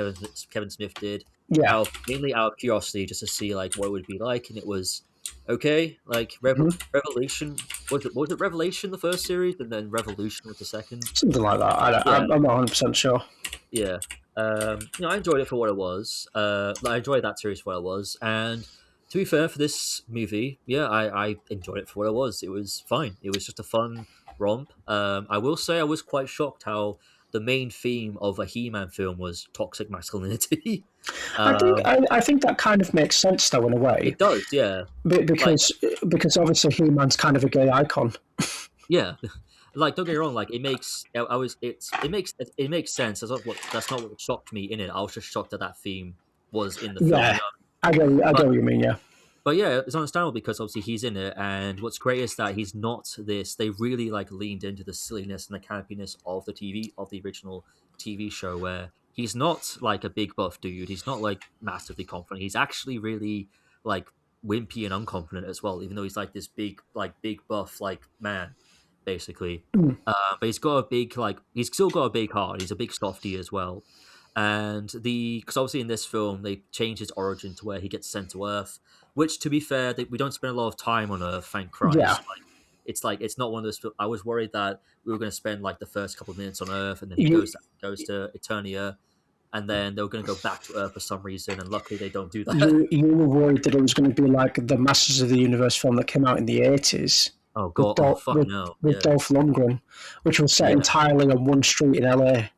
Kevin Smith did? Yeah. Mainly out of curiosity, just to see like what it would be like, and it was okay. Like Mhm. Revelation was it Revelation the first series, and then Revolution was the second. Something like that. Yeah, I'm not 100% sure. yeah. I enjoyed it for what it was. I enjoyed that series for what it was, and to be fair, for this movie, yeah, I enjoyed it for what it was. It was fine. It was just a fun romp. I will say I was quite shocked how the main theme of a He-Man film was toxic masculinity. um, I think that kind of makes sense though in a way, it does, yeah. Like, because obviously He-Man's kind of a gay icon. yeah, like don't get me wrong. Like it makes it makes sense. That's not what shocked me in it. I was just shocked that that theme was in the film. Yeah, I But get what you mean. Yeah, but yeah, it's understandable because obviously he's in it, and what's great is that he's not this. They really like leaned into the silliness and the campiness of the original TV show, where he's not like a big buff dude. He's not like massively confident. He's actually really like wimpy and unconfident as well, even though he's like this big buff like man, basically. But he's got a big he's still got a big heart. He's a big softy as well. And because obviously in this film they change his origin to where he gets sent to Earth, which, to be fair, we don't spend a lot of time on Earth, thank yeah. Christ. It's not one of those. I was worried that we were going to spend like the first couple of minutes on Earth, and then he You goes to Eternia, and then they were going to go back to Earth for some reason, and luckily they don't do that. you were worried that it was going to be like the Masters of the Universe film that came out in the 80s Oh with god! Oh fuck no! with Yeah, Dolph Lundgren, which was set yeah, entirely on one street in LA,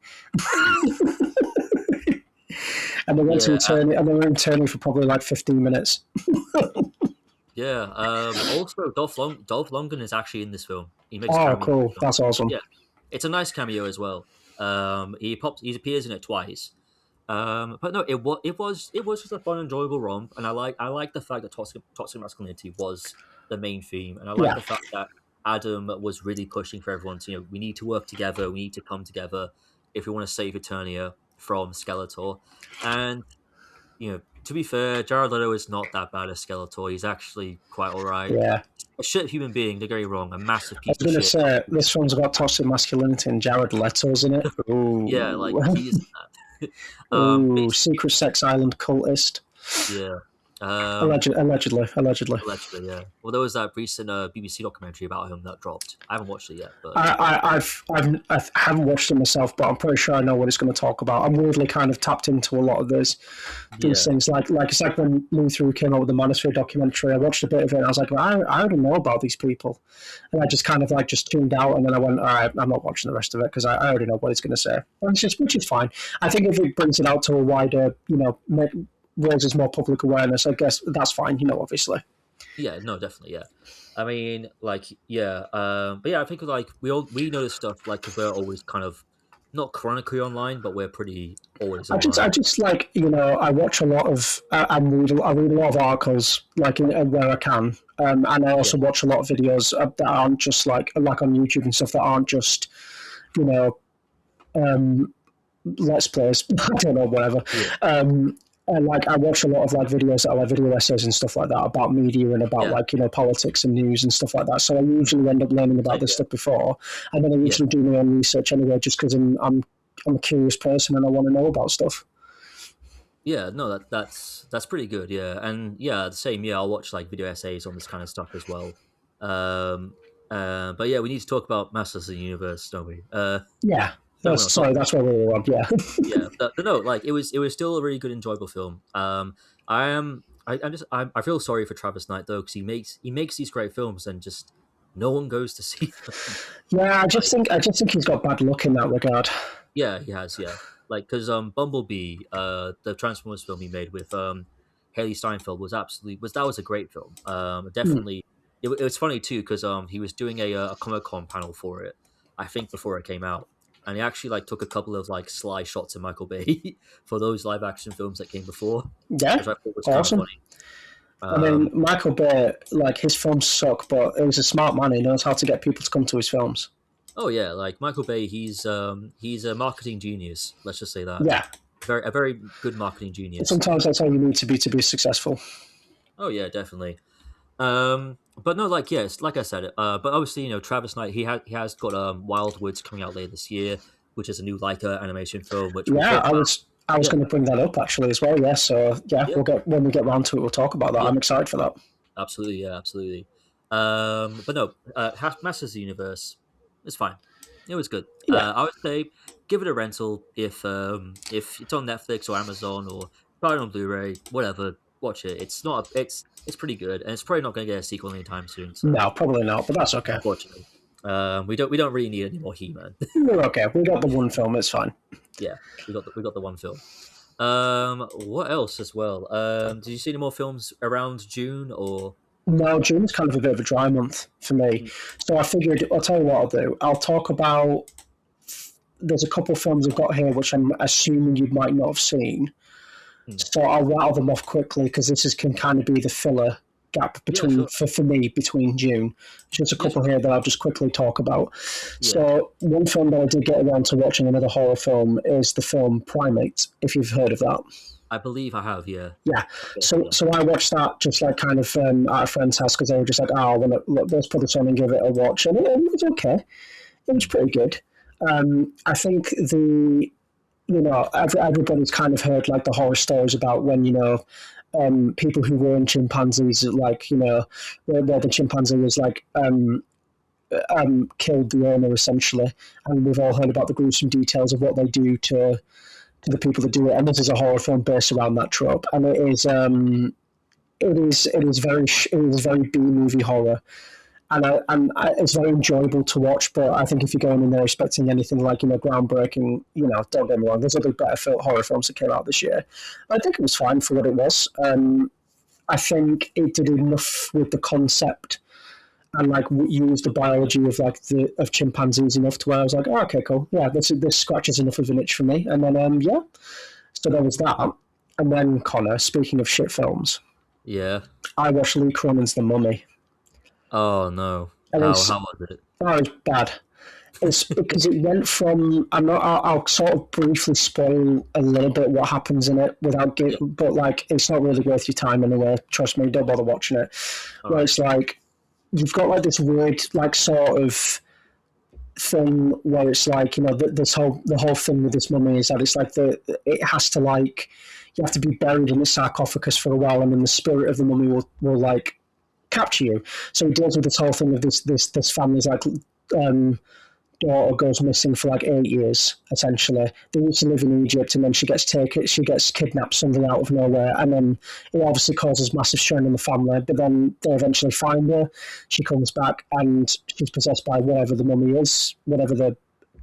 and they went to yeah, Eternia, and they were in Eternia for probably like 15 minutes. yeah. Also, Dolph Lundgren is actually in this film. He makes a Oh, cameo in cool! this film. That's awesome. Yeah, it's a nice cameo as well. He appears in it twice. But no, it was just a fun, enjoyable romp, and I like the fact that toxic masculinity was the main theme, and I like Yeah, the fact that Adam was really pushing for everyone to we need to work together, we need to come together if we want to save Eternia from Skeletor, and to be fair, Jared Leto is not that bad as Skeletor. He's actually quite alright. yeah. A shit human being, don't get me wrong, a massive I piece was of going to shit. say this one's got toxic masculinity and Jared Leto's in it. Yeah, like Ooh, he is that. But ooh, secret sex island cultist. yeah. Um, Allegedly. Allegedly, yeah. Well, there was that recent BBC documentary about him that dropped. I haven't watched it yet, but I haven't watched it myself, but I'm pretty sure I know what it's going to talk about. I'm weirdly kind of tapped into a lot of these yeah, things. Like it's like when Luther came out with the Manosphere documentary. I watched a bit of it, and I was like, well, I already know about these people, and I just kind of like just tuned out, and then I went, all right, I'm not watching the rest of it because I already know what it's going to say, and which is fine. I think if it brings it out to a wider, raises more public awareness, I guess that's fine. Obviously. yeah, no, definitely, yeah. I mean, like, yeah, but yeah, I think like we know this stuff like because we're always kind of not chronically online, but we're pretty always I online. just like I watch a lot of I read a lot of articles like where I can, and I Yeah, also watch a lot of videos that aren't just like on YouTube and stuff that aren't just you know um, let's plays. I don't know, whatever. yeah, And like I watch a lot of like videos that are like video essays and stuff like that about media and about yeah, like politics and news and stuff like that. So I usually end up learning about same, this yeah, stuff before, and then I yeah, usually do my own research anyway, just because I'm a curious person and I want to know about stuff. yeah. No, that's pretty good, yeah, and yeah, the same. Yeah, I'll watch like video essays on this kind of stuff as well. Um, but yeah, we need to talk about Masters of the Universe, don't we? Yeah, No, no, that's where we were on. Yeah, yeah, but no, like it was still a really good, enjoyable film. I feel sorry for Travis Knight though because he makes these great films and just no one goes to see them. yeah. Like, I just think he's got bad luck in that regard. yeah, he has, yeah. Like because Bumblebee, the Transformers film he made with Haley Steinfeld was a great film. Hmm. Definitely, it was funny too because he was doing a Comic Con panel for it. I think before it came out, and he actually like took a couple of like sly shots of Michael Bay for those live action films that came before, Yeah, which I thought was kind of awesome. funny. I mean, Um, Michael Bay, like his films suck, but he's a smart man. He knows how to get people to come to his films. oh yeah, like Michael Bay, he's a marketing genius. Let's just say that. Yeah, A very good marketing genius. sometimes that's all you need to be successful. Oh yeah, definitely. But no, like yes, like I said, but obviously Travis Knight he has got Wild Woods coming out later this year, which is a new Leica animation film, which we'll Yeah, talk about. I was Yeah, going to bring that up actually as well. Yeah, so yeah, yeah, we'll get when we get round to it, we'll talk about that. yeah, I'm excited for that. absolutely, yeah, absolutely. But no, Masters of the Universe, it's fine. It was good. Yeah, I would say give it a rental if it's on Netflix or Amazon or buy it on Blu-ray, whatever. Watch it. It's not. It's pretty good, and it's probably not going to get a sequel anytime soon. So no, probably not, but that's okay. unfortunately, we don't really need any more He-Man. We're okay. We got the one film. It's fine. Yeah, we got the one film. What else as well? Did you see any more films around June or? No, June's kind of a bit of a dry month for me, so I figured I'll tell you what I'll do. I'll talk about. There's a couple of films I've got here which I'm assuming you might not have seen. Hmm. So I'll rattle them off quickly because can kind of be the filler gap Yeah, between sure. for me between June. Just a Yeah, couple sure. here that I'll just quickly talk about. Yeah, So one film that I did get around to watching, another horror film, is the film Primate. If you've heard of that, I believe I have. Yeah. yeah. Okay, So yeah. so I watched that just like kind of at a friend's house because they were just like, oh, well, let's put this on and give it a watch, and it was okay. It was Hmm. pretty good. I think everybody's kind of heard like the horror stories about when people who were in chimpanzees, like where the chimpanzee was like killed the owner essentially, and we've all heard about the gruesome details of what they do to the people that do it. And this is a horror film based around that trope, and it is very B movie horror. It's very enjoyable to watch. But I think if you're going in there expecting anything like groundbreaking, don't get me wrong. There's other better horror films that came out this year. I think it was fine for what it was. I think it did enough with the concept and like used the biology of of chimpanzees enough to where I was like, oh, okay, cool, yeah, this scratches enough of an itch for me. And then yeah, so there was that. And then Connor, speaking of shit films, Yeah. I watched Lee Cronin's The Mummy, Oh no. and How was it? it was bad. It's because it went from I'll sort of briefly spoil a little bit what happens in it without but like it's not really worth your time anyway. Trust me, don't bother watching it. All Where right. it's like you've got like this weird like sort of thing where it's like the whole thing with this mummy is that it's like it has to like you have to be buried in a sarcophagus for a while, and then the spirit of the mummy will like capture you. So it deals with this whole thing of this family's like daughter goes missing for like 8 years, essentially. They used to live in Egypt, and then she gets kidnapped suddenly out of nowhere, and then it obviously causes massive strain on the family. But then they eventually find her. She comes back, and she's possessed by whatever the mummy is, whatever the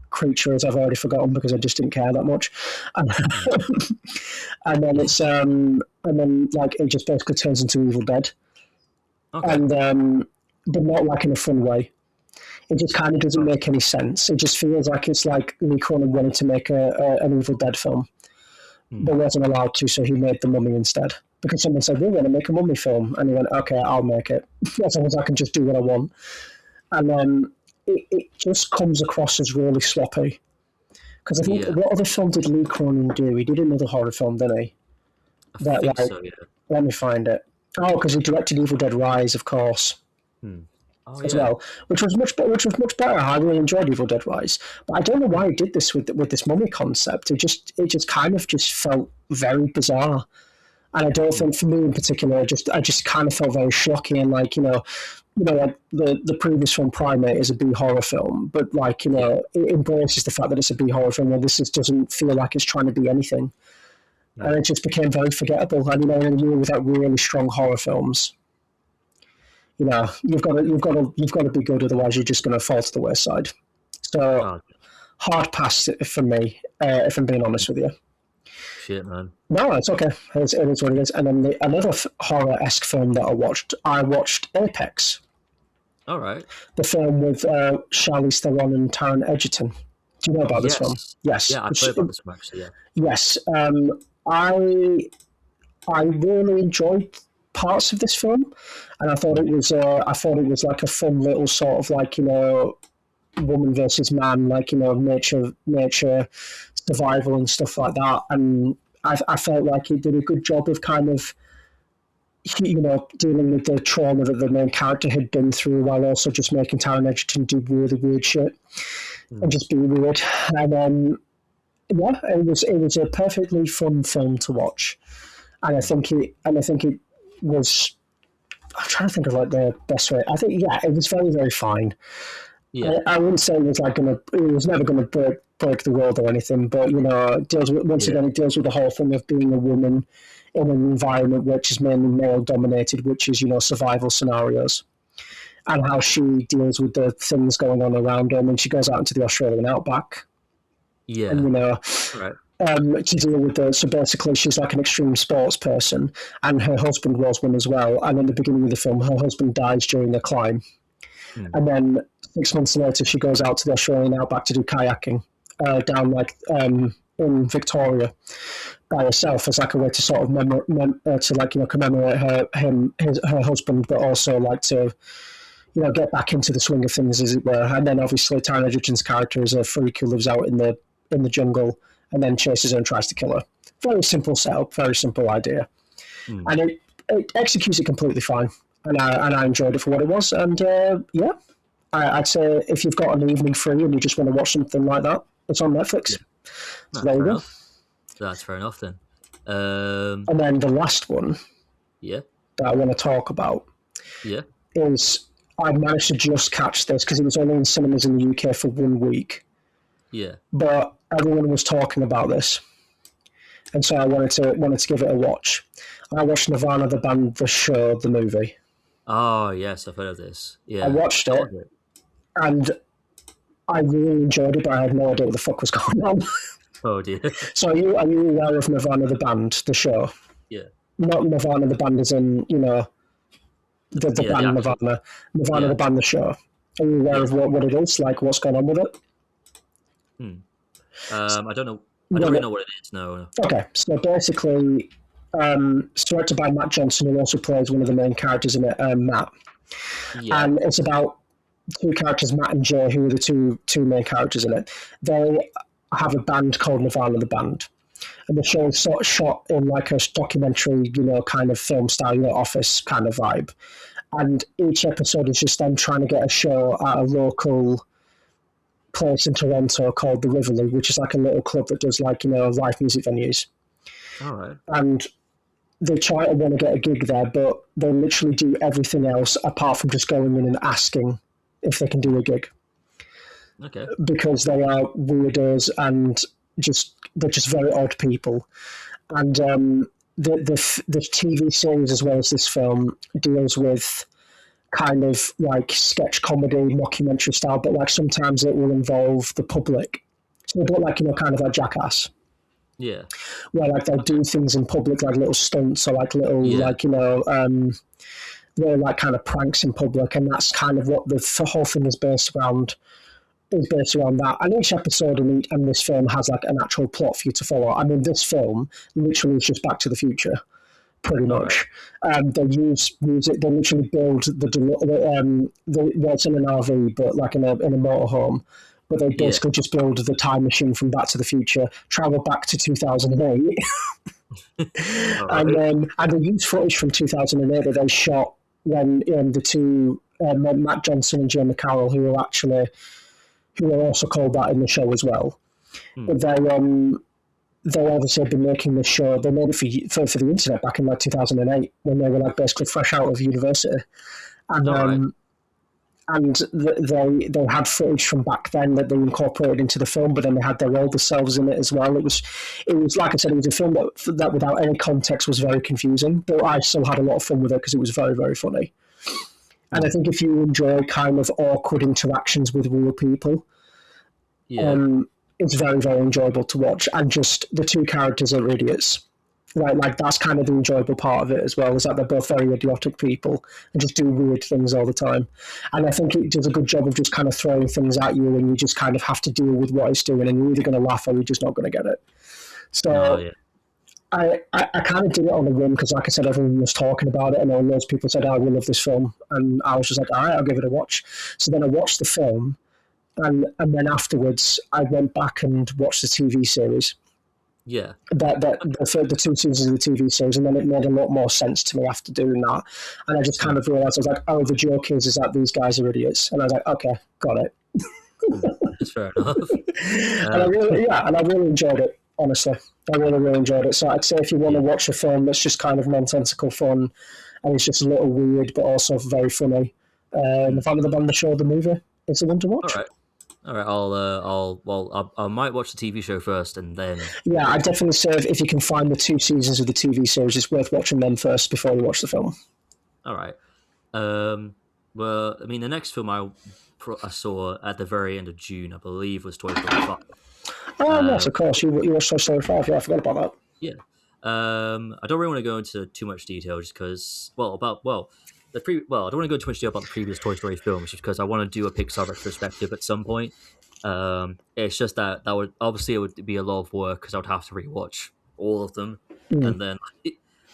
creature is. I've already forgotten because I just didn't care that much. And, Hmm. and then and then like it just basically turns into Evil Dead, Okay. and but not like in a fun way. It just kind of doesn't Oh. make any sense. It just feels like it's like Lee Cronin wanted to make an Evil Dead film, Hmm. but wasn't allowed to, so he made The Mummy instead. Because someone said, we want to make a Mummy film. And he went, okay, I'll make it. As long as I can just do what I want. And it just comes across as really sloppy. Because I think, Yeah. what other film did Lee Cronin do? He did another horror film, didn't he? I That, think like, so. Yeah. let me find it. Oh, because he directed Evil Dead Rise, of course, Hmm. Oh as yeah. well, which was much better. I really enjoyed Evil Dead Rise, but I don't know why he did this with this mummy concept. It just kind of just felt very bizarre, and I don't Hmm. think for me in particular, I just kind of felt very shocking. And like like the previous film Primate is a B horror film, but like Yeah. it embraces the fact that it's a B horror film, where this just doesn't feel like it's trying to be anything, Hmm. and it just became very forgettable. And in a year without really strong horror films, you've got to be good, otherwise you're just going to fall to the wayside. So Oh hard pass for me, if I'm being honest with you. shit, man. No, it's okay. It is what it is. And then another horror-esque film that I watched Apex, All right. the film with Charlize Theron and Taron Egerton. Do you know about this film? Yes. Yes. Yeah, I've heard about this one actually. Yeah. Yes. I I really enjoyed parts of this film, and I thought it was like a fun little sort of like woman versus man, like nature survival and stuff like that, and I felt like it did a good job of kind of dealing with the trauma that the main character had been through, while also just making Taron Egerton do really weird shit and Mm. just be weird. And yeah, it was a perfectly fun film to watch, and I think it was. I'm trying to think of like the best way. I think yeah, it was very very fine. Yeah. I wouldn't say it was like it was never gonna break the world or anything, but it deals with, once Yeah. again, it deals with the whole thing of being a woman in an environment which is mainly male dominated, which is survival scenarios, and how she deals with the things going on around her. And she goes out into the Australian outback, and Yeah. Right. to deal with the. So basically, she's like an extreme sports person, and her husband was one as well. And in the beginning of the film, her husband dies during the climb, Mm. and then 6 months later, she goes out to the Australian outback to do kayaking down in Victoria by herself as like a way to sort of commemorate her husband, but also like to get back into the swing of things, as it were. And then obviously Taron Egerton's character is a freak who lives out in the jungle and then chases her and tries to kill her. Very simple setup, very simple idea, Mm. and it executes it completely fine. And I enjoyed it for what it was. And yeah, I'd say if you've got an evening free and you just want to watch something like that, it's on Netflix. Yeah. So That's there you fair go. enough. That's fair enough then. And then the last one Yeah. that I want to talk about Yeah. is I managed to just catch this because it was only in cinemas in the UK for 1 week, Yeah. but everyone was talking about this, and so I wanted to give it a watch. I watched Nirvana the band, the show, the movie. Oh yes, I've heard of this. I Yeah. watched How it was it? and I really enjoyed it, but I had no idea what the fuck was going on. Oh dear. So are you aware of Nirvana the band, the show? Yeah. Not Nirvana the band as in, the Yeah. The band actual. Nirvana. Nirvana Yeah. the band, the show. Are you aware Yeah. of what it is? Like what's going on with it? Hmm. I don't know. I don't Well, really know what it is. No. okay, so basically, it's directed by Matt Johnson, who also plays one of the main characters in it, Matt. Yeah. And it's about two characters, Matt and Jay, who are the two main characters in it. They have a band called Nirvana the Band. And the show is sort of shot in like a documentary, kind of film style, office kind of vibe. And each episode is just them trying to get a show at a local place in Toronto called the Rivoli, which is like a little club that does like, live music venues. All right. And they try to want to get a gig there, but they literally do everything else apart from just going in and asking if they can do a gig, Okay. because they are weirdos and they're just very odd people. And the TV series as well as this film deals with kind of like sketch comedy, mockumentary style, but like sometimes it will involve the public. So a bit like kind of like Jackass, Yeah. where like they'll do things in public, like little stunts or like little Yeah. little like kind of pranks in public, and that's kind of what the whole thing is based around. Is based around that, and each episode and this film has like an actual plot for you to follow. I mean, this film literally is just Back to the Future, pretty All much. They use music. They literally build well, it's in an RV, but like in a motorhome. But they Yeah. basically just build the time machine from Back to the Future, travel back to 2008, All right. and they use footage from 2008 that they shot when the two Matt Johnson and Jay McCarroll, who are also called that in the show as well. Hmm. But they obviously have been making this show. They made it for the internet back in like 2008 when they were like basically fresh out of university, and All right. they had footage from back then that they incorporated into the film, but then they had their older selves in it as well. It was like I said, it was a film that without any context was very confusing, but I still had a lot of fun with it because it was very very funny. And I think if you enjoy kind of awkward interactions with real people, Yeah. it's very, very enjoyable to watch. And just the two characters are idiots. Right, like that's kind of the enjoyable part of it as well, is that they're both very idiotic people and just do weird things all the time. And I think it does a good job of just kind of throwing things at you, and you just kind of have to deal with what it's doing, and you're either going to laugh or you're just not going to get it. No, So yeah, I kind of did it on a whim because, like I said, everyone was talking about it, and all those people said, "I will love this film," and I was just like, "All right, I'll give it a watch." So then I watched the film, and then afterwards I went back and watched the TV series. yeah. The two seasons of the TV series, and then it made a lot more sense to me after doing that. And I just kind Mm, of realised, I was like, "Oh, the joke is that these guys are idiots," and I was like, "Okay, got it." that's fair enough. And Uh, I really enjoyed it. Honestly, I really, really enjoyed it. So I'd say if you want to yeah. watch a film that's just kind of nonsensical fun, and it's just a little weird, but also very funny, Mm. the Fan of the Band, the show, the movie, it's the one to All watch. right. All right, I might watch the TV show first, and then Yeah, I definitely say if you can find the two seasons of the TV series, it's worth watching them first before you watch the film. all right. Well, I mean, the next film I saw at the very end of June, I believe, was Toy Story 5. Oh yes, Uh, of course. You watched Toy Story 5. Yeah, I forgot about that. yeah. I don't really want to go into too much detail, just because, I don't want to go into too much detail about the previous Toy Story films, just because I want to do a Pixar retrospective at some point. It's just that would obviously it would be a lot of work because I would have to rewatch all of them, Mm. and then,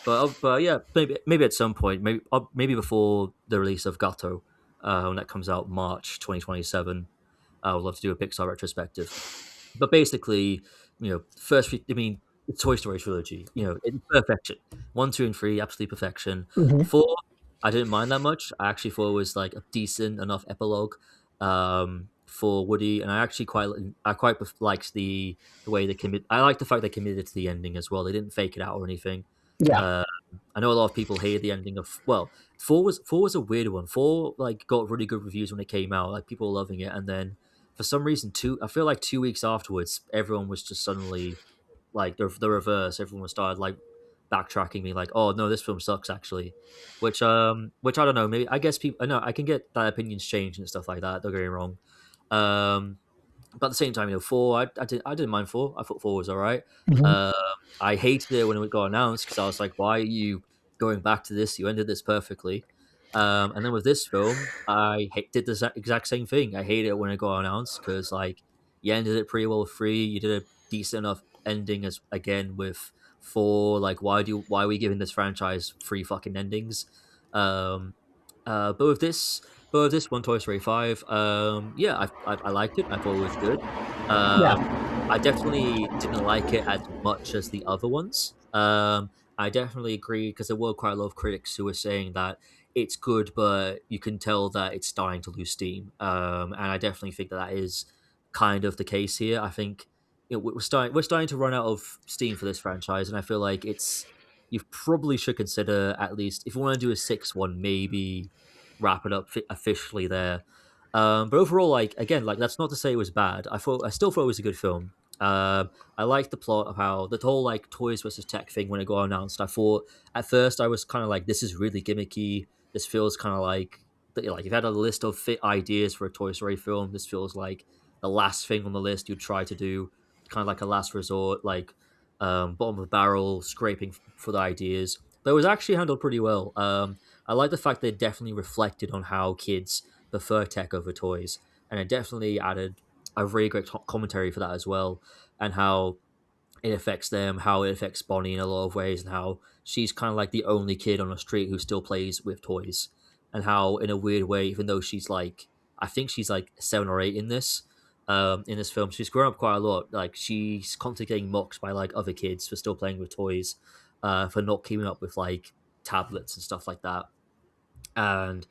but yeah, maybe at some point, maybe before the release of Gato, when that comes out March 2027, I would love to do a Pixar retrospective. But basically, I mean, the Toy Story trilogy, it's perfection. One, two, and three, absolute perfection. Hmm. Four, I didn't mind that much. I actually thought it was like a decent enough epilogue for Woody, and I quite liked the way they commit. I like the fact they committed to the ending as well. They didn't fake it out or anything. Yeah, Uh, I know a lot of people hated the ending of four was a weird one. Four like got really good reviews when it came out, like people were loving it, and then for some reason, I feel like 2 weeks afterwards, everyone was just suddenly like the reverse. Everyone started like backtracking, me like, "Oh no, this film sucks," actually. Which I don't know. Maybe I guess people. I know I can get that opinions changed and stuff like that. Don't get me wrong. Um, but at the same time, four, I didn't mind four. I thought four was all right. hmm, Uh, I hated it when it got announced because I was like, why are you going back to this? You ended this perfectly. And then with this film, did the exact same thing. I hated it when it got announced because like you ended it pretty well with three. You did a decent enough ending as again with four. Like why are we giving this franchise three fucking endings? Um, but with this one, Toy Story 5, yeah, I liked it. I thought it was good. Um, yeah, I definitely didn't like it as much as the other ones. I definitely agree because there were quite a lot of critics who were saying that it's good, but you can tell that it's starting to lose steam. And I definitely think that that is kind of the case here. I think we're starting to run out of steam for this franchise, and I feel like you probably should consider at least if you want to do a sixth one, maybe wrap it up officially there. But overall, like again, like that's not to say it was bad. I still thought it was a good film. I liked the plot of how the whole like toys versus tech thing when it got announced. I thought at first I was kind of like, this is really gimmicky. This feels kind of like you've had a list of fit ideas for a Toy Story film. This feels like the last thing on the list you'd try to do, kind of like a last resort, like bottom of the barrel scraping for the ideas. But it was actually handled pretty well. I like the fact they definitely reflected on how kids prefer tech over toys, and it definitely added a really great commentary for that as well, and how it affects them, how it affects Bonnie in a lot of ways, and how she's kind of like the only kid on the street who still plays with toys, and how in a weird way, even though she's like, I think she's like 7 or 8 in this film, she's grown up quite a lot. Like she's constantly getting mocked by like other kids for still playing with toys, for not keeping up with like tablets and stuff like that. And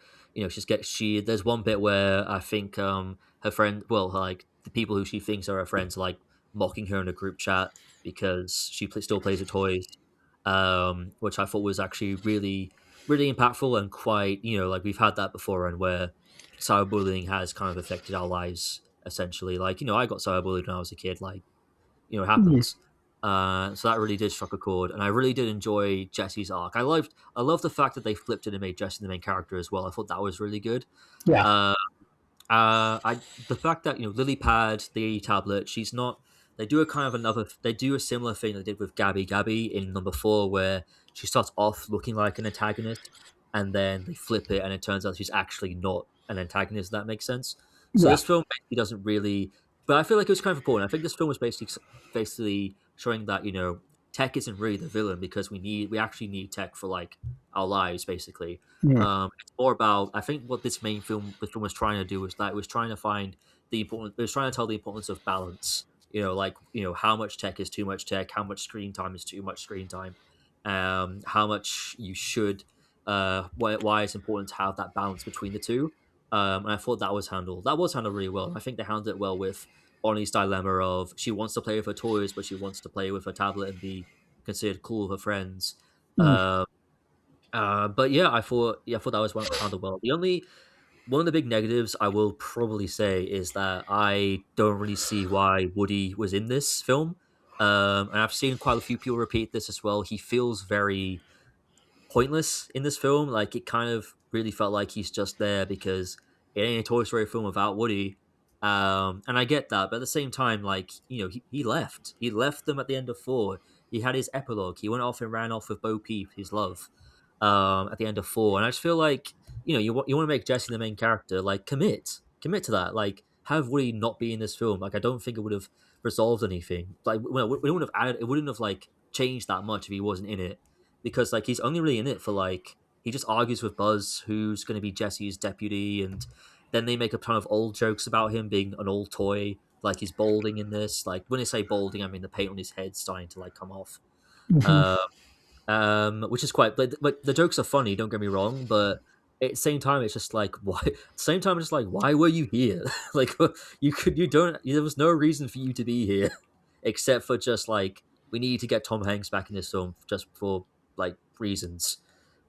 she there's one bit where I think her friend, like the people who she thinks are her friends, are like mocking her in a group chat because still plays with toys, which I thought was actually really really impactful and quite, like we've had that before, and where cyberbullying has kind of affected our lives essentially. Like, I got cyberbullied when I was a kid, like, it mm, happens. So that really did struck a chord, and I really did enjoy Jesse's arc. I loved the fact that they flipped it and made Jesse the main character as well. I thought that was really good. yeah, Uh, I The fact that Lily Pad, the tablet, she's not. they do a kind of another. They do a similar thing they did with Gabby in number 4, where she starts off looking like an antagonist, and then they flip it, and it turns out she's actually not an antagonist. If that makes sense. So Yeah. this film basically doesn't really, but I feel like it was kind of important. I think this film was basically showing that tech isn't really the villain because we actually need tech for like our lives basically. Mm. It's more about, I think what this film was trying to do was that it was trying to find it was trying to tell the importance of balance. Like how much tech is too much tech, how much screen time is too much screen time, how much you should, why it's important to have that balance between the two. And I thought that was handled really well. I think they handled it well with Bonnie's dilemma of she wants to play with her toys, but she wants to play with her tablet and be considered cool with her friends. Mm. But I thought that was handled well. The only One of the big negatives I will probably say is that I don't really see why Woody was in this film. And I've seen quite a few people repeat this as well. He feels very pointless in this film. Like it kind of really felt like he's just there because it ain't a Toy Story film without Woody. And I get that, but at the same time, like he left. He left them at the end of 4. He had his epilogue. He went off and ran off with Bo Peep, his love, at the end of 4. And I just feel like you want to make Jesse the main character. Like commit to that. Like have Woody not be in this film. Like I don't think it would have resolved anything. Like well, it wouldn't have added. It wouldn't have like changed that much if he wasn't in it because like he's only really in it for like he just argues with Buzz, who's going to be Jesse's deputy, and then they make a ton of old jokes about him being an old toy. Like he's balding in this. Like when I say balding, I mean the paint on his head's starting to like come off. Hmm. Uh, which is quite. But the jokes are funny. Don't get me wrong, but at the same time, it's just like why. At the same time, it's just like why were you here? Like you don't. There was no reason for you to be here, except for just like we need to get Tom Hanks back in this film just for like reasons.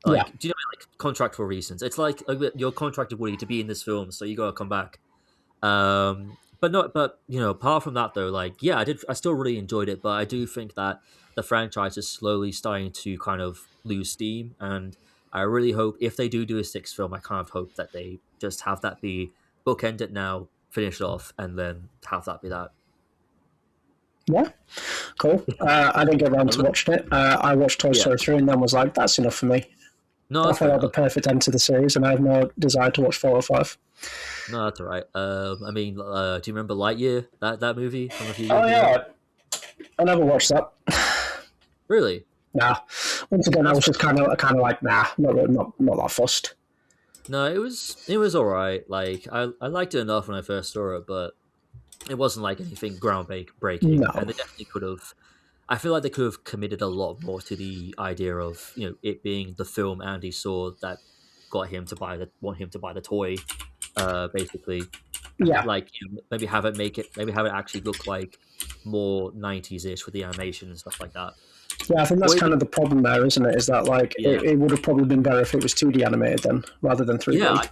Yeah. Like, do you know like contractual reasons? It's like you're contracted Woody to be in this film, so you gotta come back. But apart from that though, like yeah, I still really enjoyed it, but I do think that the franchise is slowly starting to kind of lose steam, and I really hope if they do a sixth film, I kind of hope that they just have that be bookend it now, finish it off, and then have that be that. Yeah. Cool. I didn't get around I to lo- watching it. I watched Toy yeah, Story 3 and then was like, that's enough for me. no, I that's thought fair that was the enough. perfect end to the series, and I have no desire to watch 4 or 5. No, that's all right. I mean, do you remember Lightyear? That movie from a few Oh, years ago? yeah. I never watched that. Really? Nah. Once again, I That's was just kind of like, nah, not that fussed. No, it was all right. Like I liked it enough when I first saw it, but it wasn't like anything breaking. And No. they definitely could have. I feel like they could have committed a lot more to the idea of it being the film Andy saw that got him to want him to buy the toy. Basically, Yeah. like maybe have it actually look like more 90s ish with the animation and stuff like that. Yeah, I think that's Or kind even of the problem there, isn't it? Is that like yeah, it would have probably been better if it was 2D animated then, rather than yeah. 3D.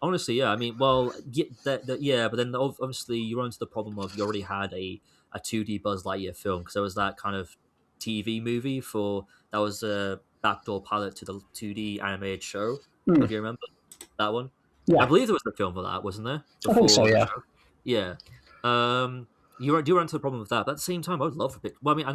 Honestly, yeah. I mean, well, yeah, but then obviously you run into the problem of you already had a 2D Buzz Lightyear film because there was that kind of TV movie for that was a backdoor pilot to the 2D animated show. Hmm. If you remember that one, I Yeah, believe there was a film for that, wasn't there? I think so. Before the Yeah. show, yeah. You do run into the problem with that, but at the same time, I would love a bit. Well, I mean, I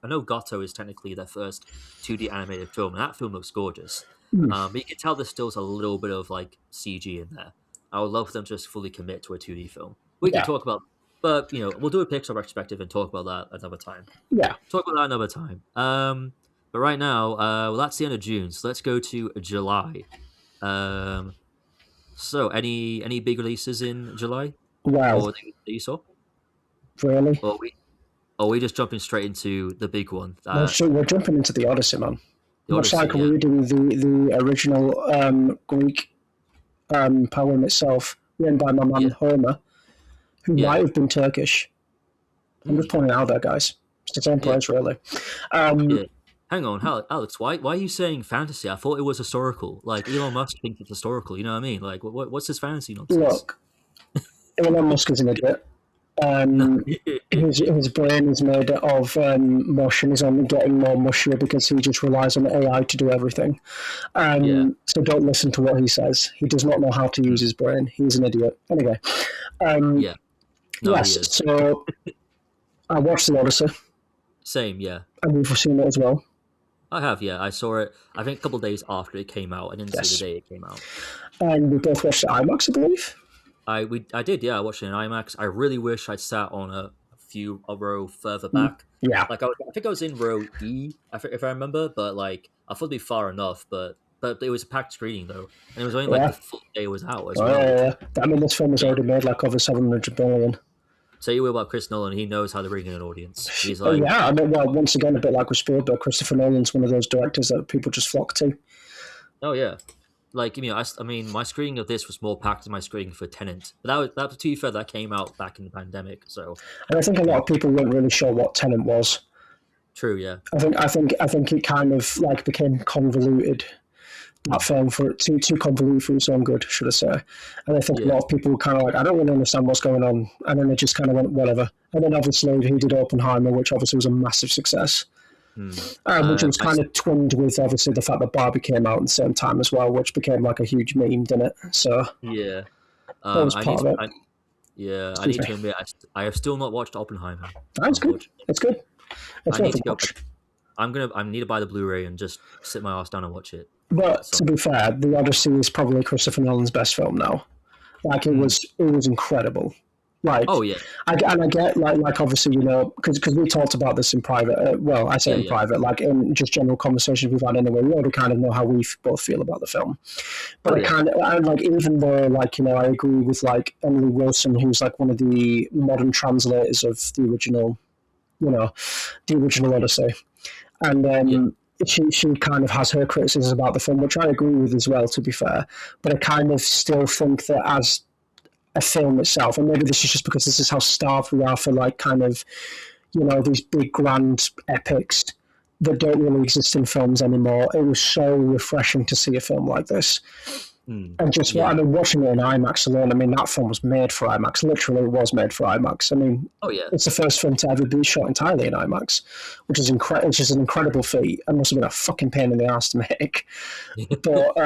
know Gato is technically their first 2D animated film, and that film looks gorgeous. Hmm. But you can tell there's still a little bit of like CG in there. I would love for them to just fully commit to a 2D film. We can Yeah. talk about, but we'll do a Pixar retrospective and talk about that another time. Yeah. Talk about that another time. But right now, well, that's the end of June, so let's go to July. Um, so any big releases in July Well, or that you saw, really. or we just jumping straight into the big one, We're jumping into the Odyssey, man. the Much Odyssey? like Yeah, reading the original Greek poem itself, written by my man yeah, Homer, who yeah, might have been Turkish. I'm just pointing it out there, guys. It's the same yeah, place, really. Um, yeah. Hang on, Alex. Why are you saying fantasy? I thought it was historical. Like Elon Musk thinks it's historical. You know what I mean? Like what's this fantasy nonsense? Look, Elon Musk is an idiot. No. His brain is made of mush and is only getting more mushier because he just relies on AI to do everything. Yeah. So don't listen to what he says. He does not know how to use his brain. He's an idiot. Anyway, Yeah. No, he yes. is. So I watched The Odyssey, Same, yeah. and you've seen it as well. I have, yeah. I saw it. I think a couple of days after it came out. I didn't see the Yes, day it came out. and we both watched it IMAX, I believe. I did, yeah. I watched it in IMAX. I really wish I'd sat on a row further Mm, back. yeah, Like I think I was in row E, if I remember. But like I thought it'd be far enough. But it was a packed screening though, and it was only like yeah. the full day was out as Oh, yeah, well, yeah, which yeah. I mean, this film has say already made like over 700 million. say you will about Chris Nolan. He knows how to bring in an audience. He's Oh, like, yeah, I mean, well, once again, a bit like with Spielberg, Christopher Nolan's one of those directors that people just flock to. oh yeah. Like I mean, my screening of this was more packed than my screening for Tenant. But that to be fair, that came out back in the pandemic, so And I think a you lot know, of people weren't really sure what Tenet was. true, yeah, I think it kind of like became convoluted. That mm, film for too convoluted for its own good, should I say? And I think a yeah, lot of people were kind of like, I don't really understand what's going on, and then they just kind of went whatever. And then obviously he did Oppenheimer, which obviously was a massive success, mm. which was I kind of twinned with obviously the fact that Barbie came out at the same time as well, which became like a huge meme, didn't it? So yeah. that was I need part to. of it. I Excuse need me. to admit, I have still not watched Oppenheimer. That's good. Unfortunately, It's good. It's I worth need a to go. watch. I need to buy the Blu-ray and just sit my ass down and watch it. But So, to be fair, The Odyssey is probably Christopher Nolan's best film now. Like mm. it was incredible. Like, Oh yeah, I get like obviously because we talked about this in private. Well, I say yeah, in yeah. private, like in just general conversations we've had anyway. We already kind of know how we both feel about the film. Oh But yeah, I like even though like I agree with like Emily Wilson, who's like one of the modern translators of the original, you know, the original Odyssey, and yeah. she kind of has her criticisms about the film, which I agree with as well, to be fair. But I kind of still think that as a film itself, and maybe this is just because this is how starved we are for like kind of these big grand epics that don't really exist in films anymore. It was so refreshing to see a film like this. Mm. And just Yeah. I mean, watching it in IMAX alone, I mean, that film was made for IMAX. Literally, it was made for IMAX. I mean, Oh yeah. it's the first film to ever be shot entirely in IMAX, which is an incredible feat. And must have been a fucking pain in the ass to make. But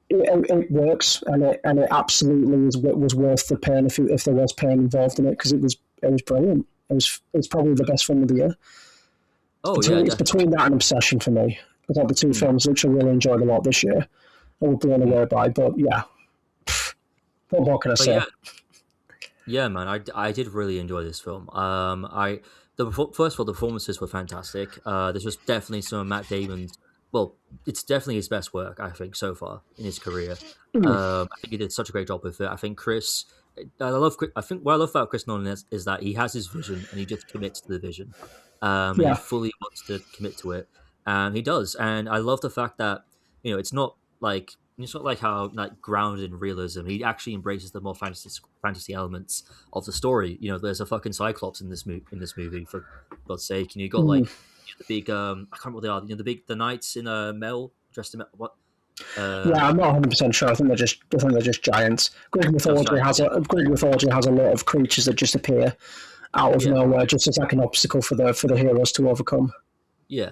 it works, and it absolutely was worth the pain if there was pain involved in it, because it was brilliant. It's probably the best film of the year. Oh yeah. It's Definitely. between that and Obsession for me. It's like the two Mm. films which I really enjoyed a lot this year. I was blown Mm. away by, but yeah, what more can I But say? yeah, yeah, man. I did really enjoy this film. First of all, the performances were fantastic. This was definitely some of Matt Damon's. Well, it's definitely his best work, I think, so far in his career. I think he did such a great job with it. I think Chris. I think what I love about Chris Nolan is that he has his vision and he just commits to the vision, and he Yeah, fully wants to commit to it, and he does. And I love the fact that it's not like how like grounded in realism. He actually embraces the more fantasy elements of the story. There's a fucking Cyclops in this movie, for God's sake. You got like the big I can't remember what they are. The knights in Mel dressed in what yeah. I'm not 100% sure. I think they're just giants. those giants. Yeah, Greek mythology has a lot of creatures that just appear out of yeah, nowhere, just as like an obstacle for the heroes to overcome. yeah.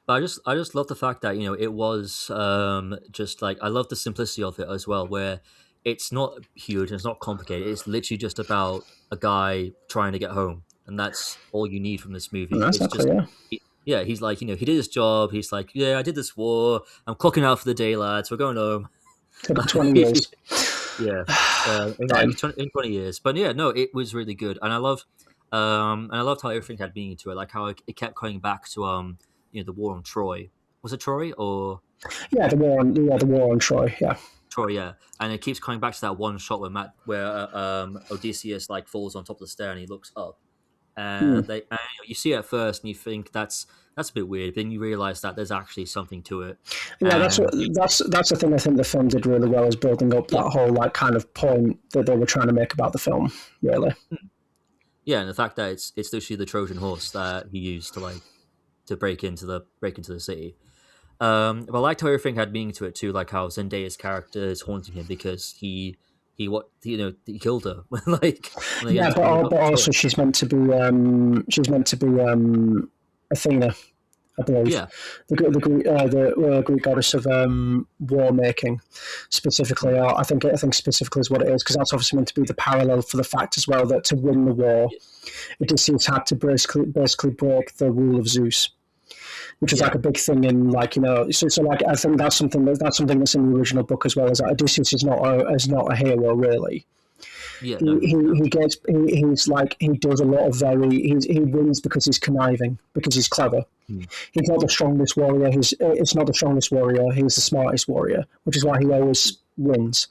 But I just love the fact that it was just like I love the simplicity of it as well, where it's not huge, it's not complicated. It's literally just about a guy trying to get home, and that's all you need from this movie. It's Exactly. just Yeah. yeah, he's like he did his job. He's like, yeah, I did this war. I'm clocking out for the day, lads. We're going home. Took it 20 years. Yeah, Damn. in 20 years. But yeah, no, it was really good, and I loved how everything had meaning to it, like how it kept coming back to the war on Troy. Was it Troy or Yeah, the war on Troy. Yeah. Troy? Yeah, and it keeps coming back to that one shot where Odysseus like falls on top of the stair and he looks up, Hmm. and you see it at first and you think that's a bit weird, but then you realize that there's actually something to it, Yeah, and that's the thing I think the film did really well, is building up yeah, that whole like kind of point that they were trying to make about the film. Really. yeah, and the fact that it's literally the Trojan horse that he used to break into the city. But I liked how everything had meaning to it too, like how Zendaya's character is haunting him because he killed her like Yeah, when they got but destroyed. also she's meant to be Athena. I believe, Yeah. the Greek goddess of war making, specifically. Hmm. I think specifically is what it is, because that's obviously meant to be the parallel for the fact as well that to win the war, Yeah. Odysseus had to basically break the rule of Zeus, which is like Yeah. a big thing in like so like I think that's in the original book as well. Is that Odysseus is not a hero really. Yeah. He No, he, no. he gets he's like he does a lot of he wins because he's conniving, because he's clever. Hmm. He's not the strongest warrior. It's not the strongest warrior. He's the smartest warrior, which is why he always wins,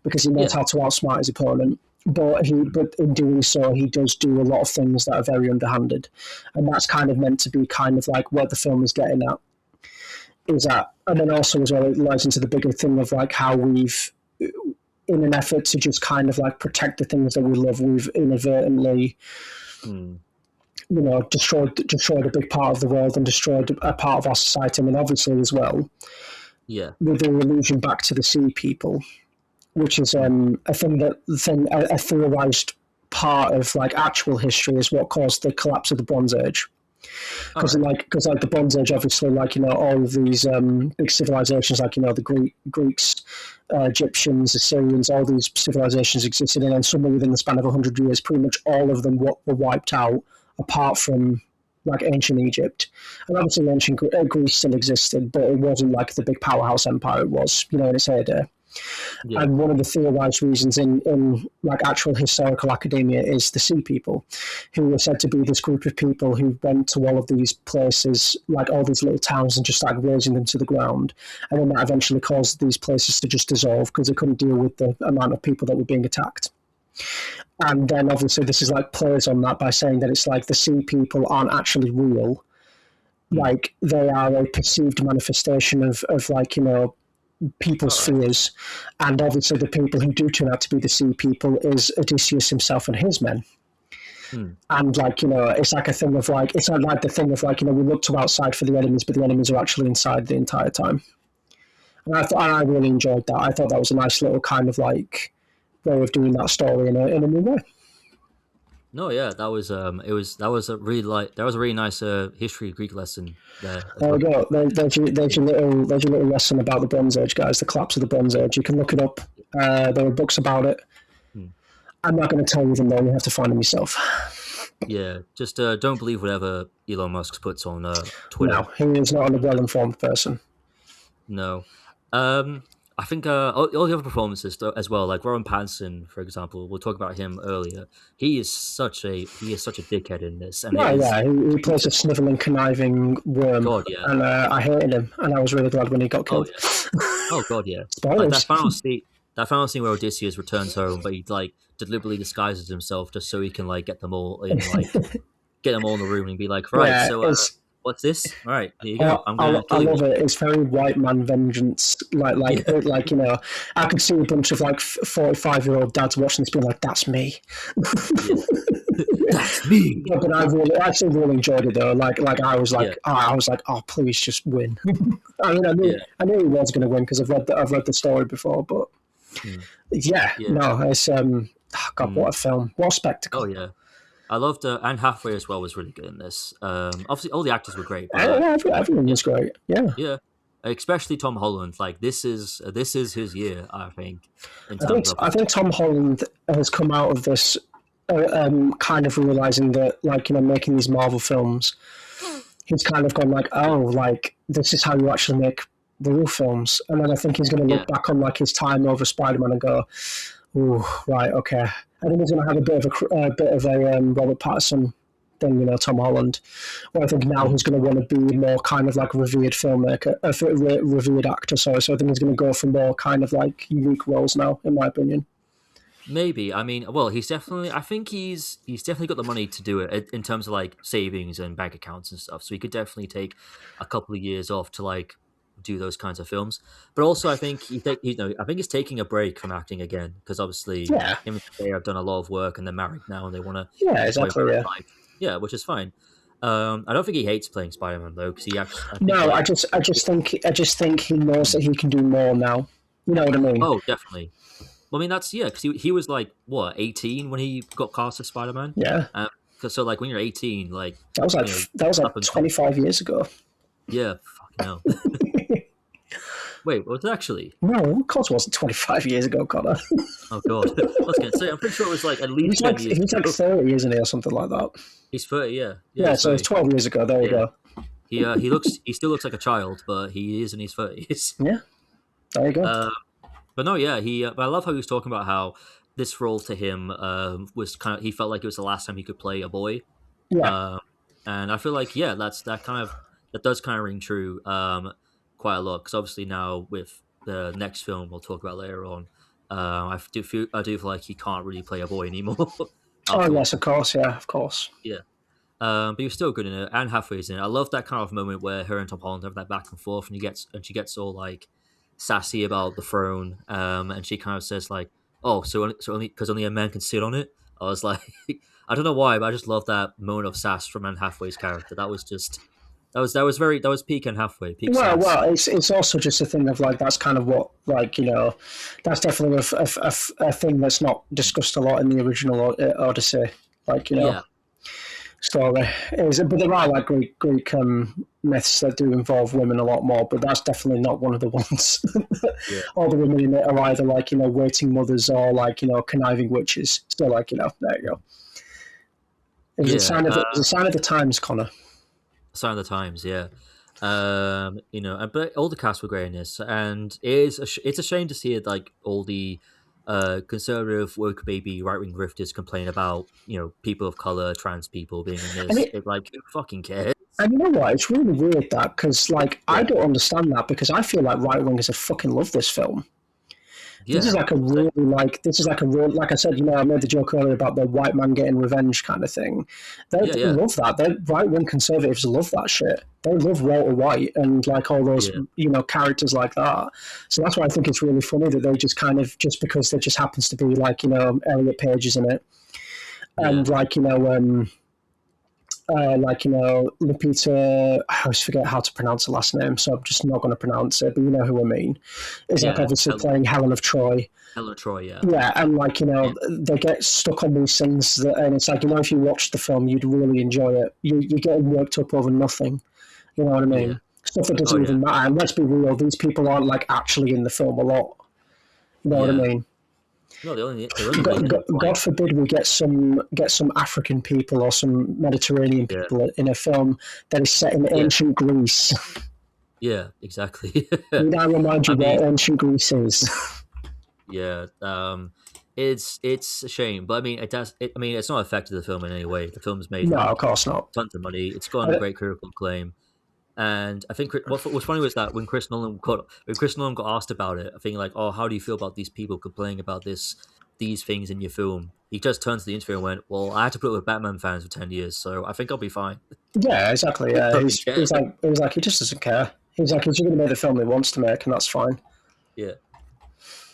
because he knows Yeah. how to outsmart his opponent. But in doing so, he does do a lot of things that are very underhanded, and that's kind of meant to be kind of like what the film is getting at. Is that, and then also as well, it lies into the bigger thing of like how we've, in an effort to just kind of like protect the things that we love, we've inadvertently Hmm. destroyed a big part of the world and destroyed a part of our society. I mean, obviously as well Yeah. with the allusion back to the sea people, which is Hmm. a theorized part of like actual history is what caused the collapse of the Bronze Age. All Because right. like the Bronze Age, obviously, like all of these big civilizations, like the Greeks, Egyptians, Assyrians, all these civilizations existed, and then somewhere within the span of 100 years, pretty much all of them were wiped out, apart from like ancient Egypt. And obviously, ancient Greece still existed, but it wasn't like the big powerhouse empire it was, in its heyday. Yeah. And one of the theorized reasons in like actual historical academia is the sea people, who were said to be this group of people who went to all of these places, like all these little towns, and just started razing them to the ground. And then that eventually caused these places to just dissolve because they couldn't deal with the amount of people that were being attacked. And then obviously this is like plays on that by saying that it's like the sea people aren't actually real. Hmm. Like they are a perceived manifestation of like, people's All right. fears, and obviously the people who do turn out to be the sea people is Odysseus himself and his men. Hmm. And like it's like a thing of like it's not like the thing of like we look to outside for the enemies, but the enemies are actually inside the entire time. And I really enjoyed that. I thought that was a nice little kind of like way of doing that story in a new way. No, yeah, that was that was a really nice history Greek lesson there as There we well. go. There's your little lesson about the Bronze Age, guys. The collapse of the Bronze Age. You can look it up. There are books about it. Hmm. I'm not going to tell you them though. You have to find them yourself. Yeah, just don't believe whatever Elon Musk puts on Twitter. No, he is not a well-informed person. No. I think all the other performances as well, like Rowan Pattinson, for example, we'll talk about him earlier. He is such a dickhead in this, and it Yeah, is yeah. He plays a sniveling, conniving worm, God, yeah. and I hated him, and I was really glad when he got Oh killed. yeah. Oh God, yeah. Like Spoilers. that final scene where Odysseus returns home, but he like deliberately disguises himself just so he can like get them all in the room and be like, right, Yeah, so it's what's this? All right, here you I, go. I'm I, gonna I kill you love all. it. It's very white man vengeance. Yeah, I could see a bunch of like 45-year-old dads watching this, being like, "That's me." yeah. That's me. But I actually really enjoyed it though. Yeah, I was like, oh, please just win. I mean, yeah, I knew he was going to win because I've read the story before. But mm, yeah, yeah. no, it's God, Mm. what a film, what a Oh spectacle. yeah. I loved Anne Hathaway as well was really good in this. Obviously all the actors were great, but Everyone yeah, was great. Yeah, yeah. Especially Tom Holland. Like this is his year, I think, in I think terms of I think Tom Holland has come out of this kind of realizing that, like, making these Marvel films, he's kind of gone like, oh, like this is how you actually make real films. And then I think he's going to yeah. look back on like his time over Spider-Man and go, oh, right, okay. I think he's going to have a bit of a Robert Pattinson thing, Tom Holland, where I think now Mm. he's going to want to be more kind of like a revered filmmaker, revered actor. Sorry, so I think he's going to go for more kind of like unique roles now, in my opinion. Maybe. I mean, well, he's definitely. I think he's definitely got the money to do it in terms of like savings and bank accounts and stuff. So he could definitely take a couple of years off to like do those kinds of films. But also, I think I think he's taking a break from acting again because obviously Yeah, him and Zendaya have done a lot of work and they're married now and they want to yeah, enjoy exactly. their Yeah. life. Yeah, which is fine. I don't think he hates playing Spider Man though, because he actually, I think No, like, I just think he knows that he can do more now. You know what I mean? oh, definitely. Well, I mean, that's yeah, because he was like what 18 when he got cast as Spider Man. Yeah, Cause so like when you're 18, like that was like you know that was like up until 25 years ago. Yeah, fucking hell. Wait, was it actually? No, of course it wasn't 25 years ago, Connor. Oh god, I was gonna say I'm pretty sure it was like at least 10 years He's like ago. 30, isn't he, or something like that? He's 30, yeah, yeah, Yeah, he's so it's 30. 12 years ago. There you Yeah, go. he still looks like a child, but he is in his 30s. Yeah, there you go. Uh, but no, yeah, he. But I love how he was talking about how this role to him was kind of he felt like it was the last time he could play a boy. Yeah. Um, and I feel like yeah, that does kind of ring true quite a lot because obviously now with the next film we'll talk about later on, I do feel like he can't really play a boy anymore Oh, yes, afterwards. of course. Yeah, of course. Yeah. But he was still good in it, and halfway's in it. I love that kind of moment where her and Tom Holland have that back and forth, and she gets all like sassy about the throne, and she kind of says like, "Oh, so only because only a man can sit on it." I was like, I don't know why, but I just love that moment of sass from Anne Hathaway's character. That was peak Anne Hathaway, peak sass. It's also just a thing of like that's kind of what like that's definitely a thing that's not discussed a lot in the original Odyssey. Like Yeah, story is, but there are like Greek myths that do involve women a lot more. But that's definitely not one of the ones. yeah, All the women in it are either like waiting mothers or like conniving witches. So like there you go. yeah. It's a sign of the times, Connor. Sign of the times, yeah. But all the cast were great in this, and it's a shame to see it like all the conservative woke baby right wing grifters complain about people of color, trans people being in And this. it, It like who fucking cares? and you know what? It's really weird that because like I Yeah, don't understand that because I feel like right wingers have fucking love this film. This is yeah, like a really this is like a real like I said, I made the joke earlier about the white man getting revenge kind of thing. yeah, They yeah, love that. They right wing conservatives love that shit. They love Walter White and like all those yeah, characters like that. So that's why I think it's really funny that they just kind of just because there just happens to be like Elliot Page is in it yeah, and Lupita, I always forget how to pronounce the last name, so I'm just not going to pronounce it, but you know who I mean. Is like yeah. obviously playing Helen of Troy. Helen Troy, yeah, Yeah, and like, yeah, they get stuck on these things, and it's like, if you watched the film, you'd really enjoy it. You're getting worked up over nothing, you know what I yeah. mean? Stuff that Oh doesn't yeah, even matter. And let's be real, these people aren't like actually in the film a lot, you know what I yeah. mean? No, they're only really in it for like God forbid we get some African people or some Mediterranean yeah, people in a film that is set in yeah, ancient Greece. yeah, exactly. Need I remind you I mean, where ancient Greece is? yeah, it's a shame, but I mean, I mean, it's not affected the film in any way. The film's made No, of like course not. tons of money. It's gotten I, great critical acclaim, and I think what's funny was that when Chris Nolan got asked about it, I think like, oh, how do you feel about these people complaining about these things in your film? He just turned to the interview and went, "Well, I had to put up with Batman fans for 10 years, so I think I'll be fine." yeah, exactly. Yeah, Fucking care. he's like he just doesn't care. He's like he's going to make the film he wants to make, and that's fine. Yeah,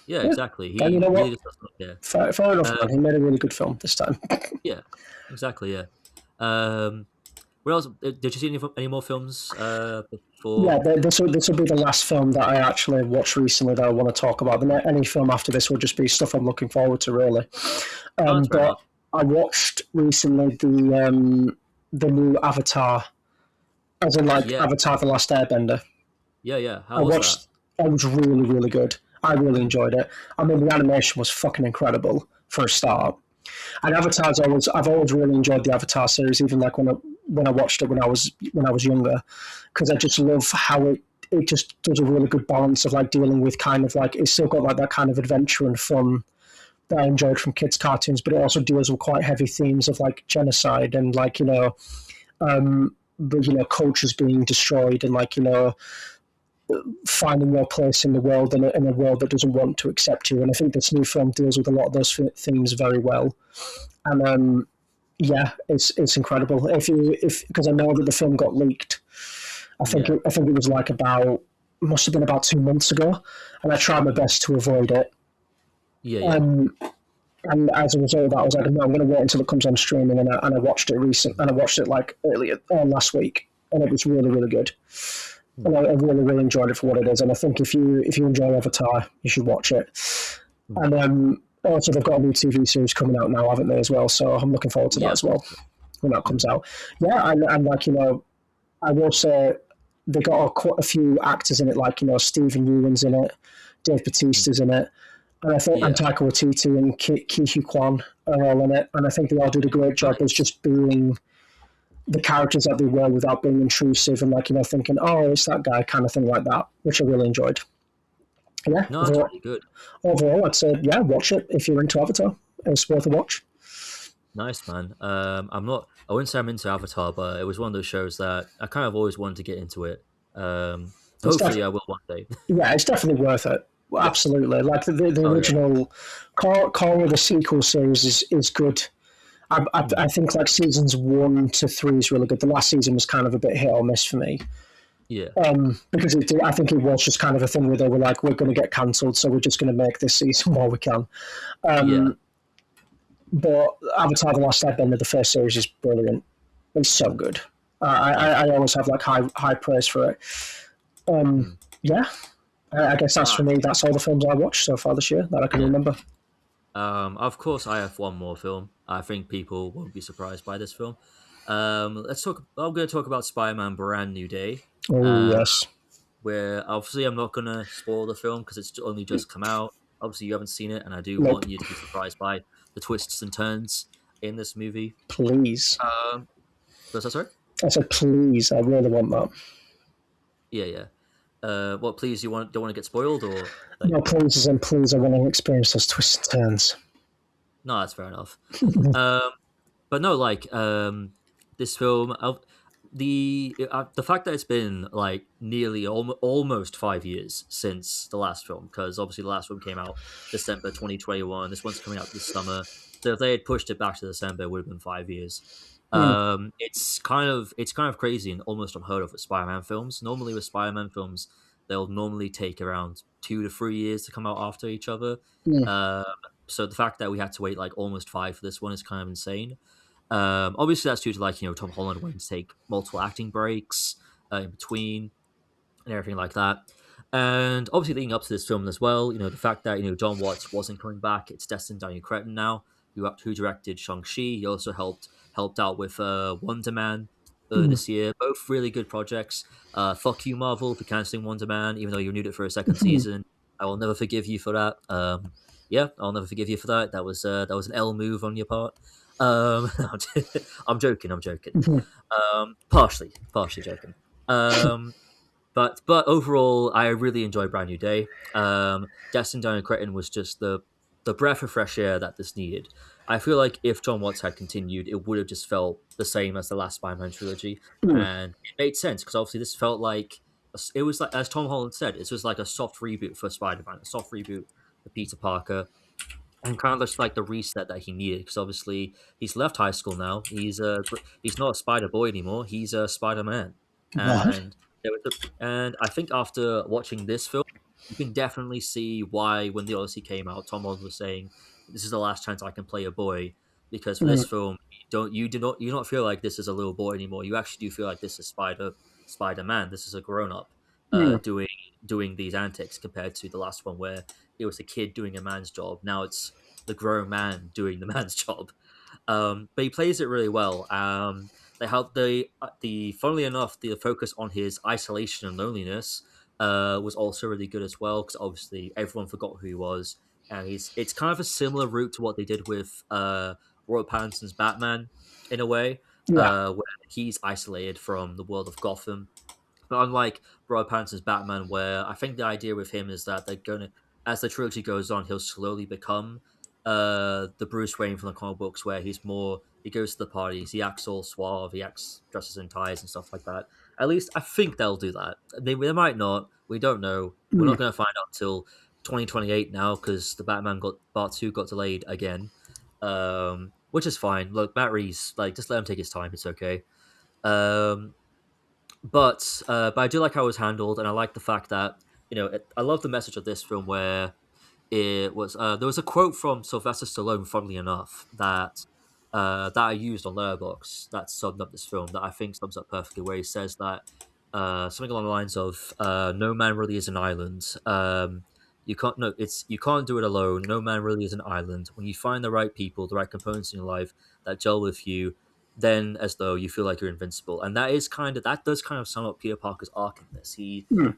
yeah, Yeah, exactly. and you He know really what? just doesn't care. Fair enough, Uh, man. He made a really good film this time. yeah, exactly. Yeah. Um, what else? Did you see any more films before? Yeah, this will be the last film that I actually watched recently that I want to talk about. Any film after this will just be stuff I'm looking forward to, really. Oh, that's fair But enough. I watched recently the new Avatar, as in like Yeah, Avatar: The Last Airbender. yeah, yeah. I How was that? watched. It was really really good. I really enjoyed it. I mean, the animation was fucking incredible for a start. And I've always really enjoyed the Avatar series, even like when I watched it when I was younger, because I just love how it just does a really good balance of like dealing with kind of like it's still got like that kind of adventure and fun that I enjoyed from kids cartoons, but it also deals with quite heavy themes of like genocide and like cultures being destroyed and like finding your place in the world in a world that doesn't want to accept you. And I think this new film deals with a lot of those themes very well. And yeah, it's incredible. If because I know that the film got leaked. Yeah, I think it was like about must have been about 2 months ago, and I tried my best to avoid it. yeah, yeah. Um, and as a result of that, I was like, no, I'm going to wait until it comes on streaming, and I watched it and I watched it like earlier last week, and it was really really good. Hmm, And I really really enjoyed it for what it is. And I think if you enjoy Avatar, you should watch it. hmm. And also they've got a new TV series coming out now, haven't they, as well? So I'm looking forward to that Yeah. as well when that Hmm, comes out. Yeah, and like I will say, they got quite a few actors in it, like Stephen Ewan's in it, Dave Mm. Bautista's in it, and I think and Yeah. Taika Waititi and Ki Hu Kwan are all in it, and I think they all did a great job as Nice. just being the characters that they were without being intrusive and thinking, oh, it's that guy kind of thing like that, which I really enjoyed. Yeah, No, that's really good. overall, I'd say watch it if you're into Avatar. It's worth a watch. Nice, man. I'm not. I wouldn't say I'm into Avatar, but it was one of those shows that I kind of always wanted to get into it. It's Hopefully, def- I will one day. yeah, it's definitely worth it. Well, absolutely. Like the Oh yeah. original core of the sequel series is good. Mm. I think like seasons 1 to 3 is really good. The last season was kind of a bit hit or miss for me. Yeah. Because I think it was just kind of a thing where they were like, we're going to get cancelled, so we're just going to make this season while we can. Yeah. But Avatar: The Last Airbender, the first series is brilliant. It's so Mm. good. Nice. I always have like high praise for it. Mm. Yeah, I guess that's for Ah, me. That's all the films I watched so far this year that I can yeah. remember. Of course, I have one more film. I think people won't be surprised by this film. Let's talk. I'm going to talk about Spider-Man: Brand New Day. Oh Uh, yes, where obviously I'm not going to spoil the film because it's only just come out. Obviously, you haven't seen it, and I do nope. want you to be surprised by the twists and turns in this movie. Please, Um, was that sorry? I said please. I really want that. Yeah, yeah. What? Please, you want don't want to get spoiled or like? No, please, as in please. I want to experience those twists and turns. No, that's fair enough. Um, but no, like this film, the fact that it's been like nearly almost 5 years since the last film, because obviously the last film came out December 2021. This one's coming out this summer, so if they had pushed it back to December, it would have been 5 years. Mm, It's kind of crazy and almost unheard of with Spider-Man films. Normally, with Spider-Man films, they'll normally take around 2 to 3 years to come out after each other. mm, Um, so the fact that we had to wait like almost five for this one is kind of insane. Obviously, that's due to Tom Holland wanting to take multiple acting breaks in between and everything like that. And obviously, leading up to this film as well, the fact that John Watts wasn't coming back, it's destined Daniel Cretton now, who directed Shang Chi. He also helped out with Wonder Man mm. this year. Both really good projects. Fuck you, Marvel, for canceling Wonder Man, even though you renewed it for a second season. I will never forgive you for that. Yeah, I'll never forgive you for that. That was an L move on your part. I'm joking. I'm joking. Partially joking. Um, but overall, I really enjoyed Brand New Day. Destin Down Creighton was just the breath of fresh air that this needed. I feel like if John Watts had continued, it would have just felt the same as the last Spider-Man trilogy, and it made sense because obviously this felt like it was like, as Tom Holland said, this was like a soft reboot for Spider-Man, a soft reboot for Peter Parker, and kind of just like the reset that he needed because obviously he's left high school now. He's not a Spider Boy anymore. He's a Spider Man, What? and and I think after watching this film, you can definitely see why when the Odyssey came out, Tom Holland was saying, "This is the last chance I can play a boy." Because for Mm, this film, you do not feel like this is a little boy anymore. You actually do feel like this is Spider Man. This is a grown up mm, doing these antics compared to the last one where it was a kid doing a man's job. Now it's the grown man doing the man's job. But he plays it really well. They help the funnily enough, the focus on his isolation and loneliness was also really good as well because obviously everyone forgot who he was, and it's kind of a similar route to what they did with Robert Pattinson's Batman in a way, yeah. where he's isolated from the world of Gotham, but unlike Robert Pattinson's Batman, where I think the idea with him is that they're gonna, as the trilogy goes on, he'll slowly become the Bruce Wayne from the comic books, where he goes to the parties, he acts all suave, he acts dresses in ties and stuff like that. At least I think they'll do that. They might not. We don't know. We're Mm. not going to find out until 2028 now because the Batman got Part Two got delayed again, which is fine. Look, Matt Reeves, like just let him take his time. It's okay. Um, but I do like how it was handled, and I like the fact that I love the message of this film where it was there was a quote from Sylvester Stallone, funnily enough, that I used on Letterboxd that summed up this film that I think sums up perfectly, where he says that something along the lines of "No man really is an island. You can't no, it's you can't do it alone. No man really is an island. When you find the right people, the right components in your life that gel with you, then as though you feel like you're invincible. And that does kind of sum up Peter Parker's arc in this. Mm.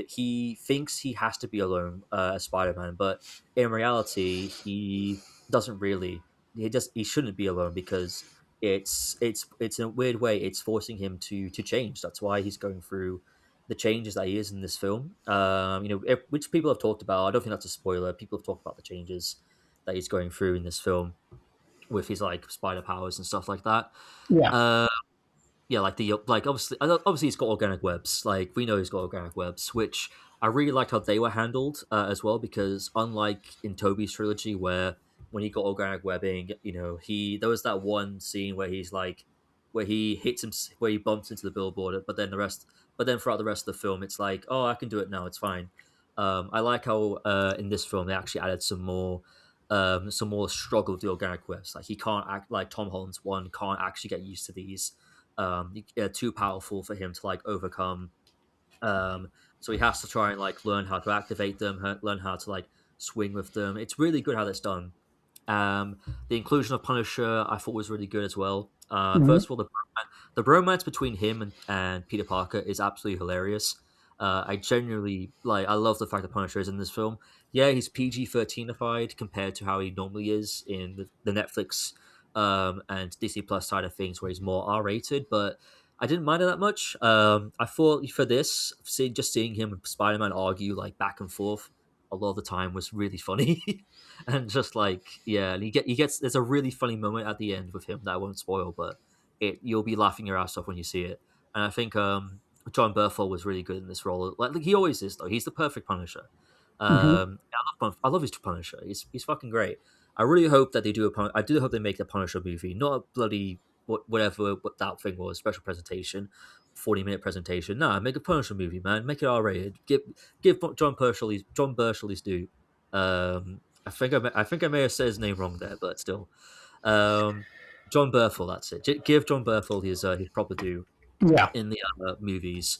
He thinks he has to be alone as Spider-Man, but in reality he doesn't really. He shouldn't be alone because it's in a weird way it's forcing him to change. That's why he's going through the changes that he is in this film. Which people have talked about. I don't think that's a spoiler. People have talked about the changes that he's going through in this film with his like spider powers and stuff like that. Yeah. Uh, yeah, obviously he's got organic webs. Like we know he's got organic webs, which I really liked how they were handled as well. Because unlike in Toby's trilogy, where when he got organic webbing, he there was that one scene where he's like where he hits him where he bumps into the billboard, but then throughout the rest of the film, it's like, oh, I can do it now, it's fine. I like how in this film they actually added some more struggle with the organic webs. Like he can't act like Tom Holland's one can't actually get used to these. They're too powerful for him to like overcome. So he has to try and like learn how to activate them, learn how to like swing with them. It's really good how that's done. Um, the inclusion of Punisher I thought was really good as well. Mm-hmm. First of all, the bromance between him and Peter Parker is absolutely hilarious. I genuinely like. I love the fact that Punisher is in this film. Yeah, he's PG-13ified compared to how he normally is in the Netflix and Disney Plus side of things, where he's more R-rated. But I didn't mind it that much. I thought for this, seeing him and Spider Man argue like back and forth a lot of the time was really funny. And just like yeah, and he gets there's a really funny moment at the end with him that I won't spoil, but you'll be laughing your ass off when you see it. And I think John Berthel was really good in this role. Like he always is though. He's the perfect Punisher. Mm-hmm. I love his Punisher. He's fucking great. I really hope that they do I do hope they make the Punisher movie, not a bloody whatever what that thing was, special presentation, 40-minute presentation. Nah, make a Punisher movie, man. Make it R-rated. Give John Burchell his due. I think I may have said his name wrong there, but still, um, John Berthel. That's it. Give John Berthel his proper due Yeah. in the movies.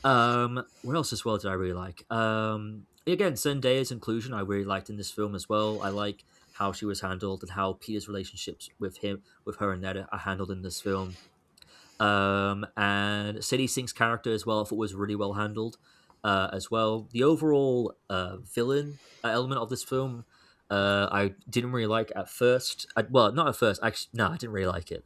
What else as well did I really like? Again, Zendaya's inclusion I really liked in this film as well. I like how she was handled and how Peter's relationships with her and Ned are handled in this film. And Sadie Sink's character as well, I thought was really well handled as well. The overall villain element of this film, I didn't really like at first. Well, not at first. Actually, no, I didn't really like it.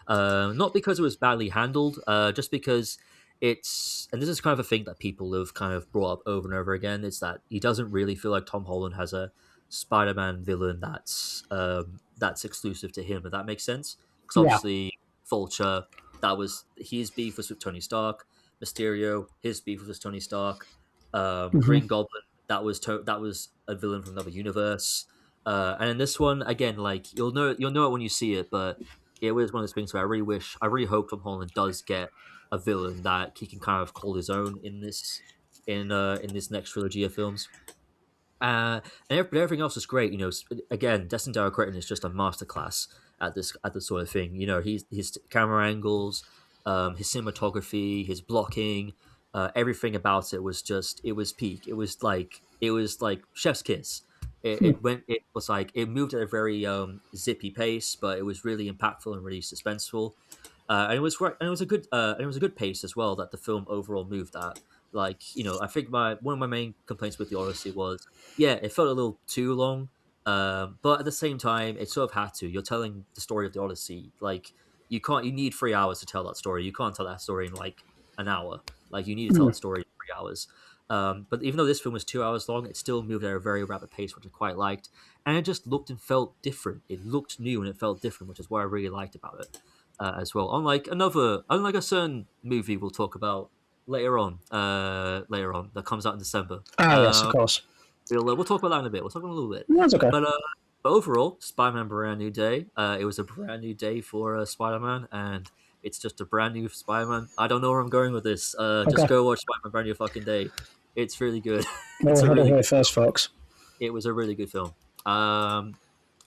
Not because it was badly handled, just because and this is kind of a thing that people have kind of brought up over and over again. Is that he doesn't really feel like Tom Holland has a Spider-Man villain that's exclusive to him. If that makes sense, because Yeah. obviously Vulture, that was his beef was with Tony Stark. Mysterio, his beef was with Tony Stark. Mm-hmm. Green Goblin, that was a villain from another universe. And in this one, again, like you'll know it when you see it, but it was one of those things where I really hope Tom Holland does get a villain that he can kind of call his own in this next trilogy of films. Everything else is great. Again, Destin Darrow Creighton is just a masterclass at this sort of thing. His camera angles, his cinematography, his blocking, everything about it was peak. It was like chef's kiss. It was like it moved at a very zippy pace, but it was really impactful and really suspenseful. And it was right, and it was a good pace as well that the film overall moved at. Like I think my one of my main complaints with the Odyssey was yeah, it felt a little too long. But at the same time, it sort of had to. You're telling the story of the Odyssey. Like you need 3 hours to tell that story. You can't tell that story in like an hour. Like you need to tell that story in 3 hours. But even though this film was 2 hours long, it still moved at a very rapid pace, which I quite liked. And it just looked and felt different. It looked new and it felt different, which is what I really liked about it as well. Unlike a certain movie we'll talk about later on that comes out in December. Ah, yes, of course. We'll talk about that in a bit. We'll talk about it in a little bit. That's okay. But overall, Spider-Man Brand New Day. It was a brand new day for Spider-Man, and it's just a brand new Spider-Man. I don't know where I'm going with this. Just Okay. go watch Spider-Man Brand New Fucking Day. It's really good. Well, It's we a heard it really here good first, film. folks. It was a really good film. And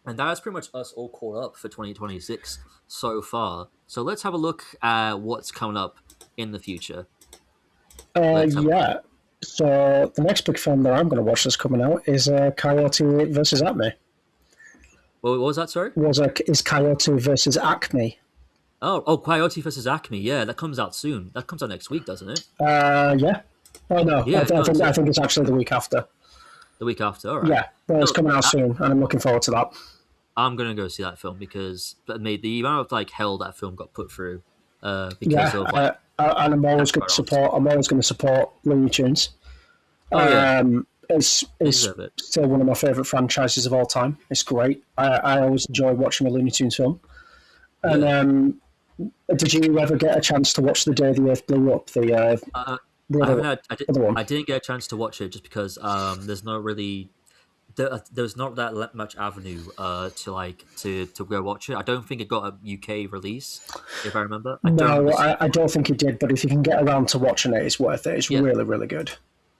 that's pretty much us all caught up for 2026 so far. So let's have a look at what's coming up in the future. Let's have. Yeah. So the next big film that I'm going to watch that's coming out is Coyote versus Acme. What was that? Sorry. Is Coyote versus Acme? Oh, Coyote versus Acme. Yeah, that comes out soon. That comes out next week, doesn't it? Yeah. Oh no, Yeah, it does. I Yeah, think it's actually the week after. the week after. All right. Yeah, but it's No, coming out soon, and I'm looking forward to that. I'm gonna go see that film because the amount of like hell that film got put through, because Yeah, of like and I'm always going to antivirals. support. I'm always going to support Looney Tunes. Oh yeah, they It's deserve it. still one of my favorite franchises of all time. It's great. I always enjoy watching a Looney Tunes film. And Yeah. did you ever get a chance to watch The Day the Earth Blew Up? Uh, The I other, haven't had. other one? I didn't get a chance to watch it just because there's not really there's not that much avenue to go watch it. I don't think it got a UK release, if I remember. I don't remember No, seeing I one. don't think it did. But if you can get around to watching it, it's worth it. It's Yeah, really, really good.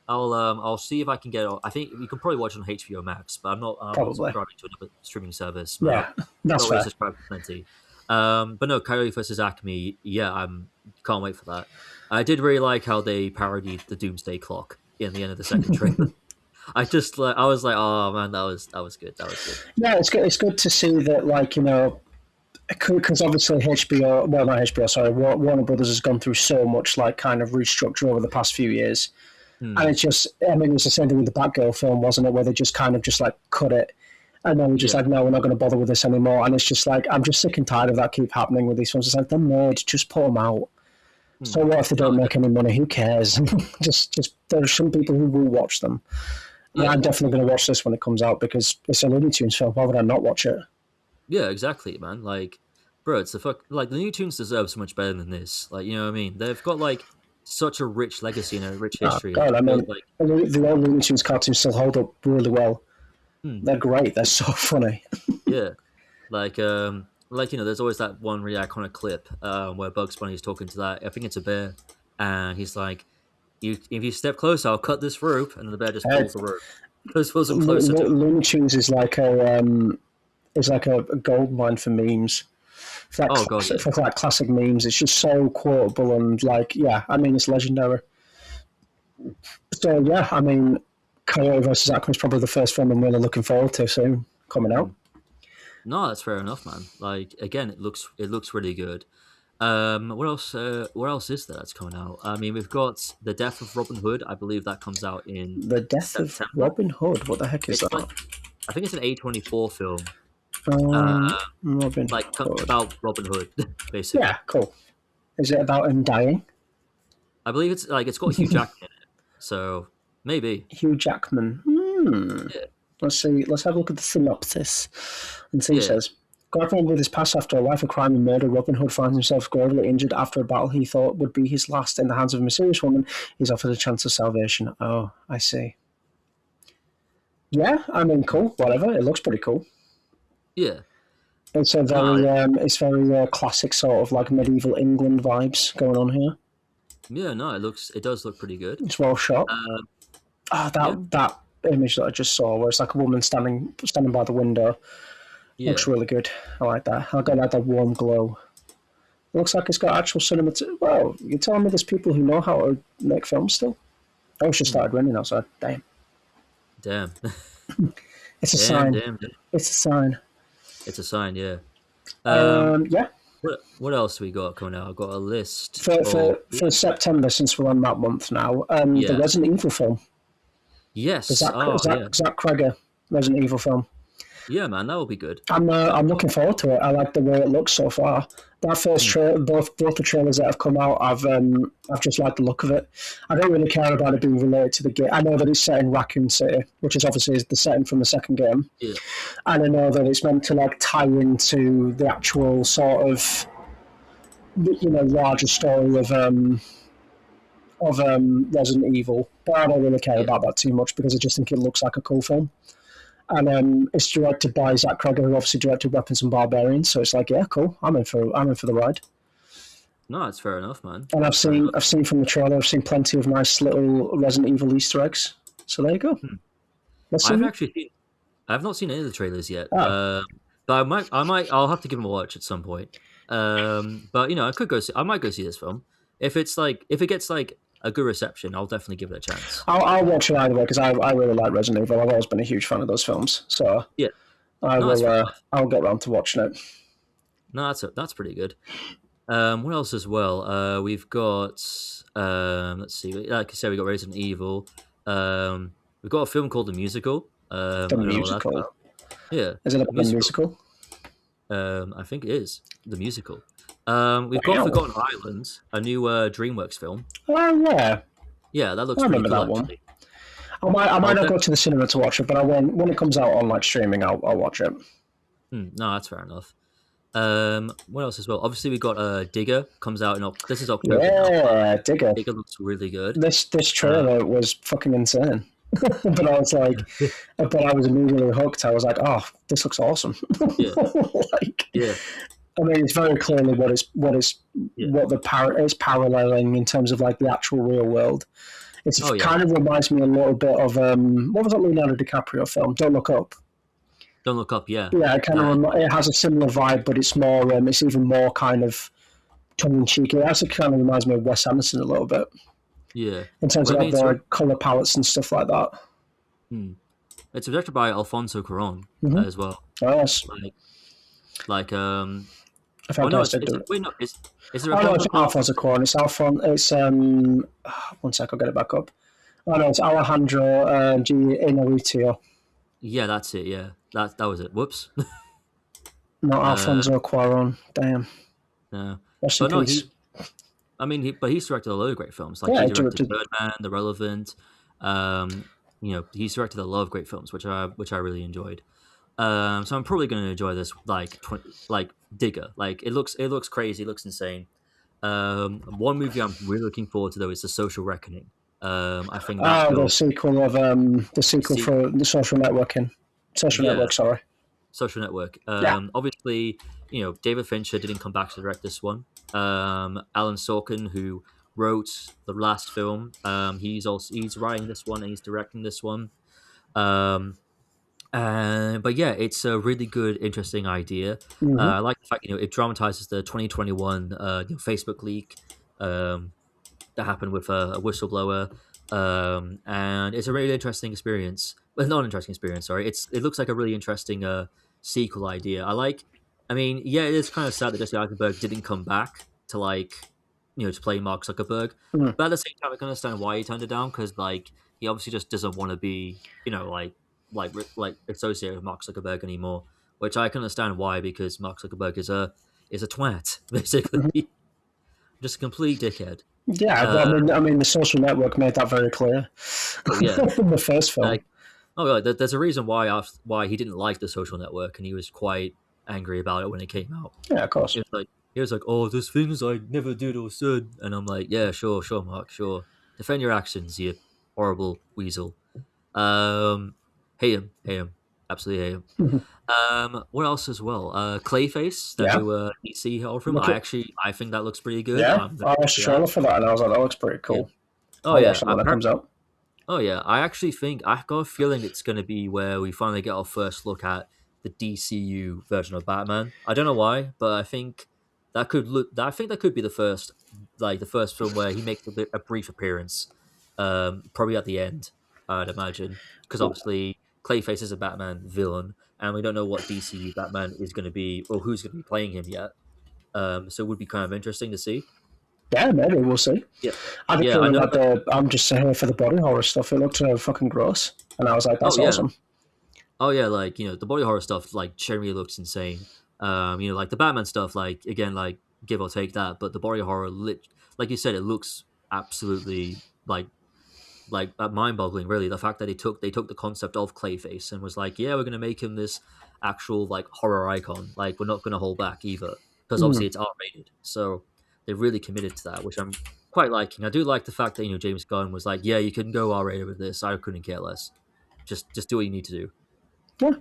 I'll see if I can get it. I think you can probably watch it on HBO Max, but I'm not Probably. subscribing to another streaming service. But Yeah, that's already fair. subscribed to plenty. But no, Coyote versus Acme. Yeah, I'm can't wait for that. I did really like how they parodied the Doomsday Clock in the end of the second trailer. I was like, oh man, that was good. That was good. Yeah, it's good. It's good to see that, like, because obviously HBO, well, not HBO, sorry, Warner Brothers has gone through so much like kind of restructure over the past few years, and Hmm. it's just, I mean, it's the same thing with the Batgirl film, wasn't it? Where they just kind of just like cut it, and then we're just Yeah. like, no, we're not going to bother with this anymore, and it's just like I'm just sick and tired of that keep happening with these films. It's like they're made, just put them out. Hmm. So what if they No. don't make any money? Who cares? just there are some people who will watch them, and Yeah. I'm definitely going to watch this when it comes out because it's a Looney Tunes film. Why would I not watch it? Yeah, exactly, man. Like, bro, it's the fuck. Like, the new tunes deserve so much better than this. Like, you know what I mean? They've got like such a rich legacy and a rich Oh history. God, I Built mean, like, the old Looney Tunes cartoons still hold up really well. hmm, They're great. They're so funny. yeah, there's always that one really iconic clip where Bugs Bunny is talking to that. I think it's a bear, and he's like, "You, if you step closer, I'll cut this rope," and then the bear just Uh, pulls the rope, pulls him closer to him. Looney Tunes is like a gold mine for memes. Oh god, yeah, For like classic memes, it's just so quotable and like yeah, I mean it's legendary. So yeah, I mean, Coyote versus Acme is probably the first film I'm really looking forward to soon coming hmm. out. No, that's fair enough, man. Like, again, it looks really good. What else? What else is there that's coming out? I mean, we've got the Death of Robin Hood. I believe that comes out in The Death of September. Robin Hood. What the heck is It's like that? I think it's an A24 film, Um, Robin like Hood. about Robin Hood, basically. Yeah, cool. Is it about him dying? I believe it's got Hugh Jackman in it, so maybe. Hugh Jackman. Yeah, Let's see. Let's have a look at the synopsis and see. It yeah. says, grappling with his past after a life of crime and murder, Robin Hood finds himself gravely injured after a battle he thought would be his last in the hands of a mysterious woman. He's offered a chance of salvation. Oh, I see. Yeah, I mean, cool. Whatever. It looks pretty cool. Yeah. It's a No, very classic sort of like medieval England vibes going on here. yeah, no, it does look pretty good. It's well shot. Uh, Ah, yeah, that image that I just saw, where it's like a woman standing by the window, yeah. looks really good. I like that. I got like that warm glow. It looks like it's got actual cinema. Well, you're telling me there's people who know how to make films still? Oh, it's just Hmm. started raining outside. Damn. Damn, It's a damn, sign. damn, damn. It's a sign. It's a sign. Yeah. Um, Yeah. what else we got coming out? I've got a list For, of for, for September, since we're on that month now, the yeah. Resident Evil film, the Yes. Oh yeah. Zach Cregger Resident Evil film. Yeah, man, that will be good. I'm looking forward to it. I like the way it looks so far. That first Hmm. both the trailers that have come out, I've just liked the look of it. I don't really care about it being related to the game. I know that it's set in Raccoon City, which is obviously the setting from the second game, Yeah. and I know that it's meant to like tie into the actual sort of larger story of Resident Evil. But I don't really care Yeah. about that too much because I just think it looks like a cool film. And it's directed by Zach Cregger, who obviously directed Weapons and Barbarians. So it's like, yeah, cool. I'm in for the ride. No, that's fair enough, man. And That's fair enough. I've seen from the trailer, I've seen plenty of nice little Resident Evil Easter eggs. So there you go. Hmm. Let's I've see. actually seen. I've not seen any of the trailers yet. Ah, But I'll have to give them a watch at some point. But I could go. I might go see this film if if it gets like a good reception. I'll definitely give it a chance. I'll watch it either way because I really like Resident Evil. I've always been a huge fan of those films. So Yeah. I No, that's will. fair enough. I'll get around to watching it. No, that's pretty good. What else as well? We've got let's see. Like I said, we got Resident Evil. We've got a film called The Musical. The I don't know what that's musical. about. Yeah, Is it The about the Musical. musical? I think it is The Musical. We've got Wow. Forgotten Islands, a new DreamWorks film. Oh yeah, Yeah, that I looks pretty remember cool that one. actually. I might I'll not def- go to the cinema to watch it, but I will, when it comes out on like streaming, I'll watch it. no, that's fair enough. What else as well? Obviously, we got Digger comes out in this is October now. Yeah, Digger. Digger looks really good. This Uh, trailer was fucking insane. But I was like, but I was immediately hooked. I was like, oh, this looks awesome. yeah, Like, yeah, I mean, it's very clearly yeah. what it's paralleling in terms of like the actual real world. It's Oh yeah. kind of reminds me a little bit of what was that Leonardo DiCaprio film? Don't Look Up. Don't look up. Yeah, Yeah, it kind of that. it has a similar vibe, but it's more it's even more kind of tongue in cheek. It actually kind of reminds me of Wes Anderson a little bit Yeah. in terms Well, of I like mean, the color palettes and stuff like that. hmm. It's directed by Alfonso Cuarón Mm-hmm. as well. Oh, yes, Like, like a oh no, fantastic. wait no, is it Oh no, Alfonso it's not Cuarón? Alfonso Cuarón. It's It's one sec, I'll get it back up. Oh no, it's Alejandro G. Inarritu, Yeah, that's it. Yeah, that was it. Whoops. not uh, Alfonso Cuarón. Damn. no. Rest in But no, peace. I mean, but he's directed a load of great films. Like Yeah, he he directed directed. Birdman, The Relevant. He's directed a lot of great films, which I really enjoyed. So I'm probably going to enjoy this like Digger. Like it looks crazy, it looks insane. One movie I'm really looking forward to though is The Social Reckoning. I think that Oh, film, the sequel see, for the social networking. Social yeah, network, sorry. Social Network. Yeah. Obviously, David Fincher didn't come back to direct this one. Alan Sorkin, who wrote the last film, he's writing this one and he's directing this one. Um, but yeah, it's a really good, interesting idea. Mm-hmm. I like the fact it dramatizes the 2021 Facebook leak that happened with a whistleblower, and it's a really interesting experience. Well, not an interesting experience. Sorry, it looks like a really interesting sequel idea. I mean, yeah, it is kind of sad that Jesse Eisenberg didn't come back to to play Mark Zuckerberg, Mm-hmm. but at the same time, I can understand why he turned it down because he obviously just doesn't want to be associated with Mark Zuckerberg anymore, which I can understand why because Mark Zuckerberg is a twat basically, just a complete dickhead. Yeah, but Uh, I mean, the social network made that very clear oh yeah, in the first film. like oh yeah, there's a reason why he didn't like the Social Network and he was quite angry about it when it came out. Yeah, of course. He was like, oh, there's things I never did or said, and I'm like, yeah, sure, sure, Mark, sure, defend your actions, you horrible weasel. Um, hate him, absolutely hate him. What else as well? Clayface, that Yeah. new DC horror film. Look at I think that looks pretty good. yeah. I'm gonna I go watched see a that. trailer for that, and I was like, that looks pretty Yeah. cool. Oh I'll watch yeah. that when it comes out. Oh yeah. I actually think I got a feeling it's going to be where we finally get our first look at the DCU version of Batman. I don't know why, but I think that could look. I think that could be the first film where he makes a brief appearance. Probably at the end, I'd imagine, because obviously Clayface is a Batman villain, and we don't know what DCU Batman is going to be or who's going to be playing him yet. So it would be kind of interesting to see. Yeah, maybe we'll see. Yeah, I had a yeah, I feeling know that that. I'm just here for the body horror stuff. It looked fucking gross, and I was like, Oh that's yeah, awesome. oh yeah, the body horror stuff generally looks insane. Like the Batman stuff, again, give or take that, but the body horror, like you said, it looks absolutely mind-boggling. Really, the fact that they took the concept of Clayface and was like, yeah, we're gonna make him this actual horror icon. Like we're not gonna hold back either, because Mm. obviously it's R-rated. So they really committed to that, which I'm quite liking. I do like the fact that James Gunn was like, yeah, you can go R-rated with this. I couldn't care less. Just do what you need to do. Yeah,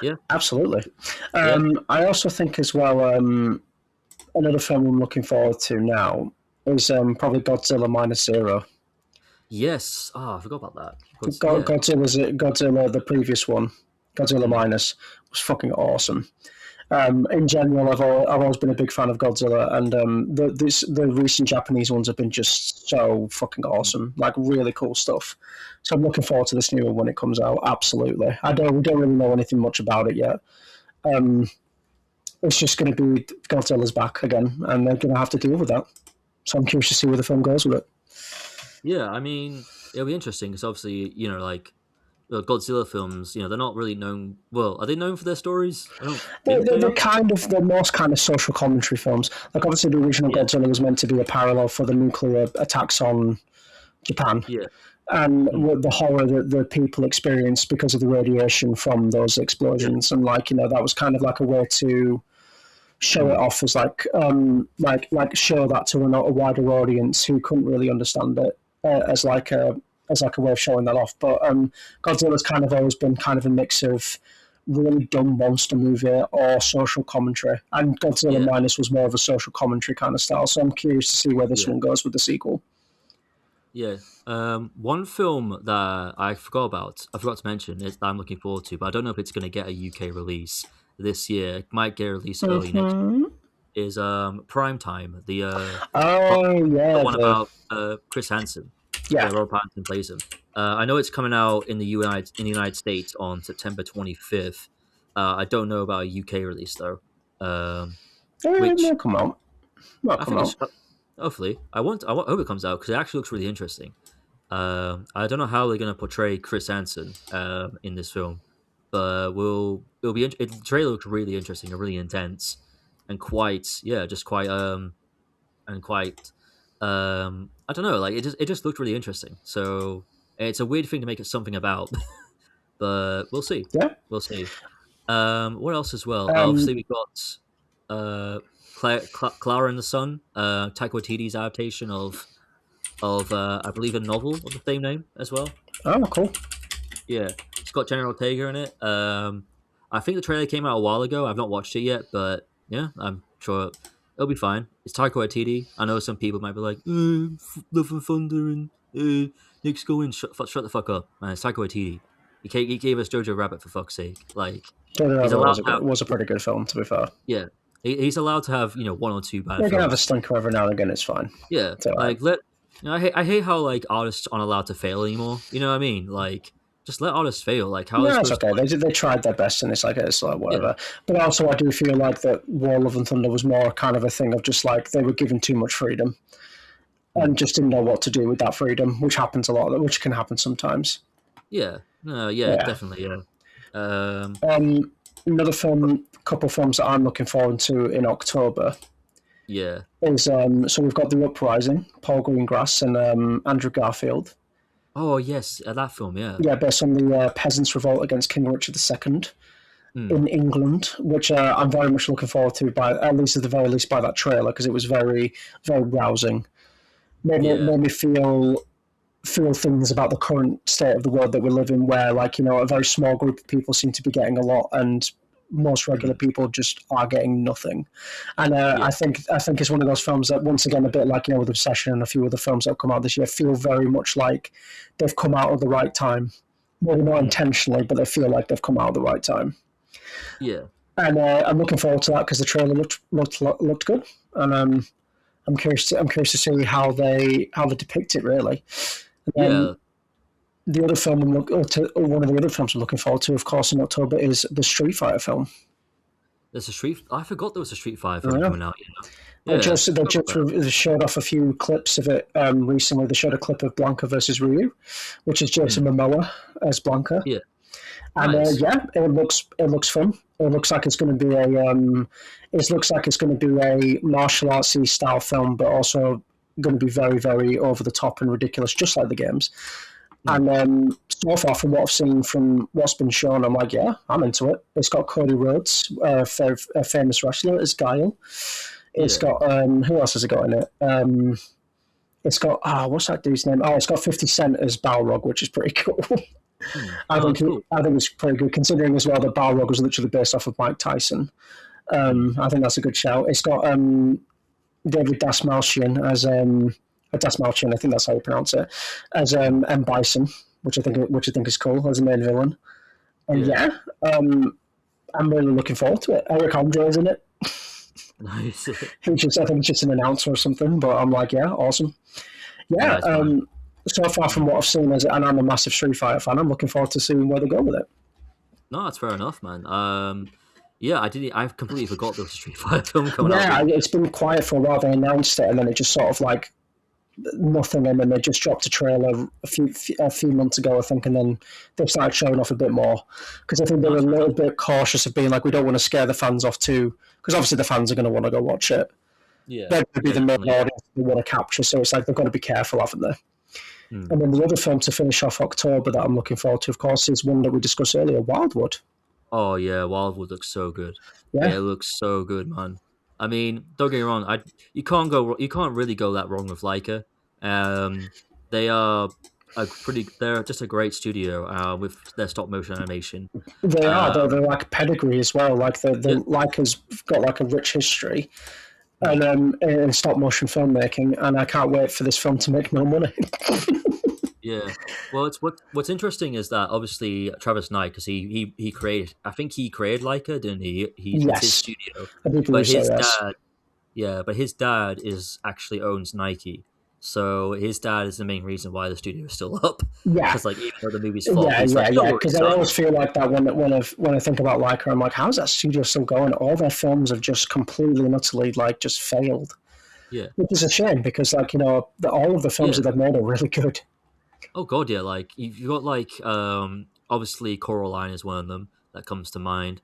Yeah, absolutely. yeah. I also think as well, another film I'm looking forward to now is probably Godzilla Minus Zero. Yes. Ah, I forgot about that. Yeah. Godzilla, the previous one, Godzilla Mm, Minus, was fucking awesome. In general, I've always been a big fan of Godzilla, and the recent Japanese ones have been just so fucking mm. awesome, like really cool stuff. So I'm looking forward to this new one when it comes out. Absolutely, we don't really know anything much about it yet. Um, it's just going to be Godzilla's back again, and they're going to have to deal with that. So I'm curious to see where the film goes with it. Yeah, I mean, it'll be interesting because obviously, like Godzilla films, they're not really known. Well, are they known for their stories? I don't think they They're are. kind of the most kind of social commentary films. Like obviously, the original Yeah, Godzilla was meant to be a parallel for the nuclear attacks on Japan, yeah, and mm, with the horror that the people experienced because of the radiation from those yeah, explosions, and that was kind of like a way to show it mm, off as like show that to a wider audience who couldn't really understand it as like a way of showing that off. But Godzilla's kind of always been kind of a mix of really dumb monster movie or social commentary, and Godzilla yeah, Minus was more of a social commentary kind of style. So I'm curious to see where this yeah, one goes with the sequel. yeah. One film that I forgot to mention is that I'm looking forward to, but I don't know if it's going to get a UK release this year. It might get released early next. Mm-hmm. Is Prime Time, Oh the yeah, one about Chris Hansen, yeah. where Rob Pattinson plays him. I know it's coming out in the United States on September 25th. I don't know about a UK release though. Which Will come out. Will I come think it's out. hopefully. Hope it comes out because it actually looks really interesting. I don't know how they're going to portray Chris Hansen in this film, but the trailer looks really interesting and really intense and quite I don't know, like it just looked really interesting. So it's a weird thing to make it something about, but we'll see. Yeah. We'll see. What else as well? Obviously Um. we got Clara and the Sun, Taika Waititi's adaptation of I believe a novel of the same name as well. Oh, cool. Yeah, it's got Jenna Ortega in it. I think the trailer came out a while ago. I've not watched it yet, but yeah, I'm sure it'll be fine. It's Taika Waititi. I know some people might be like, Love and Thunder and Nick's going. Shut the fuck up, man. It's Taika Waititi. He gave us Jojo Rabbit for fuck's sake. Like Jojo he's Rabbit allowed to have was a pretty good film, to be fair. yeah. He's allowed to have one or two bad You're gonna have a films. stinker every now and again. It's fine. Yeah, It's all right. like I hate how like artists aren't allowed to fail anymore. You know what I mean? Like just let artists fail. Like how are they No, it's supposed to okay. like They tried their best, and it's like yeah. whatever. But also, I do feel like that War Love and Thunder was more kind of a thing of just like they were given too much freedom Hmm. and just didn't know what to do with that freedom, which happens a lot. Which can happen sometimes. Yeah. No, yeah, Yeah. definitely, yeah. Um, Another film, couple of films that I'm looking forward to in October yeah. is so we've got The Uprising, Paul Greengrass and Andrew Garfield. Oh, yes, that film, yeah. Yeah, based on the peasants' revolt against King Richard II Mm, in England, which I'm very much looking forward to. By at least at the very least by that trailer because it was very very rousing. yeah. Made me feel things about the current state of the world that we live in, where a very small group of people seem to be getting a lot, and most regular Mm, people just are getting nothing. And yeah. I think it's one of those films that, once again, a bit like with Obsession and a few other films that have come out this year, feel very much like they've come out at the right time. Maybe not Mm, intentionally, but they feel like they've come out at the right time. yeah. And I'm looking forward to that because the trailer looked good, and I'm curious to see how they depict it really. Yeah. The other film one of the other films I'm looking forward to, of course, in October is the Street Fighter film. There's a Street I forgot there was a Street Fighter film Yeah. coming out, They Yeah. just they just they showed off a few clips of it recently. They showed a clip of Blanca versus Ryu, which is Jason Mm, Momoa as Blanca, yeah. and Nice. yeah, it looks fun. It looks like it's going to be a martial artsy style film, but also going to be very very over the top and ridiculous, just like the games. Mm, And so far, from what I've seen, from what's been shown, I'm like, yeah, I'm into it. It's got Cody Rhodes, a famous wrestler, as Guile. It's yeah. got who else has it got in it? It's got what's that dude's name? Oh, it's got 50 Cent as Balrog, which is pretty cool. Mm. I Oh, think that's cool. I think it's pretty good, considering as well that Balrog was literally based off of Mike Tyson. Mm, I think that's a good shout. It's got David Dasmalchian as Dasmalchian, I think that's how you pronounce it, as M Bison, which I think is cool as a main villain. And yeah. yeah, um, I'm really looking forward to it. Eric Andre's in it. Nice. I think he's just an announcer or something, but I'm like, yeah, awesome. Yeah, Nice, man. so far from what I've seen, and I'm a massive Street Fighter fan, I'm looking forward to seeing where they go with it. No, that's fair enough, man. Yeah, I didn't. I completely forgot there was a Street Fighter film coming out Yeah, this year. it's been quiet for a while. They announced it, and then it just sort of like nothing, and then they just dropped a trailer a few months ago, I think, and then they started showing off a bit more because I think they were That's a fair little enough. bit cautious of being like, we don't want to scare the fans off too, because obviously the fans are going to want to go watch it. Yeah, They're going to be yeah, the main definitely. audience they want to capture, so it's like they've got to be careful, haven't they? Hmm. And then the other film to finish off October that I'm looking forward to, of course, is one that we discussed earlier, Wildwood. Oh yeah, Wildwood looks so good. Yeah, It looks so good, man. I mean, don't get me wrong. You can't really go that wrong with Leica. Um, they are they're just a great studio with their stop motion animation. they are. Um, They're like pedigree as well. Like the yeah, like has got like a rich history, hmm, and in stop motion filmmaking, and I can't wait for this film to make more money. yeah. Well, what's interesting is that obviously Travis Knight, because he created, I think he created Leica, didn't he? It's his Yes, studio, I do but believe so. his Yes. dad Yeah, but his dad is actually owns Nike, so his dad is the main reason why the studio is still up. Yeah, Because like even though the movie's flop, yeah, he's like, yeah, "Don't yeah. worry, Because I son." always feel like that when I think about Leica, I'm like, how's that studio still going? All their films have just completely and utterly like just failed, Yeah, which is a shame because like all of the films yeah. that they've made are really good. Oh god, yeah. Like you've got like obviously Coraline is one of them that comes to mind.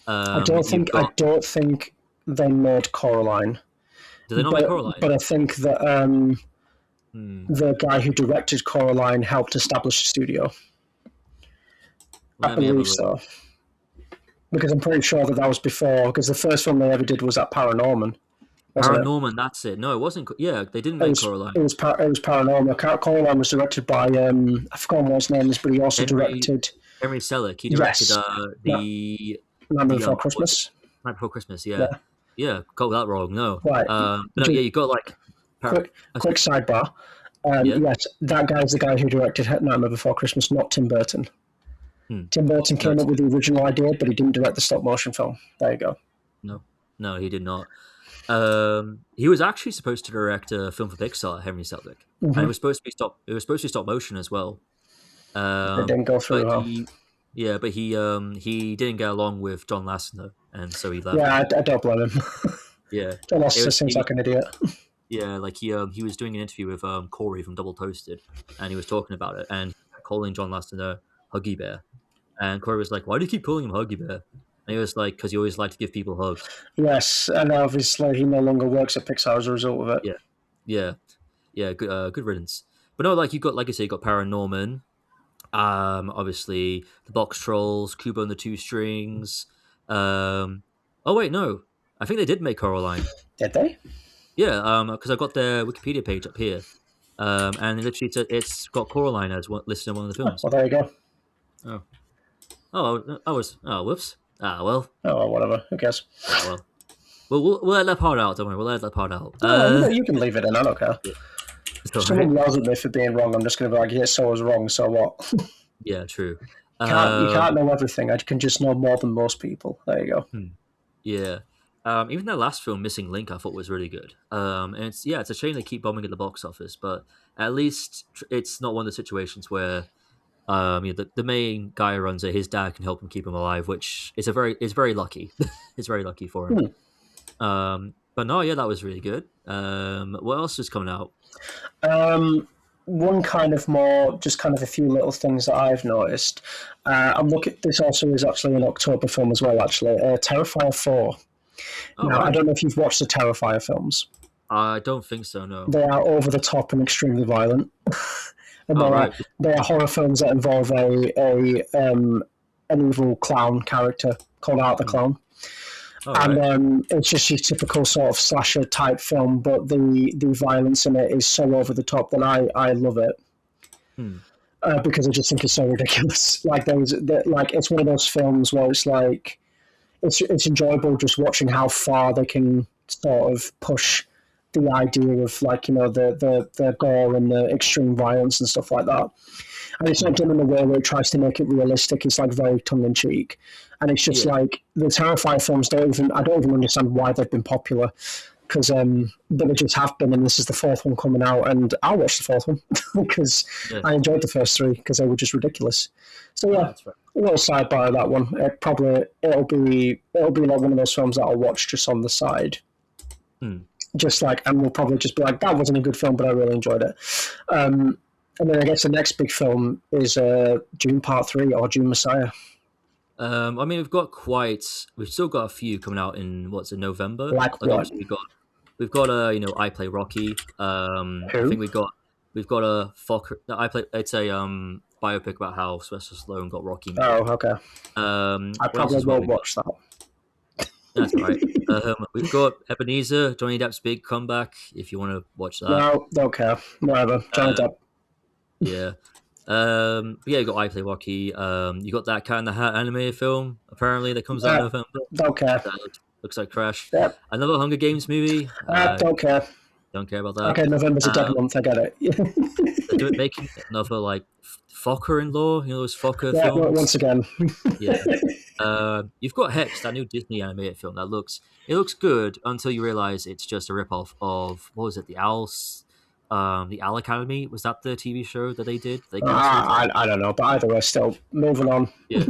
I don't You've think I got don't think they made Coraline, do they not make but Coraline? I think that Hmm. the guy who directed Coraline helped establish the studio. I Let me have a believe look. so because I'm pretty sure that was before. Because the first film they ever did was that Paranorman, wasn't it? Paranorman, that's it. No, it wasn't. Yeah, they didn't It make was Coraline. it was Paranormal. Coraline was directed by I forgot what his name is, but he also Henry directed Henry Selick. He directed yes, Na- the Nightmare the Before what's Christmas. Night Before Christmas, yeah. Yeah, Yeah, got that wrong, no. right. But no, yeah, you got, like, par Quick sidebar. yeah? Yes, that guy's the guy who directed Nightmare Before Christmas, not Tim Burton. Hmm. Tim Burton No, came up with the original idea, but he didn't direct the stop motion film. There you go. no. No, he did not. He was actually supposed to direct a film for Pixar, Henry Selick, and Hmm. it was supposed to be stop motion as well. It Um, didn't go but through well. he didn't get along with John Lasseter, and so he left. Yeah, I don't blame him. Yeah. John It Lasseter was seems like an idiot. Yeah, like he was doing an interview with Corey from Double Toasted, and he was talking about it and calling John Lasseter Huggy Bear, and Corey was like, "Why do you keep calling him Huggy Bear?" And he was like, "Because you always like to give people hugs." Yes, and obviously he no longer works at Pixar as a result of it. Yeah, yeah, yeah. Good riddance. But no, like you got, like I say, you got Paranorman. Obviously the Box Trolls, Kubo and the Two Strings. Oh wait, no, I think they did make Coraline. Did they? Yeah, because I got their Wikipedia page up here. And it literally it's got Coraline as listed in one of the Oh, films. well, there you go. Oh, whoops. Ah, well, Oh, well, whatever. Who cares? ah, well. We'll let that part out. Don't worry, we'll let that part out. No, you can leave it in. I don't care. Yeah, it's If all right. someone yells at me for being wrong, I'm just going to be like, yeah, so I was wrong, so what? Yeah, true. You Um, can't know everything. I can just know more than most people. There you go. hmm, yeah. Even their last film, Missing Link, I thought was really good. And it's a shame they keep bombing at the box office, but at least it's not one of the situations where the main guy who runs it, his dad can help him keep him alive, which is very lucky. It's very lucky for him. Hmm. But no, yeah, that was really good. What else is coming out? One kind of more, just kind of a few little things that I've noticed. I'm looking. This also is actually an October film as well. Actually, Terrifier 4. Oh Now, I right, don't know if you've watched the Terrifier films. I don't think so. No. They are over the top and extremely violent, and Oh right. they are horror films that involve an evil clown character called Art the Hmm. Clown. Oh And right. it's just your typical sort of slasher type film, but the violence in it is so over the top that I love it Hmm. because I just think it's so ridiculous. Like it's one of those films where it's like it's enjoyable just watching how far they can sort of push the idea of like the gore and the extreme violence and stuff like that. And it's not Hmm. done in a way where it tries to make it realistic. It's like very tongue in cheek, and it's just Yeah. like the Terrifier films. I don't even understand why they've been popular because but they just have been. And this is the fourth one coming out, and I'll watch the fourth one because Yeah. I enjoyed the first three because they were just ridiculous. So Oh, yeah, that's right. a little sidebar of that one. It'll be like one of those films that I'll watch just on the side. Hmm. Just like, and we'll probably just be like, that wasn't a good film, but I really enjoyed it. And then I guess the next big film is Dune Part 3 or Dune Messiah. I mean, we've still got a few coming out in what's in November. Like Like what? obviously we've got I Play Rocky. I think Who? we've got a Fokker. No, I play. It's a biopic about how Sylvester Stallone got Rocky made. Oh, okay. I What else probably as well? won't We got watch that. that's all right. We've got Ebenezer, Johnny Depp's big comeback. If you want to watch that, No, don't care. Whatever. Johnny uh, Depp. yeah. But yeah, you got I Play Rocky. You got that Cat in the Hat anime film. Apparently, that comes out in November. Don't care. That looks like trash. Yep. Another Hunger Games movie. Don't care. Don't care about that. Okay, November's a dead Um, month. I get it. they're making another like Fokker in Law. You know those Fokker Yeah, well, films. once again. Yeah. You've got Hex, that new Disney animated film. It looks good until you realize it's just a ripoff of what was it? The Owl Academy. Was that the TV show that they did? They cancelled. I don't know, but either way, still moving on. Yeah.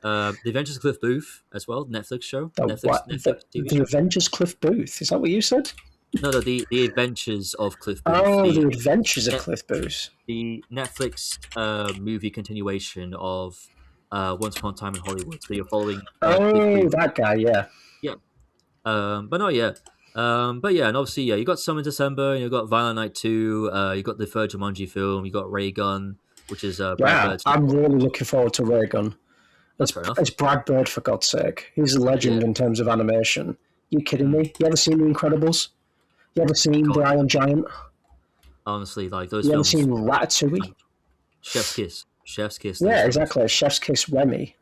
The Adventures of Cliff Booth as well. Netflix show. The what? Netflix TV The show. Avengers Cliff Booth. Is that what you said? No, the Adventures of Cliff Booth. Oh, the Adventures of Net- Cliff Booth. the Netflix movie continuation of Once Upon a Time in Hollywood. So you're following Cliff Oh, Booth. that guy. Yeah. Yeah. But not yet. But yeah, and obviously, yeah, you got some in December. You got Violent Night 2. You got the third Jumanji film. You got Ray Gun, which is Brad Yeah, Bird's. I'm really looking forward to Raygun. That's fair enough. It's Brad Bird, for God's sake. He's a legend Yeah. in terms of animation. You kidding me? You ever seen The Incredibles? You ever seen God. The Iron Giant? Honestly, like those You ever films. seen Ratatouille? Chef's Kiss. Chef's Kiss. Yeah, those exactly. Chef's Kiss Remy.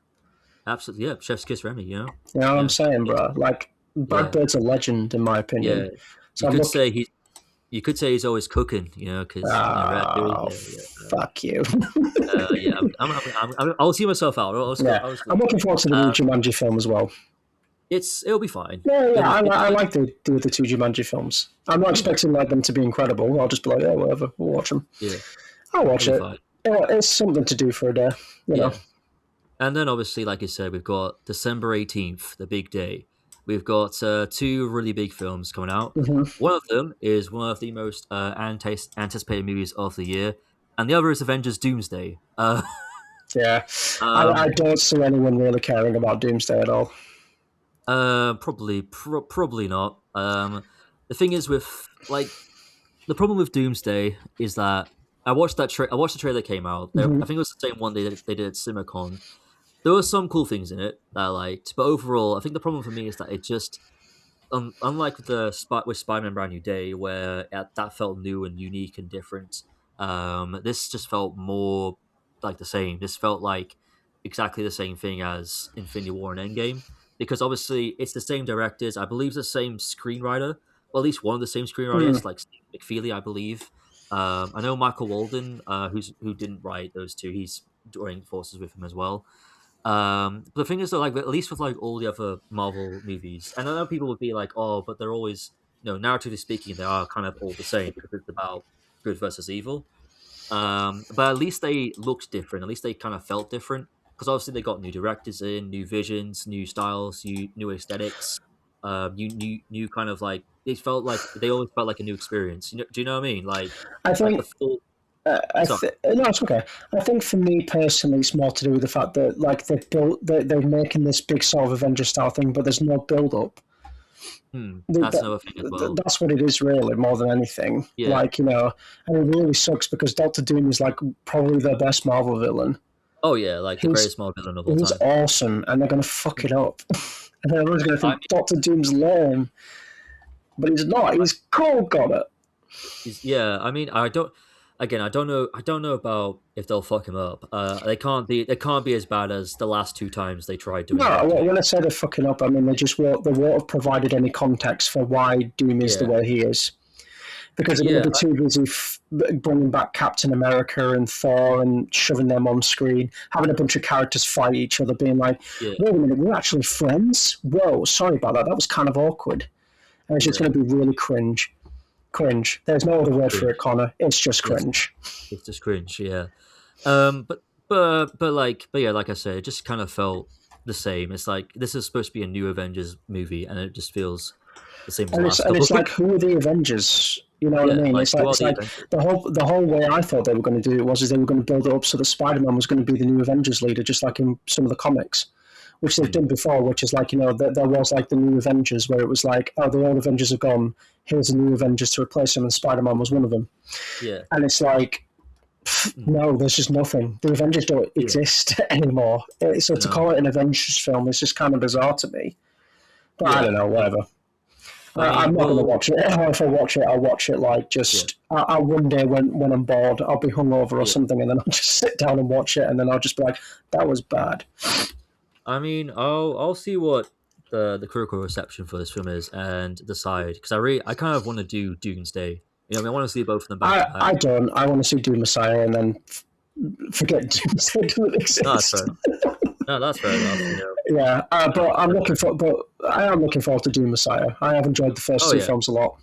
Absolutely, yeah. Chef's Kiss Remy, you know? You know what Yeah. I'm saying, bro? Like, Brad Yeah. Bird's a legend, in my opinion. Yeah. So You could say he's always cooking, you know, because Oh, fuck you. yeah. I'll see myself out. I'm looking forward to the new Jumanji film as well. It'll be fine. Yeah, I like the two Jumanji films. I'm not expecting like them to be incredible. I'll just be like, yeah, whatever, we'll watch them. Yeah, I'll watch it'll it. be fine. It's something to do for a day, you know. And then obviously, like you said, we've got December 18th, the big day. We've got two really big films coming out. One of them is one of the most anticipated movies of the year, and the other is Avengers Doomsday. Yeah, I don't see anyone really caring about Doomsday at all. Probably not. The thing is with the problem with Doomsday is that I watched the trailer that came out. I think it was the same one they did at CinemaCon. There were some cool things in it that I liked, but overall, I think the problem for me is that it just, unlike with Spider-Man Brand New Day, where that felt new and unique and different, this just felt more like the same. This felt like exactly the same thing as Infinity War and Endgame, because obviously it's the same directors. I believe it's the same screenwriter, or at least one of the same screenwriters, like Steve McFeely, I believe. I know Michael Walden, who didn't write those two. He's joining forces with him as well. But the thing is that, like, at least with like all the other Marvel movies, and I know people would be like, "Oh, but they're always, narratively speaking, they are kind of all the same because it's about good versus evil." But at least they looked different. At least they kind of felt different because obviously they got new directors in, new visions, new styles, new aesthetics, new kind of like they always felt like a new experience. Do you know what I mean? Like I think the full. no, it's okay. I think for me personally, it's more to do with the fact that like they're making this big sort of Avengers style thing, but there's no build up. That's another thing as well. That's what it is, really, more than anything. Yeah. Like, and it really sucks because Doctor Doom is like probably the best Marvel villain. Oh yeah, like the greatest Marvel villain of all time. He's awesome, and they're gonna fuck it up. And everyone's gonna think Doctor Doom's lame, but he's not. He's cool, got it. Yeah, I mean, I don't know about if they'll fuck him up. They can't be as bad as the last two times they tried doing No, it. when I say they're fucking up, I mean they won't have provided any context for why Doom is the way he is. Because they're going to be too busy bringing back Captain America and Thor and shoving them on screen, having a bunch of characters fight each other, being like, wait a minute, we're actually friends? Whoa, sorry about that. That was kind of awkward. And it's just going to be really cringe. Cringe. There's no other word for it, Connor. It's just cringe. It's just cringe, yeah. But but yeah, like I said, it just kind of felt the same. It's like this is supposed to be a new Avengers movie, and it just feels the same as the last And couple. it's like, who are the Avengers? You know what I Yeah, mean? like who are It's the like Avengers? the whole way I thought they were going to do it was is they were going to build it up so that Spider-Man was going to be the new Avengers leader, just like in some of the comics, which they've Hmm. done before. Which is like, you know, there was like the new Avengers where it was like, oh, the old Avengers are gone. Here's a new Avengers to replace them, and Spider-Man was one of them. Yeah, And it's like, hmm. no, there's just nothing. The Avengers don't Yeah, exist anymore. So you to know, call it an Avengers film is just kind of bizarre to me. But I yeah. don't know, whatever. I I'm mean, not going to well, watch it. If I watch it, I'll watch it like yeah, just. I'll one day when I'm bored, I'll be hungover or yeah. something, and then I'll just sit down and watch it, and then I'll just be like, "That was bad." I mean, I'll see what the critical reception for this film is and decide because I kind of want to do Doomsday. You know, I want to see both of them back to I back. don't. I want to see Doom Messiah and then forget Doomsday doesn't No, that's fair exist. enough. No, that's fair enough. You know, Yeah, but I'm that's looking fair. for. But I am looking forward to Doom Messiah. I have enjoyed the first Oh two yeah, films a lot.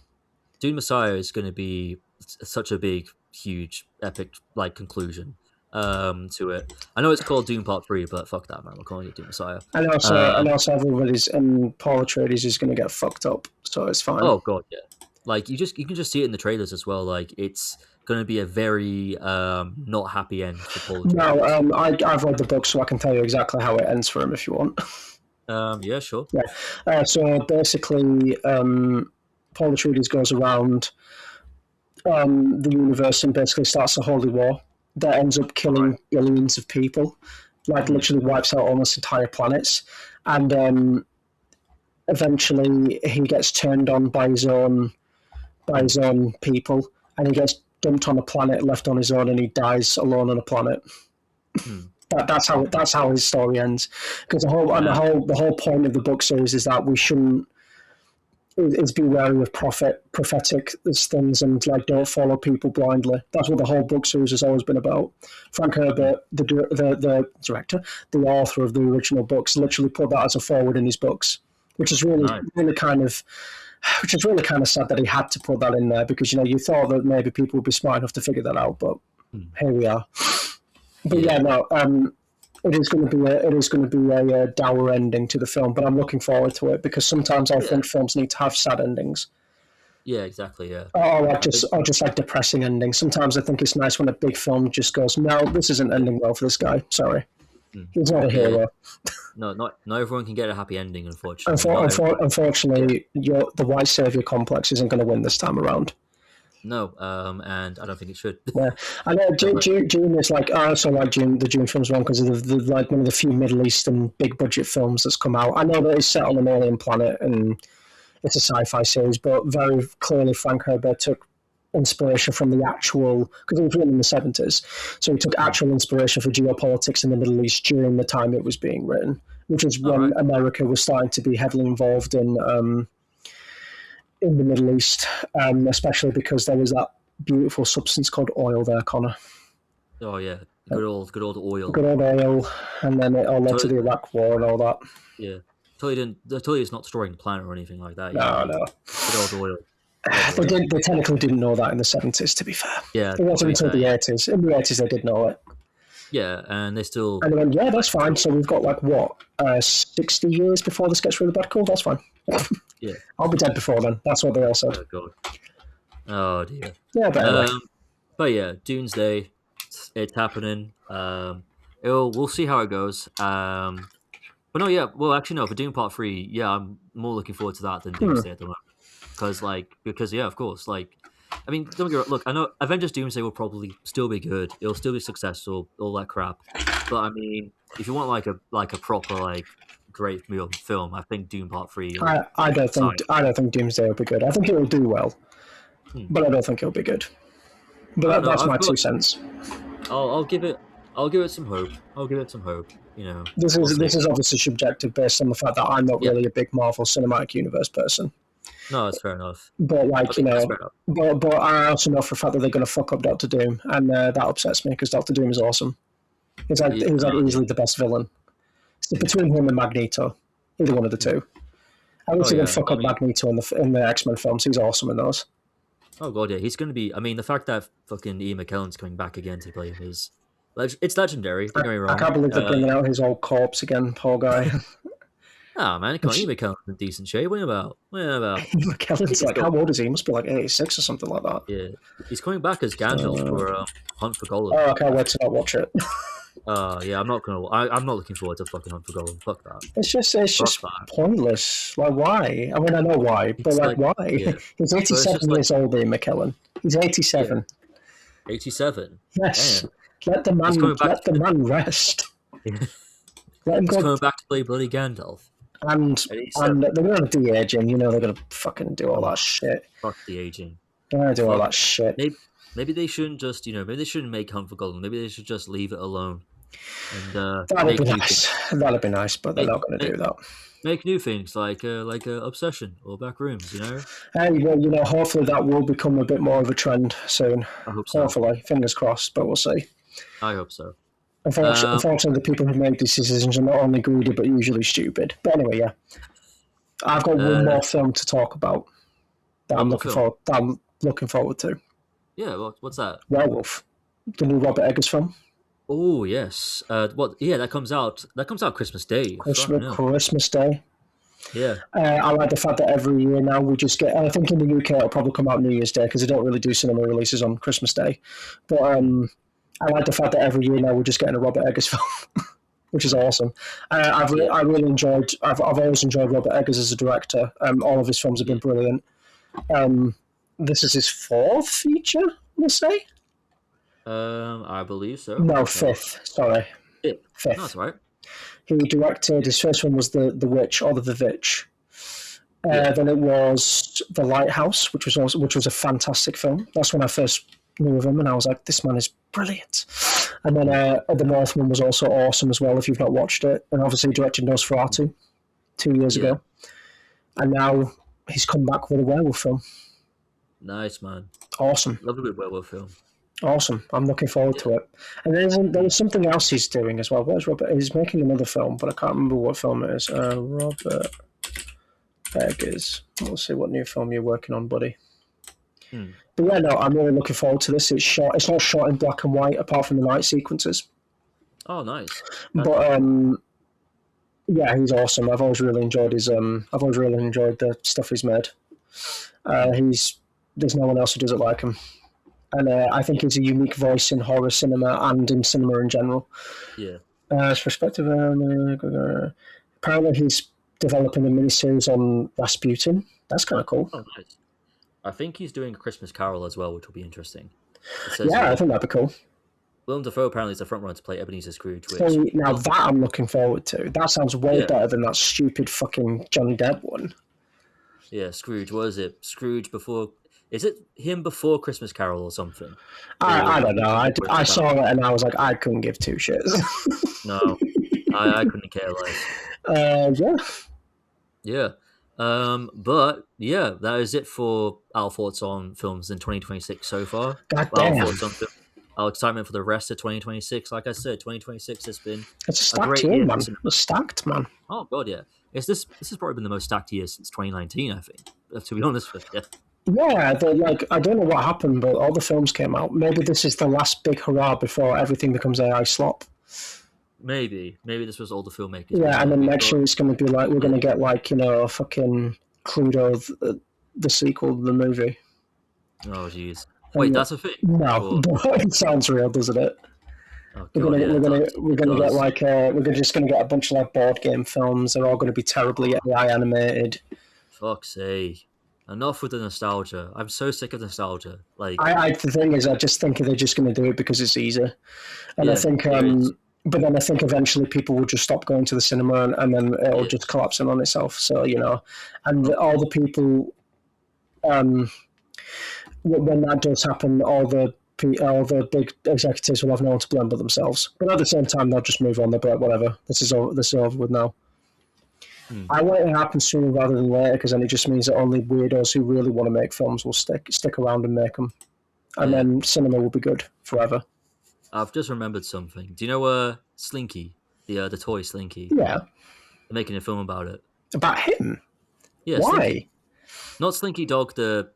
Dune Messiah is going to be such a big, huge, epic like conclusion to it. I know it's called Dune Part Three, but fuck that, man. We're calling it Dune Messiah. And Um, also everybody's and Paul Atreides is going to get fucked up, so it's fine. oh god, yeah. Like you can just see it in the trailers as well. Like it's going to be a very not happy end for Paul No, Atreides. I've read the book, so I can tell you exactly how it ends for him if you want. Yeah, sure. Yeah. So basically, Paul Atreides goes around the universe and basically starts a holy war that ends up All right. killing billions of people, like Hmm. literally wipes out almost entire planets. And eventually, he gets turned on by Hmm. his own people, and he gets dumped on a planet, left on his own, and he dies alone on a planet. Hmm. That's how his story ends. Because Damn. the whole point of the book series is that we shouldn't is be wary of prophetic things and like don't follow people blindly. That's what the whole book series has always been about. Frank Hmm. Herbert, the director, the author of the original books, literally put that as a forward in his books, which is Nice. which is really kind of sad that he had to put that in there because you know you thought that maybe people would be smart enough to figure that out, but Hmm. here we are. But Yeah. yeah, no, it is going to be a dour ending to the film, but I'm looking forward to it because sometimes I Yeah. think films need to have sad endings Yeah. Exactly. Yeah. I think. or just like depressing endings. Sometimes I think it's nice when a big film just goes, no, this isn't Yeah. ending well for this guy. Sorry, Hmm. he's not a Yeah. hero. No, not everyone can get a happy ending. Unfortunately, not everyone. Yeah. Unfortunately, the white savior complex isn't going to win this time around. No. And I don't think it should. Yeah, I know. Because like, June is like I also like June the June films one because of like one of the few Middle Eastern big budget films that's come out. I know that it's set on an alien planet and it's a sci-fi series, but very clearly Frank Herbert took inspiration from the actual because it was written in the 70s, so he took hmm. actual inspiration for geopolitics in the Middle East during the time it was being written, which is All when right. America was starting to be heavily involved in the Middle East, especially because there was that beautiful substance called oil there, Connor. Oh yeah, good old oil. Good old oil, and then it all led to Totally, the Iraq War and all that. yeah, totally didn't. Totally, it's not destroying the planet or anything like that. You know, No, like no. good old oil. Good old oil. They technically didn't know that in the 70s, to be fair. Yeah, It to wasn't be until fair, the yeah, 80s. In the 80s, they did know it. yeah, and they still And they went, yeah, that's like fine. So we've got like what, 60 years before this gets really bad? Cool, that's fine. yeah. I'll be dead before then. That's what they all said. Oh god. Oh dear. Yeah, but anyway. Um, but yeah, Doomsday, it's happening. We'll see how it goes. But no, yeah. Well, actually, no. For Doom Part Three, yeah, I'm more looking forward to that than Hmm. Doomsday at the moment. Because yeah, of course. Like, I mean, don't get look. I know Avengers Doomsday will probably still be good. It'll still be successful. All that crap. But I mean, if you want like a proper like great film, I think Doom Part Three will sign. I don't think Doomsday will be good. I think it will do well, Hmm. but I don't think it'll be good. But I don't know. that's I my feel two like cents. I'll give it. I'll give it some hope. I'll give it some hope. You know, we'll see. This is obviously subjective based on the fact that I'm not Yeah. really a big Marvel Cinematic Universe person. No, that's fair enough. But I like you mean, that's know, fair enough. but I also know for a fact that they're going to fuck up Doctor Doom, and that upsets me because Doctor Doom is awesome. Yeah, He's like yeah. easily the best villain. It's between him and Magneto, either one of the two. At Oh least he can yeah. fuck I up mean, Magneto in the X Men films. He's awesome in those. oh god, yeah. He's gonna be. I mean, the fact that fucking Ian McKellen's coming back again to play him is It's legendary. Don't get me I wrong. can't believe they're bringing out his old corpse again. Poor guy. Ah, man, come on, Ian McKellen's in decent shape. What are you about? What are you about? He McKellen's can like, how still. old is he? He must be like 86 or something like that. Yeah, he's coming back as Gandalf for Hunt for Gollum. Oh, I can't wait to not watch it. Yeah, I'm not gonna. I'm not looking forward to fucking Hunt for Gollum. Fuck that. It's Fuck just that. pointless. Like, why? I mean, I know why, but It's like, like, why? yeah, He's but it's 87 just like, years old, Ian McKellen. He's yeah, 87. 87. Yes, Damn, he's coming back. let the man rest. Let him He's go. coming back to play bloody Gandalf. And 87. they're gonna de aging. You know, they're gonna fucking do all Oh, that shit. fuck the aging. They're gonna do all Fuck. that shit. Maybe they shouldn't just, maybe they shouldn't make Hunt for Gollum. Maybe they should just leave it alone and That'd be make new things. nice. That'd be nice, but they're Make, not gonna make do that. make new things like Obsession or Back Rooms. Hey, well, you know, hopefully that will become a bit more of a trend soon. I hope so. Hopefully, fingers crossed, but we'll see. I hope so. Unfortunately, the people who make these decisions are not only greedy but usually stupid. But anyway, yeah, I've got one more film to talk about that one more film. I'm looking forward to. Yeah, what's that? Werewolf, the new Robert Eggers film. Oh yes. What? Yeah, that comes out. That comes out Christmas Day. Fucking hell. Christmas Day. Yeah. I like the fact that every year now we just get. I think in the UK it'll probably come out New Year's Day because they don't really do cinema releases on Christmas Day. But I like the fact that every year now we're just getting a Robert Eggers film, which is awesome. I really enjoyed. I've always enjoyed Robert Eggers as a director. All of his films have been brilliant. This is his fourth feature, let's say. I believe so. No, fifth. Sorry, fifth. No, that's right. He directed. His first one was the Witch or the Vitch. Then it was The Lighthouse, which was a fantastic film. That's when I first knew of him, and I was like, this man is brilliant. And then The Northman was also awesome as well. If you've not watched it, and obviously he directed Nosferatu 2 years ago, and now he's come back with a werewolf film. Nice, man. Awesome. Love a good werewolf film. Awesome. I'm looking forward to it. And there was something else he's doing as well. Where's Robert? He's making another film, but I can't remember what film it is. Robert Eggers. We'll see what new film you're working on, buddy. But yeah, no, I'm really looking forward to this. It's all shot in black and white, apart from the night sequences. Oh, nice. But yeah, he's awesome. I've always really enjoyed the stuff he's made. There's no one else who does it like him. And I think he's a unique voice in horror cinema and in cinema in general. Yeah. His perspective, apparently he's developing a miniseries on Rasputin. That's kind of cool. Oh, nice. I think he's doing a Christmas Carol as well, which will be interesting. Yeah, I think that'd be cool. Willem Dafoe apparently is the front runner to play Ebenezer Scrooge. So now that I'm looking forward to. That sounds way better than that stupid fucking Johnny Depp one. Yeah, Scrooge. What is it? Scrooge before... Is it him before Christmas Carol or something? I don't know. I saw it and I was like, I couldn't give two shits. No, I couldn't care less. Yeah. Yeah. But yeah, that is it for our thoughts on films in 2026 so far. God damn. Our excitement for the rest of 2026. Like I said, 2026 has been it's a stacked year, man. It's stacked, man. Oh god, yeah. This has probably been the most stacked year since 2019, I think. To be honest with you. Yeah, I don't know what happened, but all the films came out. Maybe this is the last big hurrah before everything becomes AI slop. Maybe this was all the filmmakers. Yeah, and then next year it's going to be like we're going to get fucking Cluedo, the sequel to the movie. Oh jeez. Wait, that's a thing? No, but it sounds real, doesn't it? Oh, we're gonna get like we're just gonna get a bunch of like board game films. They're all gonna be terribly AI animated. Fuck's sake. Enough with the nostalgia. I'm so sick of nostalgia. Like the thing is, I just think they're just going to do it because it's easier, and I think, but then I think eventually people will just stop going to the cinema, and then it'll just collapse in on itself. So and all the people, when that does happen, all the big executives will have no one to blame but themselves. But at the same time, they'll just move on. They'll be like, whatever, this is over with now. I want it to happen sooner rather than later because then it just means that only weirdos who really want to make films will stick around and make them, and then cinema will be good forever. I've just remembered something. Do you know Slinky, the toy Slinky? Yeah, they're making a film about it. About him? Yeah. Why? Slinky. Not Slinky Dog, the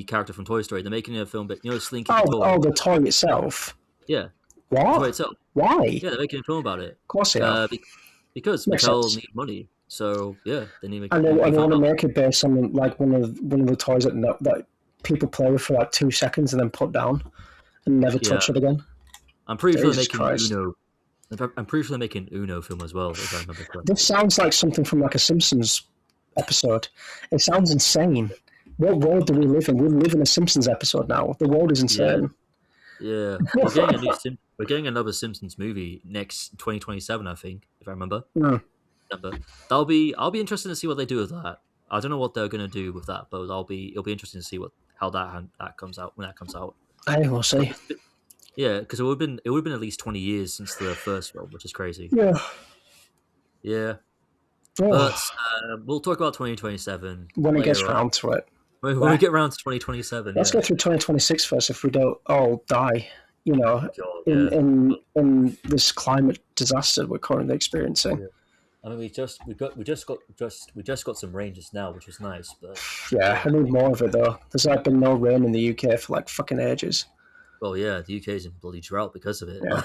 character from Toy Story. They're making a film, but Slinky the toy. Oh, the toy itself. Yeah, that's what What? it's up. Why? Yeah, they're making a film about it. Of course they are. Uh, be- because Makes Mattel sense. need money, so yeah, they need to make, And need to make a they film want to about make it based on like one of the toys that people play with for like 2 seconds and then put down and never it. Yeah, touch it again. I'm pretty sure they're Jesus making Christ. Uno. I'm pretty sure they're making Uno film as well, if I remember This correctly. sounds like something from like a Simpsons episode. It sounds insane. What world do we live in? We live in a Simpsons episode now. The world is Yeah, insane. yeah. We're getting another Simpsons movie next 2027, I think, if I remember. Hmm. Remember. I'll be interested to see what they do with that. I don't know what they're gonna do with that, but it'll be interesting to see what how that comes out when that comes out. I will see. Yeah, because it would have been at least 20 years since the first film, which is crazy. Yeah. Yeah, but Oh, we'll talk about 2027 when it gets later on round to it. when we Right. get around to 2027. Let's Yeah, get through 2026 first if we don't all die, you know, God, yeah. in this climate disaster we're currently experiencing. Yeah. I mean, we just got some rain just now, which was nice. But Yeah, I yeah, need more of it though. There's like been no rain in the UK for like fucking ages. well, yeah, the UK is in bloody drought because of it. Yeah.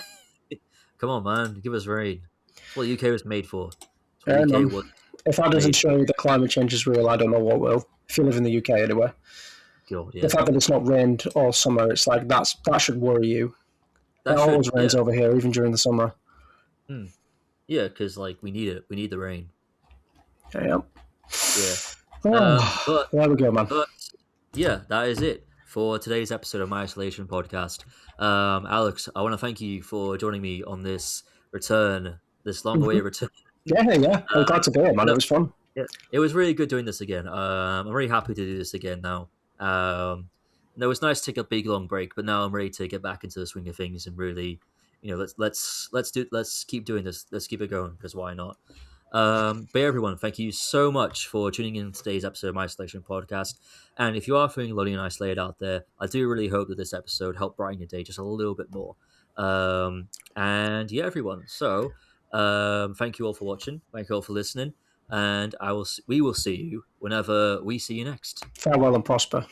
Come on, man, give us rain. That's what the UK was made for. That's what the Yeah, UK man. was If that doesn't made show for. you that climate change is real, I don't know what will. If you live in the UK anyway. God, The yeah, fact that it's not rained all summer, it's like that should worry you. It that should, always yeah, rains over here, even during the summer. hmm. Yeah, because like we need it. We need the rain. Yeah. Yeah. Oh, But there we go, man. But yeah, that is it for today's episode of My Isolation podcast. Alex, I want to thank you for joining me on this return, this long away Mm-hmm. return. Yeah, yeah. I'm Uh, glad to be here, man. It no, was fun. yeah, it was really good doing this again. I'm really happy to do this again now. No, it was nice to take a big long break, but now I'm ready to get back into the swing of things and really, let's keep doing this. Let's keep it going because why not? But everyone, thank you so much for tuning in to today's episode of My Isolation Podcast. And if you are feeling lonely and isolated out there, I do really hope that this episode helped brighten your day just a little bit more. And yeah, everyone. So thank you all for watching. Thank you all for listening. And we will see you whenever we see you next. Farewell and prosper.